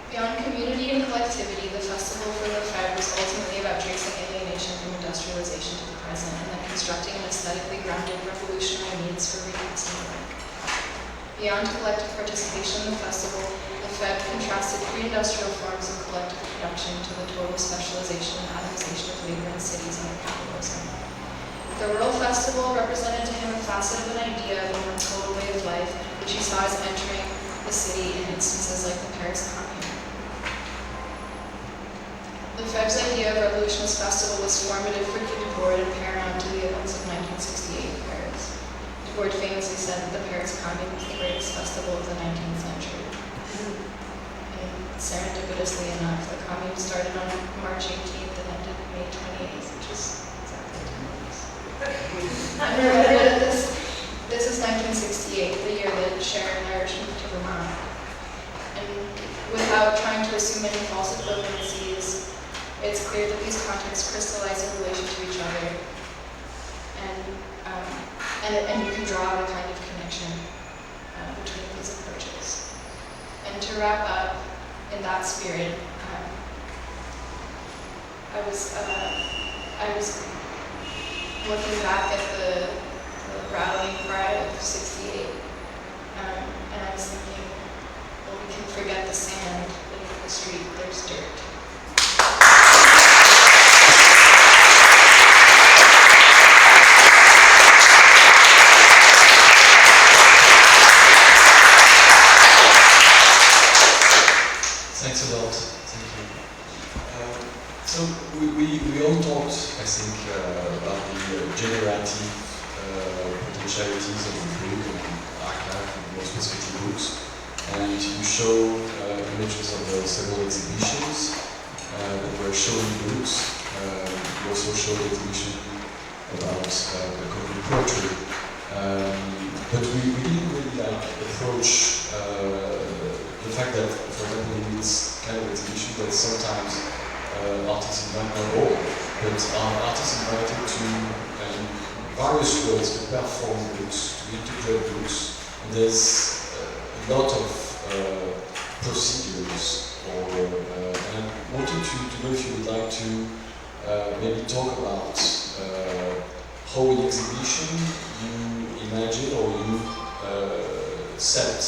Beyond community and collectivity, the festival for Lefebvre was ultimately about tracing alienation from industrialization to the present, and then constructing an aesthetically grounded revolutionary needs for recasting work. Beyond collective participation in the festival, Lefebvre contrasted pre-industrial forms of collective production to the total specialization and atomization of labor in cities under capitalism. The rural festival represented to him a facet of an idea of a more total way of life, which he saw as entering the city in instances like the Paris Commune. Lefebvre's idea of revolutionist festival was formative for Debord and paramount to the events of 1968 in Paris. Debord famously said that the Paris Commune was the greatest festival of the 19th century. And serendipitously enough, the Commune started on March 18th and ended May 28th, which is exactly 10 days. And remember that this is 1968, the year that Sharon and Irish moved to Vermont. And without trying to assume any false equivalencies, it's clear that these contexts crystallize in relation to each other, and you can draw a kind of connection between these approaches. And to wrap up in that spirit, I was looking back at the rallying cry of '68, There's dirt. Thanks a lot. Thank you. So we all talked, I think, about the generative potentialities of the book and archive and more specifically books. And you show images of several exhibitions that were showing books. You also showed an exhibition about the concrete poetry. But we didn't really approach the fact that, for example, in this kind of exhibition, that sometimes artists invite, not all, but artists invited to various ways to perform books, to interpret books. And there's a lot of procedures, and I wanted to know if you would like to maybe talk about how in exhibition you imagine or you set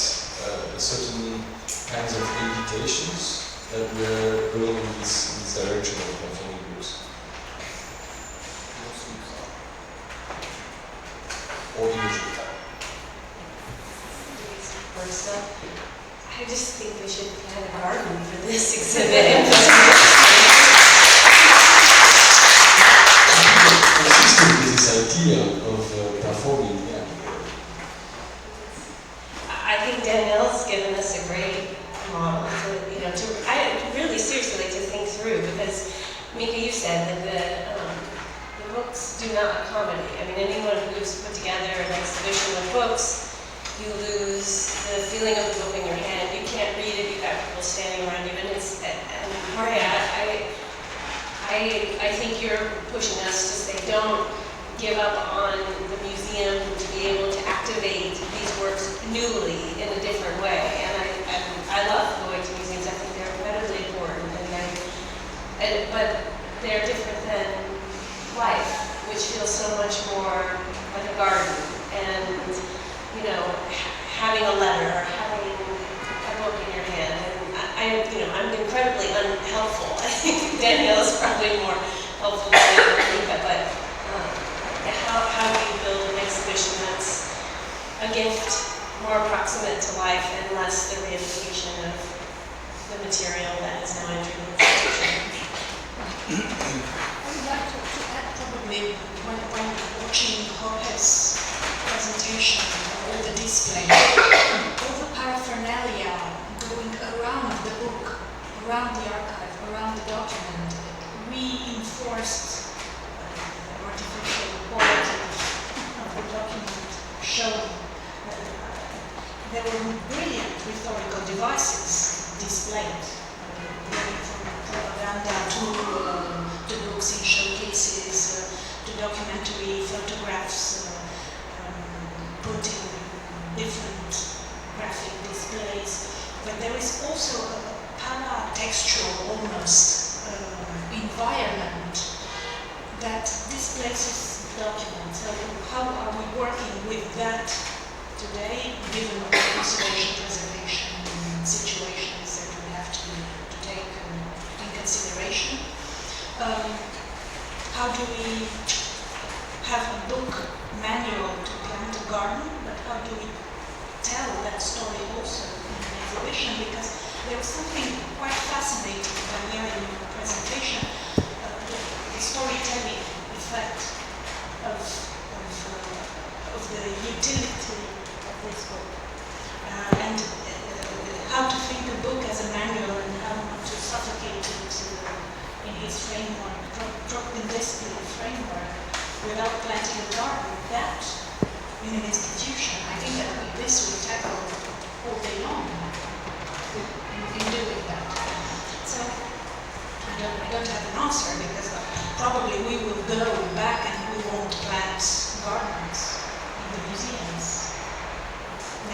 certain kinds of invitations that were going in this direction of performing books. Or imagery. First up, I just think we should plant a garden for this exhibit. Consistent with this idea of performing, yeah. I think Danielle's given us a great model to I really seriously like to think through, because Mica, you said that the books do not accommodate. I mean, anyone who's put together an exhibition of books, you lose the feeling of the book in your hand. You can't read it. You've got people standing around you, and Jorge, I think you're pushing us to say don't give up on the museum to be able to activate these works newly in a different way. And I love going to museums. I think they're incredibly important, but they're different than life, which feels so much more like a garden. And having a letter or having a book in your hand. And I'm incredibly unhelpful. I think Danielle is probably more helpful than Mica, but how do you build an exhibition that's a gift, more approximate to life and less the reification of the material that is now entering the institution? I would like to add probably when watching Jorge's presentation, all the display, all the paraphernalia going around the book, around the archive, around the document, reinforced the artificial quality of the document shown. There were brilliant rhetorical devices displayed, from propaganda to the books in showcases, to documentary photographs, put in different graphic displays. But there is also a para-textual almost environment that displaces documents. So how are we working with that today, given the conservation preservation situations that we have to take in consideration? How do we have a book manual to plant a garden, but how do we tell that story also in an exhibition? Because there was something quite fascinating, Danielle, in your presentation, the storytelling effect of the utility of this book, and how to think a book as a manual and how not to suffocate it in his framework, in this framework, without planting a garden. That, in an institution, I think that this will tackle all day long in doing that. So I don't have an answer, because probably we will go back and we won't plant gardens in the museums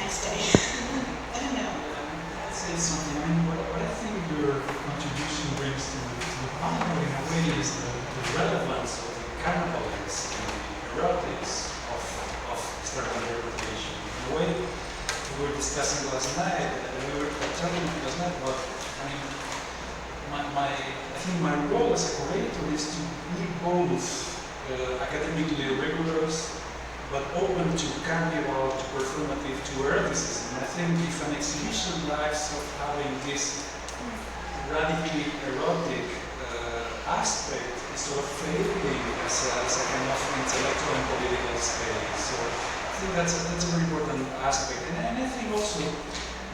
next day. I don't know. I'd say something. I mean, what I think your contribution brings to the panel in a way is the relevance of the cannibalism and the erotics of historical interpretation. In a way, we were discussing last night, and we were talking last night about, I mean, I think my role as a curator is to be both academically rigorous, but open to carnival, to performative, to eroticism. I think if an exhibition lacks of having this radically erotic aspect, is sort of failing as a kind of intellectual and political space. So I think that's a very important aspect. And I think also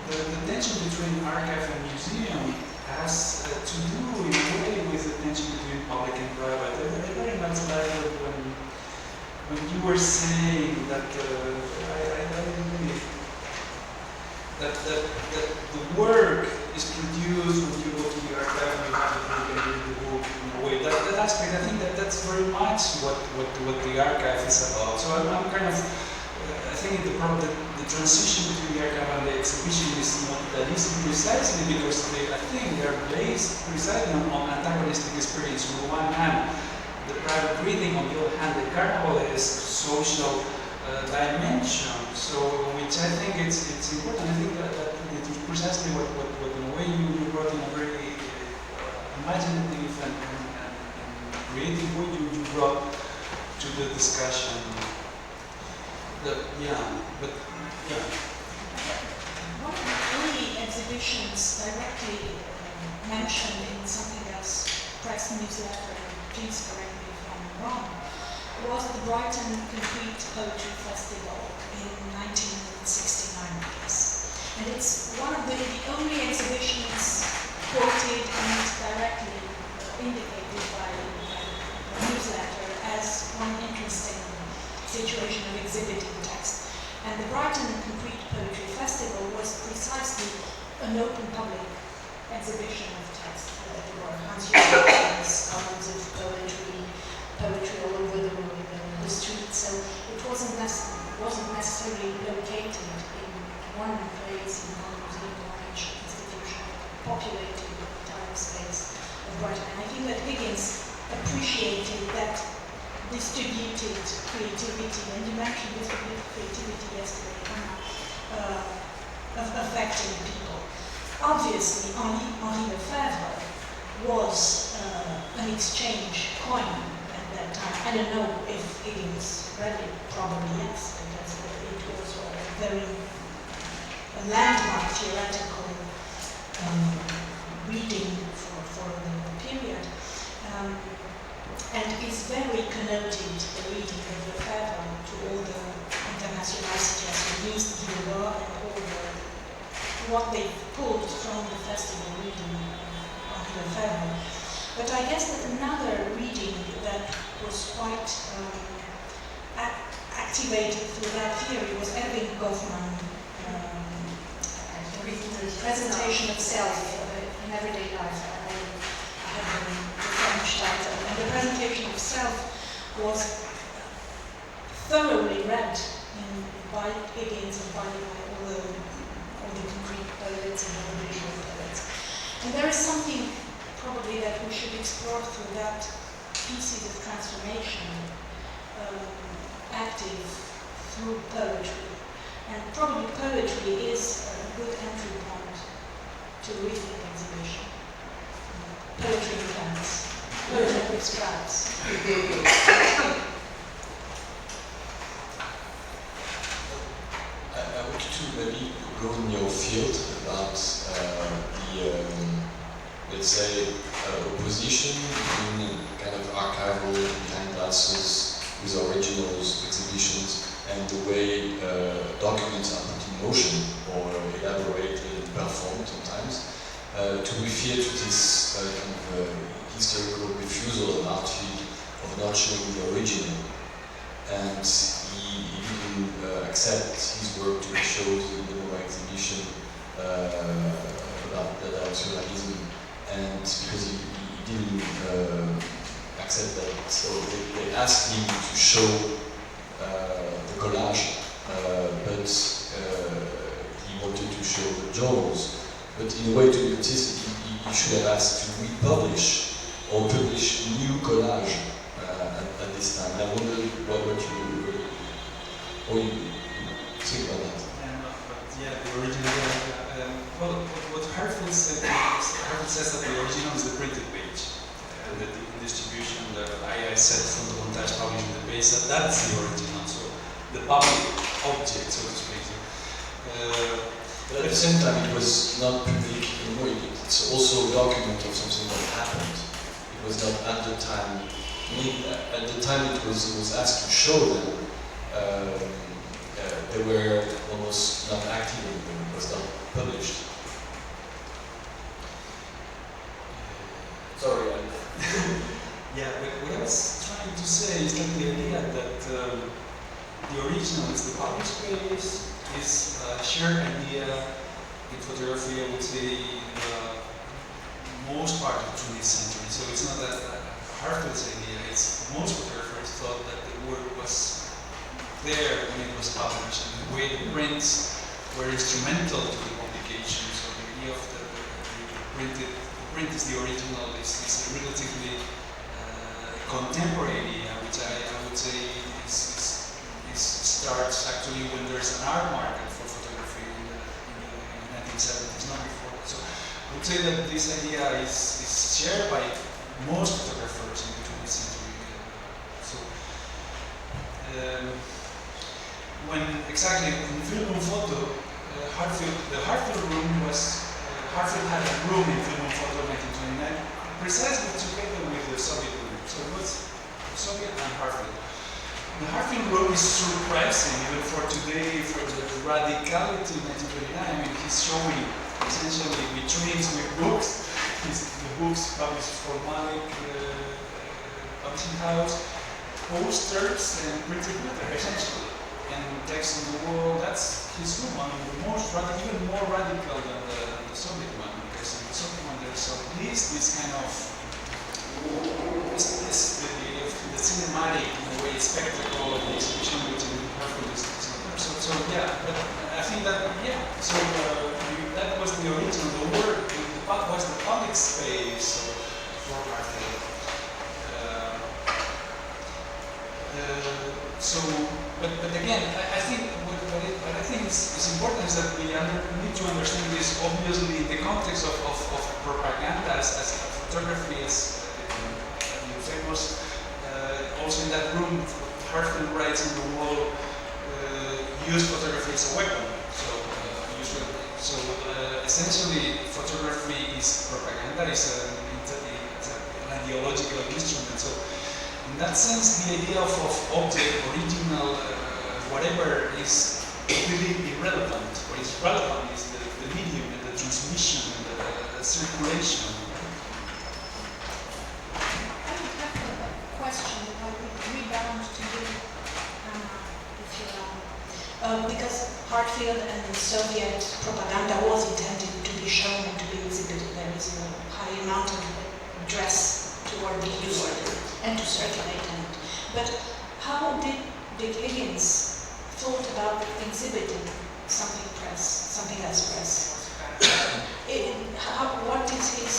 the tension between archive and museum has to do in a way with the tension between public and private. I very much like when you were saying that that the work is produced when you go to the archive and you have the book and read the book in a way. That aspect, I think that's very much what the archive is about. So I'm kind of, I think the transition between the archive and the exhibition is not that easy precisely because I think they're based precisely on antagonistic experience. On the one hand, the private reading, on the other hand, the carnival is social dimension. So, which I think it's important. I think that it is precisely what in a way you brought in a very imaginative and creative way you brought to the discussion. One of the early exhibitions directly mentioned in something else, press newsletter, please correct me if I'm wrong, was the Brighton Concrete Poetry Festival in 1969, I guess. And it's one of the only exhibitions quoted and directly indicated by the newsletter as one interesting situation of exhibiting text. And the Brighton Concrete Poetry Festival was precisely an open public exhibition of text. There were Hans columns of poetry all over the street. So it wasn't necessarily located in one place, in one museum or institution, populating the entire space of Brighton. And I think that Higgins appreciated that distributed creativity, and you mentioned distributed creativity yesterday, of affecting people. Obviously, Henri Lefebvre was an exchange coin at that time. I don't know if Higgins read it, probably yes, because it was a very landmark theoretical reading for the period. And is very connoted, the reading of Lefebvre, to all the internationalities who used Guillemot and all what they pulled from the festival reading of Lefebvre. But I guess that another reading that was quite activated through that theory was Erwin Goffman, the presentation of self in everyday life. I have the French title. And the presentation of self was thoroughly read by Higgins and by all the concrete poets and all the visual poets. And there is something probably that we should explore through that pieces of transformation active through poetry. And probably poetry is a good entry point to read the exhibition. Poetry in France. Poetry with France. I want to maybe go in your field about let's say, opposition between kind of archival behind glasses with originals, exhibitions, and the way documents are put in motion or elaborated and performed sometimes, to refer to this kind of historical refusal of art field of not showing the original. And he didn't accept his work to be shown in the MoMA exhibition about Dada surrealism, and because he didn't accept that, so they asked him to show the collage, but he wanted to show the journals. But in a way, to be consistent, he should have asked to republish or publish new collage at this time. I wonder what you think about that. Yeah, the original. Well, what Harvey says that the original is the printed page. And the distribution level, I said from the montage publishing the base, that's the original, so the public object, so to speak. But at the same time, it was not public anymore. It's also a document of something that happened. It was not at the time. At the time, it was asked to show them. They were almost not active anymore. It was not published. Sorry. Yeah, what I was trying to say is that the idea that the original is the public space, is a shared idea in photography, I would say, most part of the 20th century. So it's not that Harvey's idea, it's most photographers thought that the work was there when it was published, and the way the prints were instrumental to the publication. So the idea of the print is the original, is relatively contemporary idea, which I would say starts actually when there's an art market for photography in the 1970s, not before. So I would say that this idea is shared by most photographers in the 20th century. When exactly in film and photo, the Hartfield room was, Hartfield had a room in film and photo in 1929, precisely together with the Soviet room. So it was Soviet and Hartfield. The Hartfield room is surprising even for today, for the radicality in 1929. I mean, he's showing essentially vitrines with books. The books published for Mica publishing house, posters and printed matter essentially, and text on the wall. That's his room. I mean, even more radical than the Soviet one, because in the Soviet one there's at least this kind of the cinematic, in a way, spectacle of the exhibition, which in Harvey is not there. So yeah, but I think that, yeah, so that was the original. The word was the public space for Harvey. But again, I think what I think is important is that we need to understand this obviously in the context of propaganda as photography is famous. Also in that room, Hartfield writes on the wall, use photography as a weapon. So essentially, photography is propaganda, it's an ideological instrument. So in that sense, the idea of object, original, whatever is really irrelevant. What is relevant is the medium and the transmission and the circulation. Because Hartfield and Soviet propaganda was intended to be shown and to be exhibited. There is a high amount of dress toward the user and to circulate in it. But how did Higgins thought about exhibiting something else press? What is his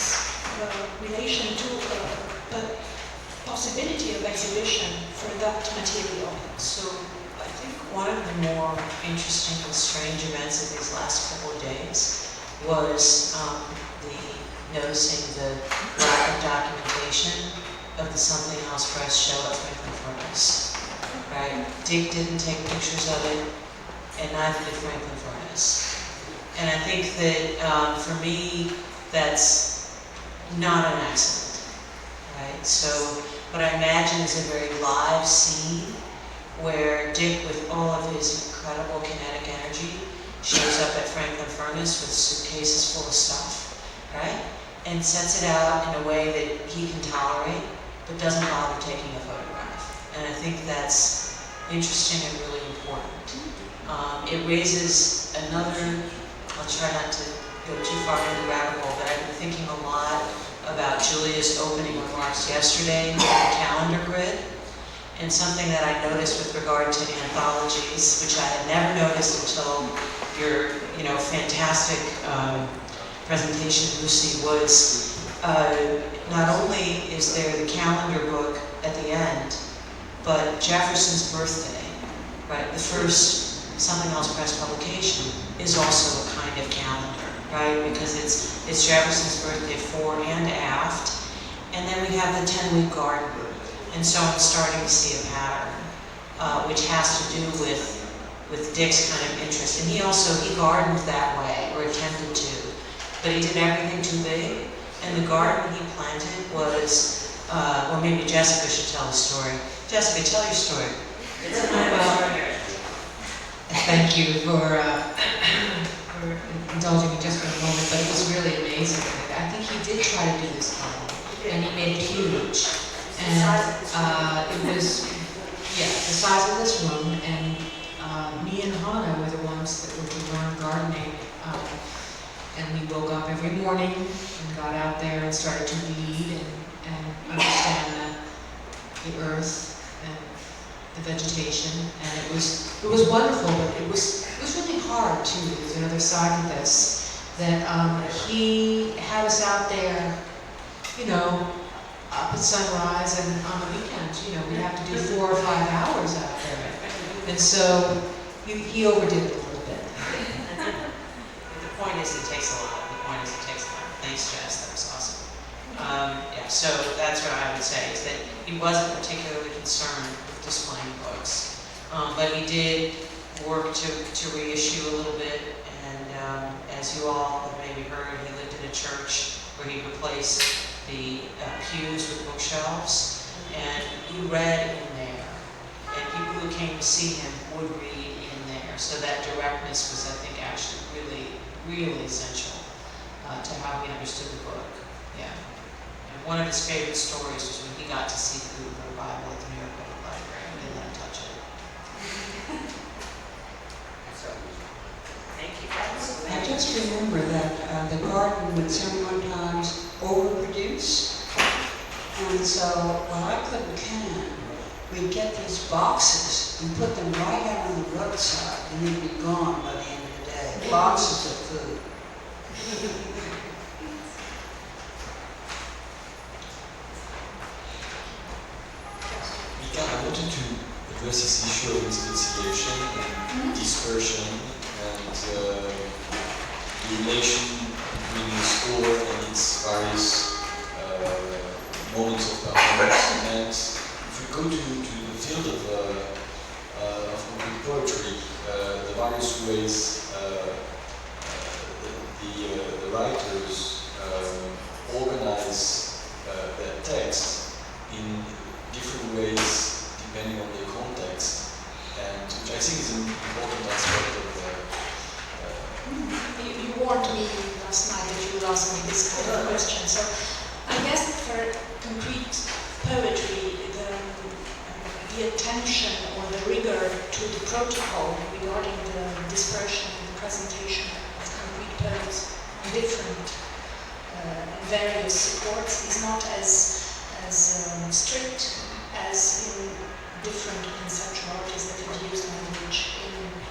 relation to the possibility of exhibition for that material? So I think one of the more interesting and strange events of these last couple of days was noticing the lack of documentation of the Something Else Press show at Franklin Furnace. Right? Dick didn't take pictures of it, and neither did Franklin Furnace. And I think that for me, that's not an accident. Right? So what I imagine is a very live scene where Dick, with all of his incredible kinetic energy, shows up at Franklin Furnace with suitcases full of stuff, right? And sets it out in a way that he can tolerate, but doesn't bother taking a photograph. And I think that's interesting and really important. It raises another, I'll try not to go too far into the rabbit hole, but I've been thinking a lot about Julia's opening remarks yesterday with the calendar grid. And something that I noticed with regard to anthologies, which I had never noticed until your, fantastic presentation, Lucy, was not only is there the calendar book at the end, but Jefferson's birthday, right? The first Something Else Press publication is also a kind kind of calendar, right? Because it's Jefferson's birthday fore and aft, and then we have the 10-week garden. And so I'm starting to see a pattern, which has to do with Dick's kind of interest. And he gardened that way, or attempted to, but he did everything too big. And the garden he planted was, well, maybe Jessica should tell the story. Jessica, tell your story. Thank you for indulging me just for a moment, but it was really amazing. I think he did try to do this garden, and he made it huge. And it was, yeah, the size of this room, and me and Hannah were the ones that were to learn gardening. And we woke up every morning and got out there and started to read and understand the earth and the vegetation. And it was wonderful, but it was really hard too. There's another side of this, that he had us out there, you know, up at sunrise, and on the weekends, you know, we'd have to do 4 or 5 hours out there. And so he overdid it a little bit. The point is it takes a lot. Thanks, Jess, that was awesome. Yeah, so that's what I would say, is that he wasn't particularly concerned with displaying books. But he did work to reissue a little bit, and as you all have maybe heard, he lived in a church where he replaced the pews with bookshelves, and he read in there, and people who came to see him would read in there. So that directness was, I think, actually really, really essential to how he understood the book. Yeah. And one of his favorite stories was when he got to see the Gutenberg Bible at the New York Public Library, and didn't let him touch it. So, thank you. I just remember that the garden would sometimes overproduce, and so when I couldn't can, we'd get these boxes and put them right out on the roadside, and they'd be gone by the end of the day. Boxes of food. Mica, I wanted to address this issue of institution and dispersion and the relation between the score and its various moments of performance. And if we go to the field of complete poetry, the various ways the writers organize their text in different ways depending on the context, and which I think is an important aspect of You warned me last night that you would ask me this kind of question. So I guess for concrete poetry, the attention or the rigor to the protocol regarding the dispersion and the presentation of concrete poems on different various supports is not as strict as in different conceptual artists that have used language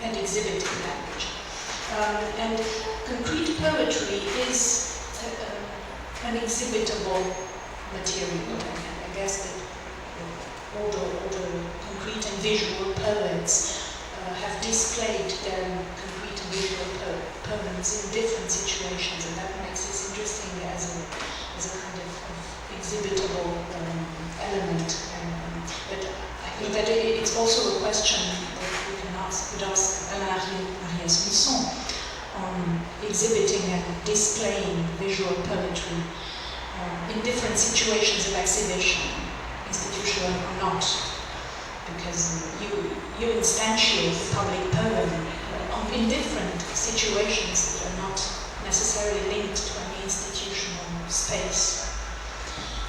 and exhibit in language. And concrete poetry is an exhibitable material. And I guess that all the concrete and visual poets have displayed their concrete and visual poems in different situations, and that makes it interesting as a kind of exhibitable element. But I think that it's also a question that we could ask Alain Smithson on exhibiting and displaying visual poetry in different situations of exhibition, institutional or not, because you instantiate the public poem in different situations that are not necessarily linked to any institutional space.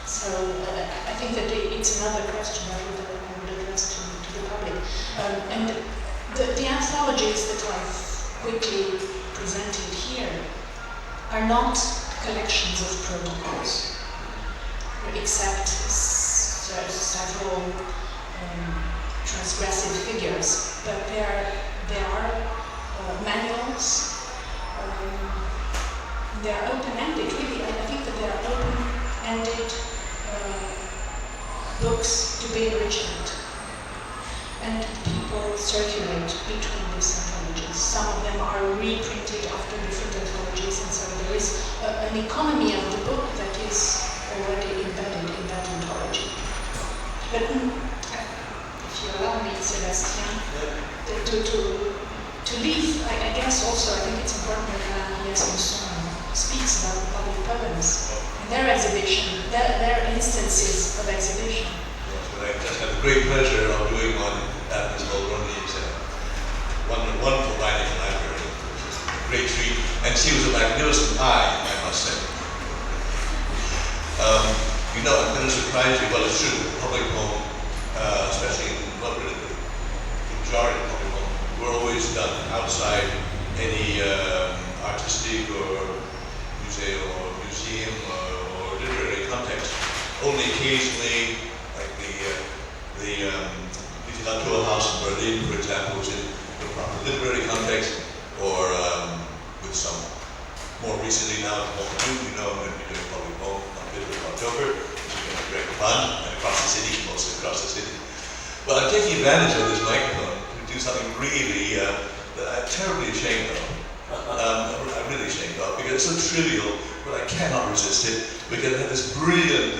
So I think that it's another question that I would address to the public. And the anthologies that I've quickly presented here are not collections of protocols, except several transgressive figures, but they are manuals. They are open-ended, really. I think that they are open-ended books to be original, and people circulate between these anthologies. Some of them are reprinted after different an economy of the book that is already embedded in that ontology. But if you allow me, Sébastien, to leave, I guess also, I think it's important that Mulroney speaks about the public poems and their exhibition, their instances of exhibition. Yes, but I just had the great pleasure of doing one at Ms. Mulroney's wonderful dining library. It was a great treat, and she was a magnificent eye, I must say. I'm going to surprise you, well, it's true, public poem, especially in the majority of public poem, were always done outside any artistic or museum or literary context. Only occasionally, like the Literatur House in Berlin, for example, was in the proper literary context, or with some, more recently now, I'm going to be doing public poem on Literary October, which is going to be great fun, and across the city, mostly across the city. But I'm taking advantage of this microphone to do something really that I'm terribly ashamed of. I'm really ashamed of, because it's so trivial, but I cannot resist it, because I have this brilliant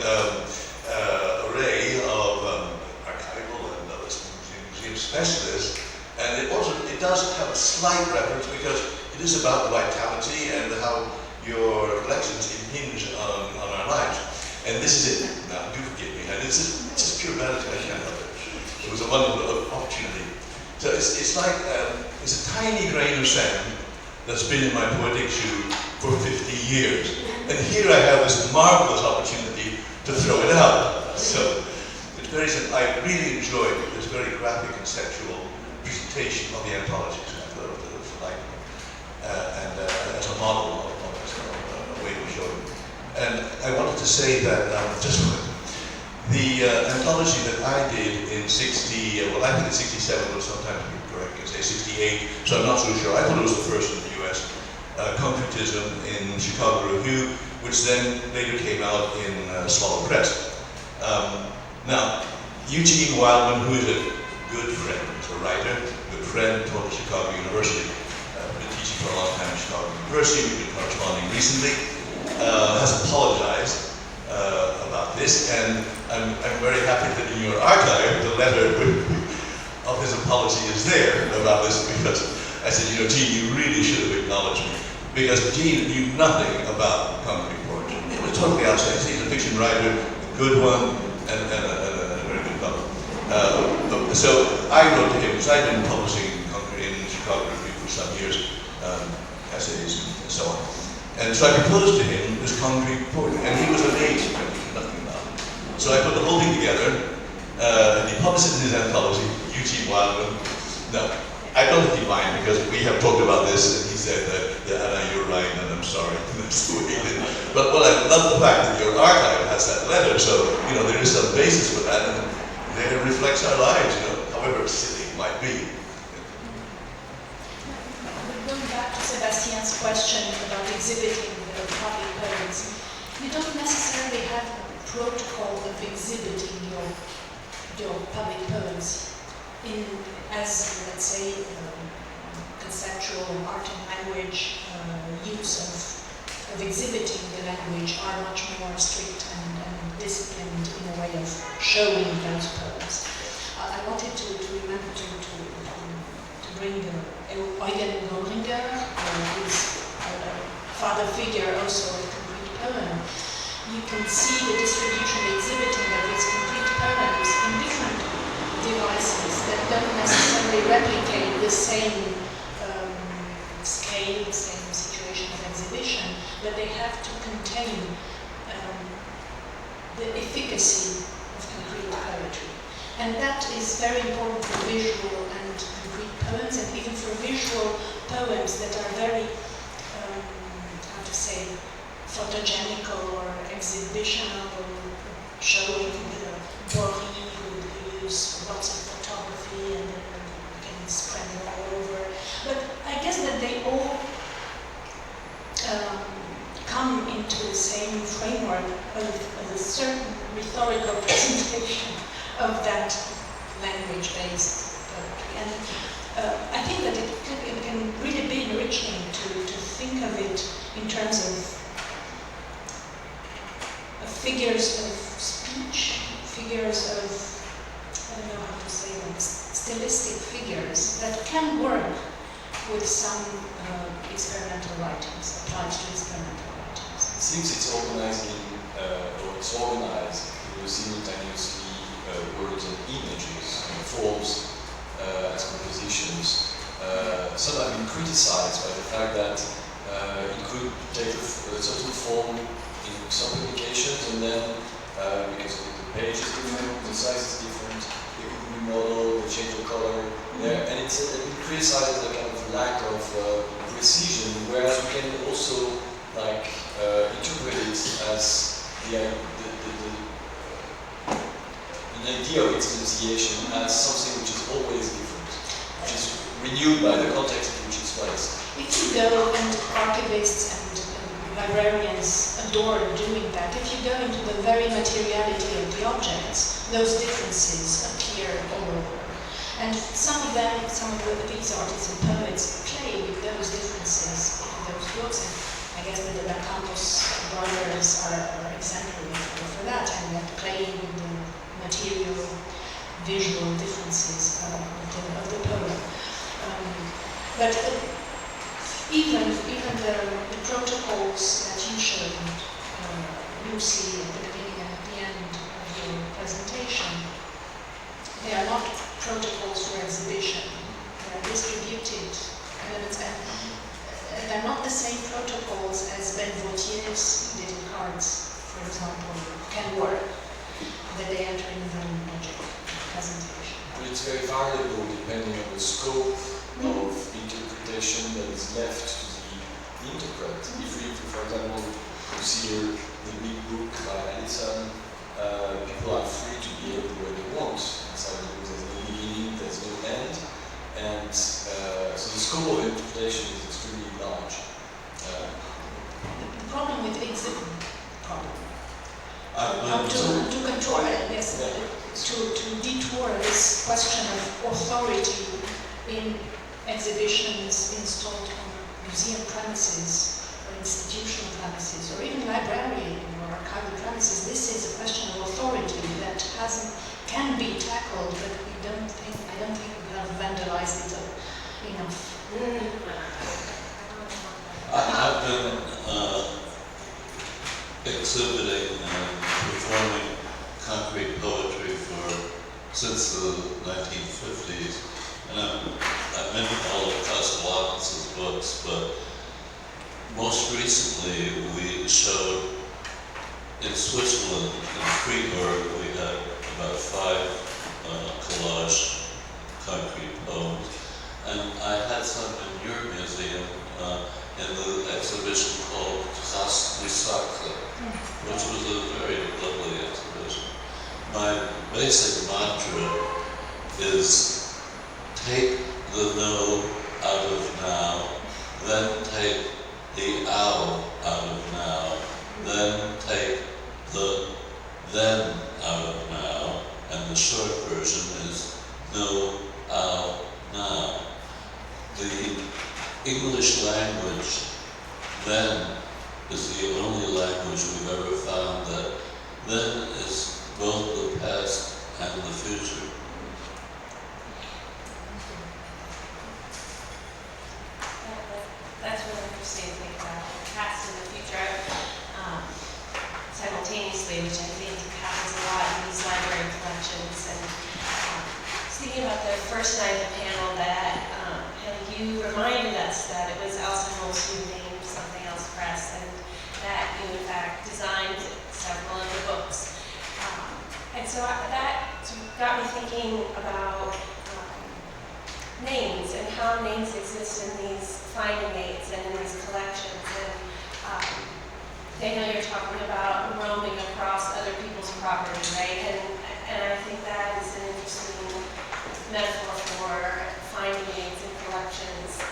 array of archival and other museum specialists, and it does have a slight reference, because it is about the vitality and how your collections impinge on our lives. And this is it. Now, do forgive me. And it's just pure vanity. I can't help it. It was a wonderful opportunity. So it's like it's a tiny grain of sand that's been in my poetic shoe for 50 years. And here I have this marvelous opportunity to throw it out. So it's very simple. I really enjoyed this very graphic, conceptual presentation of the anthologies. I thought it was delightful. And as a model of a way to show it. And I wanted to say that the anthology that I did in 60, well, I think in 67, but sometimes people correct me and say 68, so I'm not so sure. I thought it was the first in the US, Concretism in Chicago Review, which then later came out in Swallow Press. Now, Eugene Wildman, who is a good friend, he's a writer, good friend, taught at Chicago University, been teaching for a long time at Chicago University, we've been corresponding recently, has apologized about this, and I'm very happy that in your archive, the letter of his apology is there about this, because I said, Gene, you really should have acknowledged me, because Gene knew nothing about concrete poetry. It was totally outside. He's a fiction writer, a good one, and a very good fellow. So I wrote to him, because I'd been publishing concrete in Chicago Review for some years, essays and so on. And so I proposed to him this concrete poetry, and he was amazed, he knew nothing about it. So I put the whole thing together, and he published it in his anthology, Eugene Wildman. No, I don't think he mind, because we have talked about this, and he said that, yeah, Anna, you're right, and I'm sorry, that's the way he did. But I love the fact that your archive has that letter, so, there is some basis for that, and it reflects our lives, however silly it might be. Going back to Sébastien's question about exhibiting the public poems, you don't necessarily have a protocol of exhibiting your public poems as, let's say, conceptual art and language use of exhibiting the language are much more strict and disciplined in a way of showing those poems. I wanted to remember to bring Eugen Goringer, who's a father figure also of complete poem. You can see the distribution, the exhibiting of these complete poems in different devices that don't necessarily replicate the same scale, the same situation of exhibition, but they have to contain the efficacy of concrete poetry. And that is very important for visual and concrete poems, and even for visual poems that are very, photogenical or exhibitional, showing the Jorge who use lots of photography and you can spread it all over. But I guess that they all come into the same framework of a certain rhetorical presentation of that language-based poetry. And I think that it can really be enriching to think of it in terms of figures of speech, figures of, I don't know how to say them, stylistic figures that can work with some experimental writings, applied to experimental writings. It seems it's organizing, or it's organized simultaneously words and images, and forms as compositions. Some have been criticized by the fact that it could take a certain form in some publications, and then because the page is different, the size is different, they could remodel, they change the color, and it's been criticized as a kind of lack of precision, whereas we can also like interpret it as an idea of its enunciation as something which is always different, which is renewed by the context in which it's placed. If you go, and archivists and librarians adore doing that, if you go into the very materiality of the objects, those differences appear all over. And some of these artists and poets play with those differences in those books, and I guess that the Campos brothers are exemplary for that, and they're playing with the material, visual differences of the poem. But even the protocols that you showed, Lucy, at the beginning and at the end of your presentation, they are not protocols for exhibition. They are distributed elements, and they're not the same protocols as Ben Vautier's little cards, for example, can work, that they enter in the object presentation. But it's very variable depending on the scope of interpretation that is left to the interpret. If we, for example, consider the big book by Allison, people are free to be everywhere they want. Inside the book, there's no beginning, there's no end, and so the scope of interpretation is extremely large. The problem with exhibit, to control it, yes, to detour this question of authority in exhibitions installed on museum premises or institutional premises or even library or archival premises. This is a question of authority that can be tackled, but I don't think we have vandalized it enough. I've been exhibiting and performing concrete poetry since the 1950s. And I'm in all of Casablancas' books, but most recently we showed in Switzerland, in Freiburg, we had about 5 collage concrete poems. And I had some in your museum in the exhibition called Traces du Sacre, which was a very lovely exhibition. My basic mantra is take the no out of now, then take the ow out of now, then take the then out of now, and the short version is no, ow, now. The English language then is the only language we've ever found that then is both the past and the future. That's really interesting to think about the past and the future simultaneously, which I think happens a lot in these library collections. And thinking about the first night of the panel that you reminded us that it was Alison Holmes who named Something Else Press, and that you in fact designed several of the books. And so that got me thinking about names and how names exist in these finding aids and in these collections. And Danielle, you're talking about roaming across other people's property, right? And I think that is an interesting metaphor for finding aids in collections.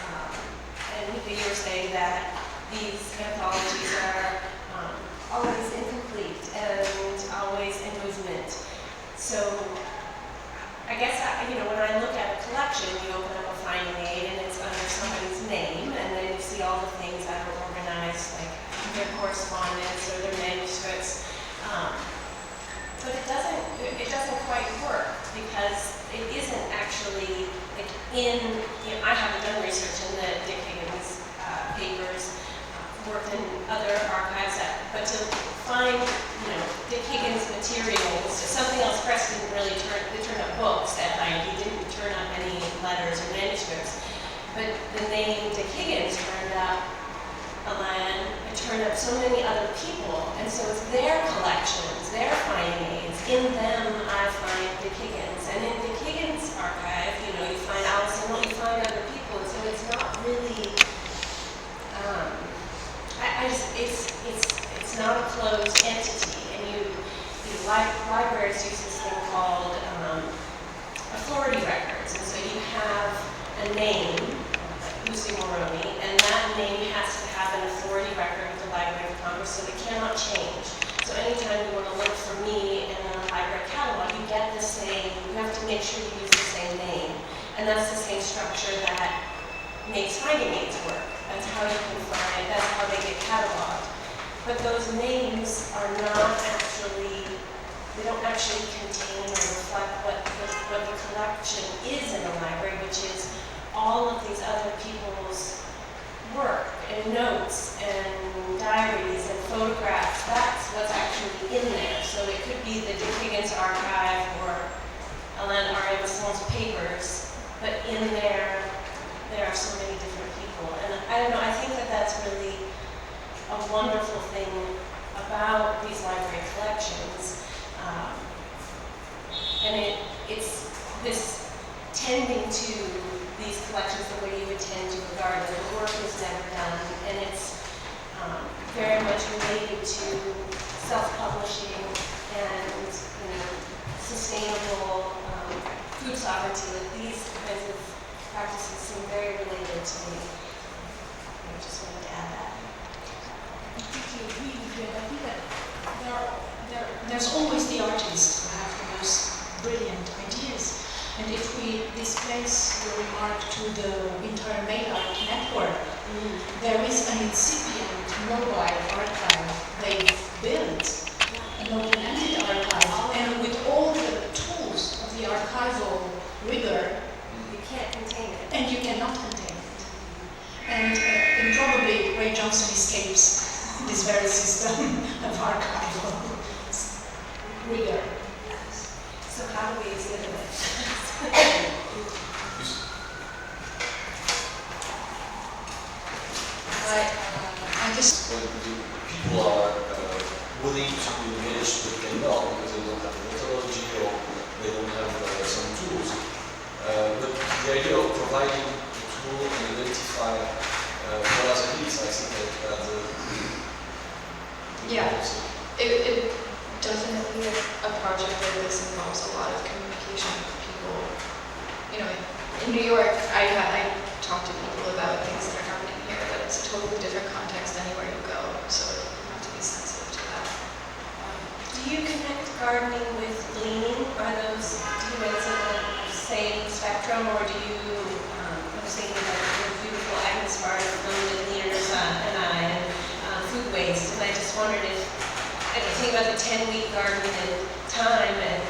And you were saying that these anthologies are always incomplete and always in movement. So I guess, when I look at a collection, you open up a finding aid and it's under somebody's name, and then you see all the things that are organized, like their correspondence or their manuscripts. I haven't done research in the Dick Higgins papers, worked in other archives, but to find, Dick Higgins materials, something else press didn't really turn up books that night. He didn't turn up any letters or manuscripts. But the name Dick Higgins turned up Alain, it turned up so many other people, and so it's their collections, their finding aids. In them, I find Dick Higgins, and in Dick Higgins' archive, you find Alison, you find other people, and so it's not really. It's not a closed entity, and libraries use this thing called authority records, and so you have a name, Lucy Mulroney, and that name has to have an authority record with the Library of Congress, so it cannot change. So anytime you want to look for me in a library catalog, you get the same, you have to make sure you use the same name. And that's the same structure that makes finding aids work. That's how you can find, that's how they get cataloged. But those names are not actually, they don't actually contain or reflect what the collection is in the library, which is all of these other people's work and notes and diaries and photographs. That's what's actually in there. So it could be the Dick Higgins archive or Alain Bessel's papers, but in there are so many different people. And I don't know, I think that that's really a wonderful thing about these library collections. And it's this tending to these collections the way you would tend to a garden. The work is never done, and it's very much related to self-publishing and sustainable food sovereignty. Like these kinds of practices seem very related to me. I just wanted to add that. I completely agree with you. I think that there's always the artist who have the most brilliant ideas. And if we displace the remark to the entire Maillard network, there is an incipient mobile archive they've built, an open-ended archive, and with all the tools of the archival rigor, you can't contain it. And you cannot contain it. And probably Ray Johnson escapes this very system of archival rigor. So how do we exhibit it? I guess when people are willing to manage what they know because they don't have the methodology or they don't have some tools. But the idea of providing a tool and identify what are the needs, I think that It definitely a project like this involves a lot of communication with people. In New York, I talk to people about things that are happening here, but it's a totally different context anywhere you go, so you have to be sensitive to that. Do you connect gardening with gleaning? Are those two ends of the same spectrum, or do you, I was thinking about the beautiful Agnes Varda from the Gleaners and I, and food waste, and I just wondered if, I think about the 10-week gardening and time and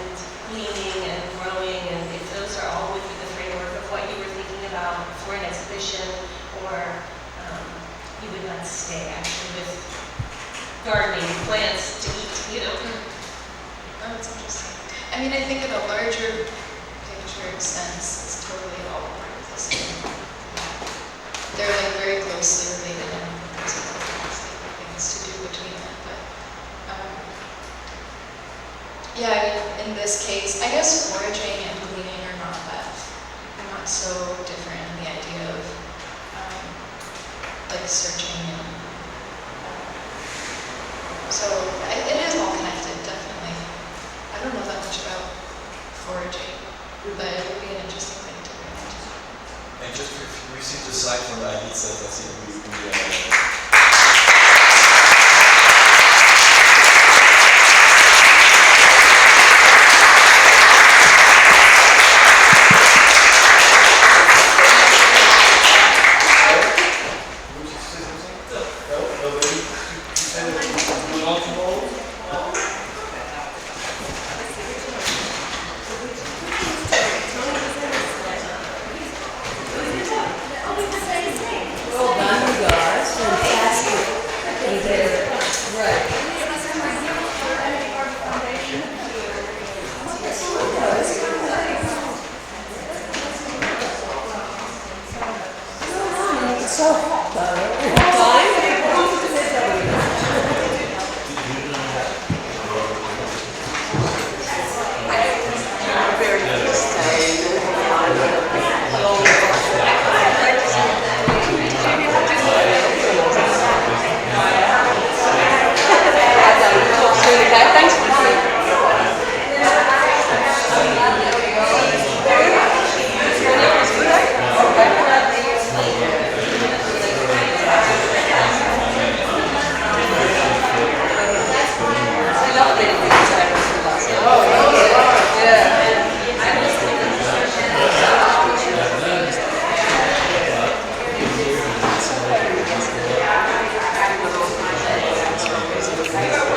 gleaning and growing, and if those are all within the framework of what you were thinking about for an exhibition, or you would not stay actually with gardening, plants to eat, Oh, that's interesting. I mean, I think in a larger picture sense, it's totally all part of this thing. They're like very closely related, and there's a lot of things to do between them. But yeah, I mean, in this case, I guess foraging and gleaning are not so different in the idea of like searching and so it is all connected, definitely. I don't know that much about foraging, but it would be an interesting thing to bring into. And just we received a slide from Alice that I think we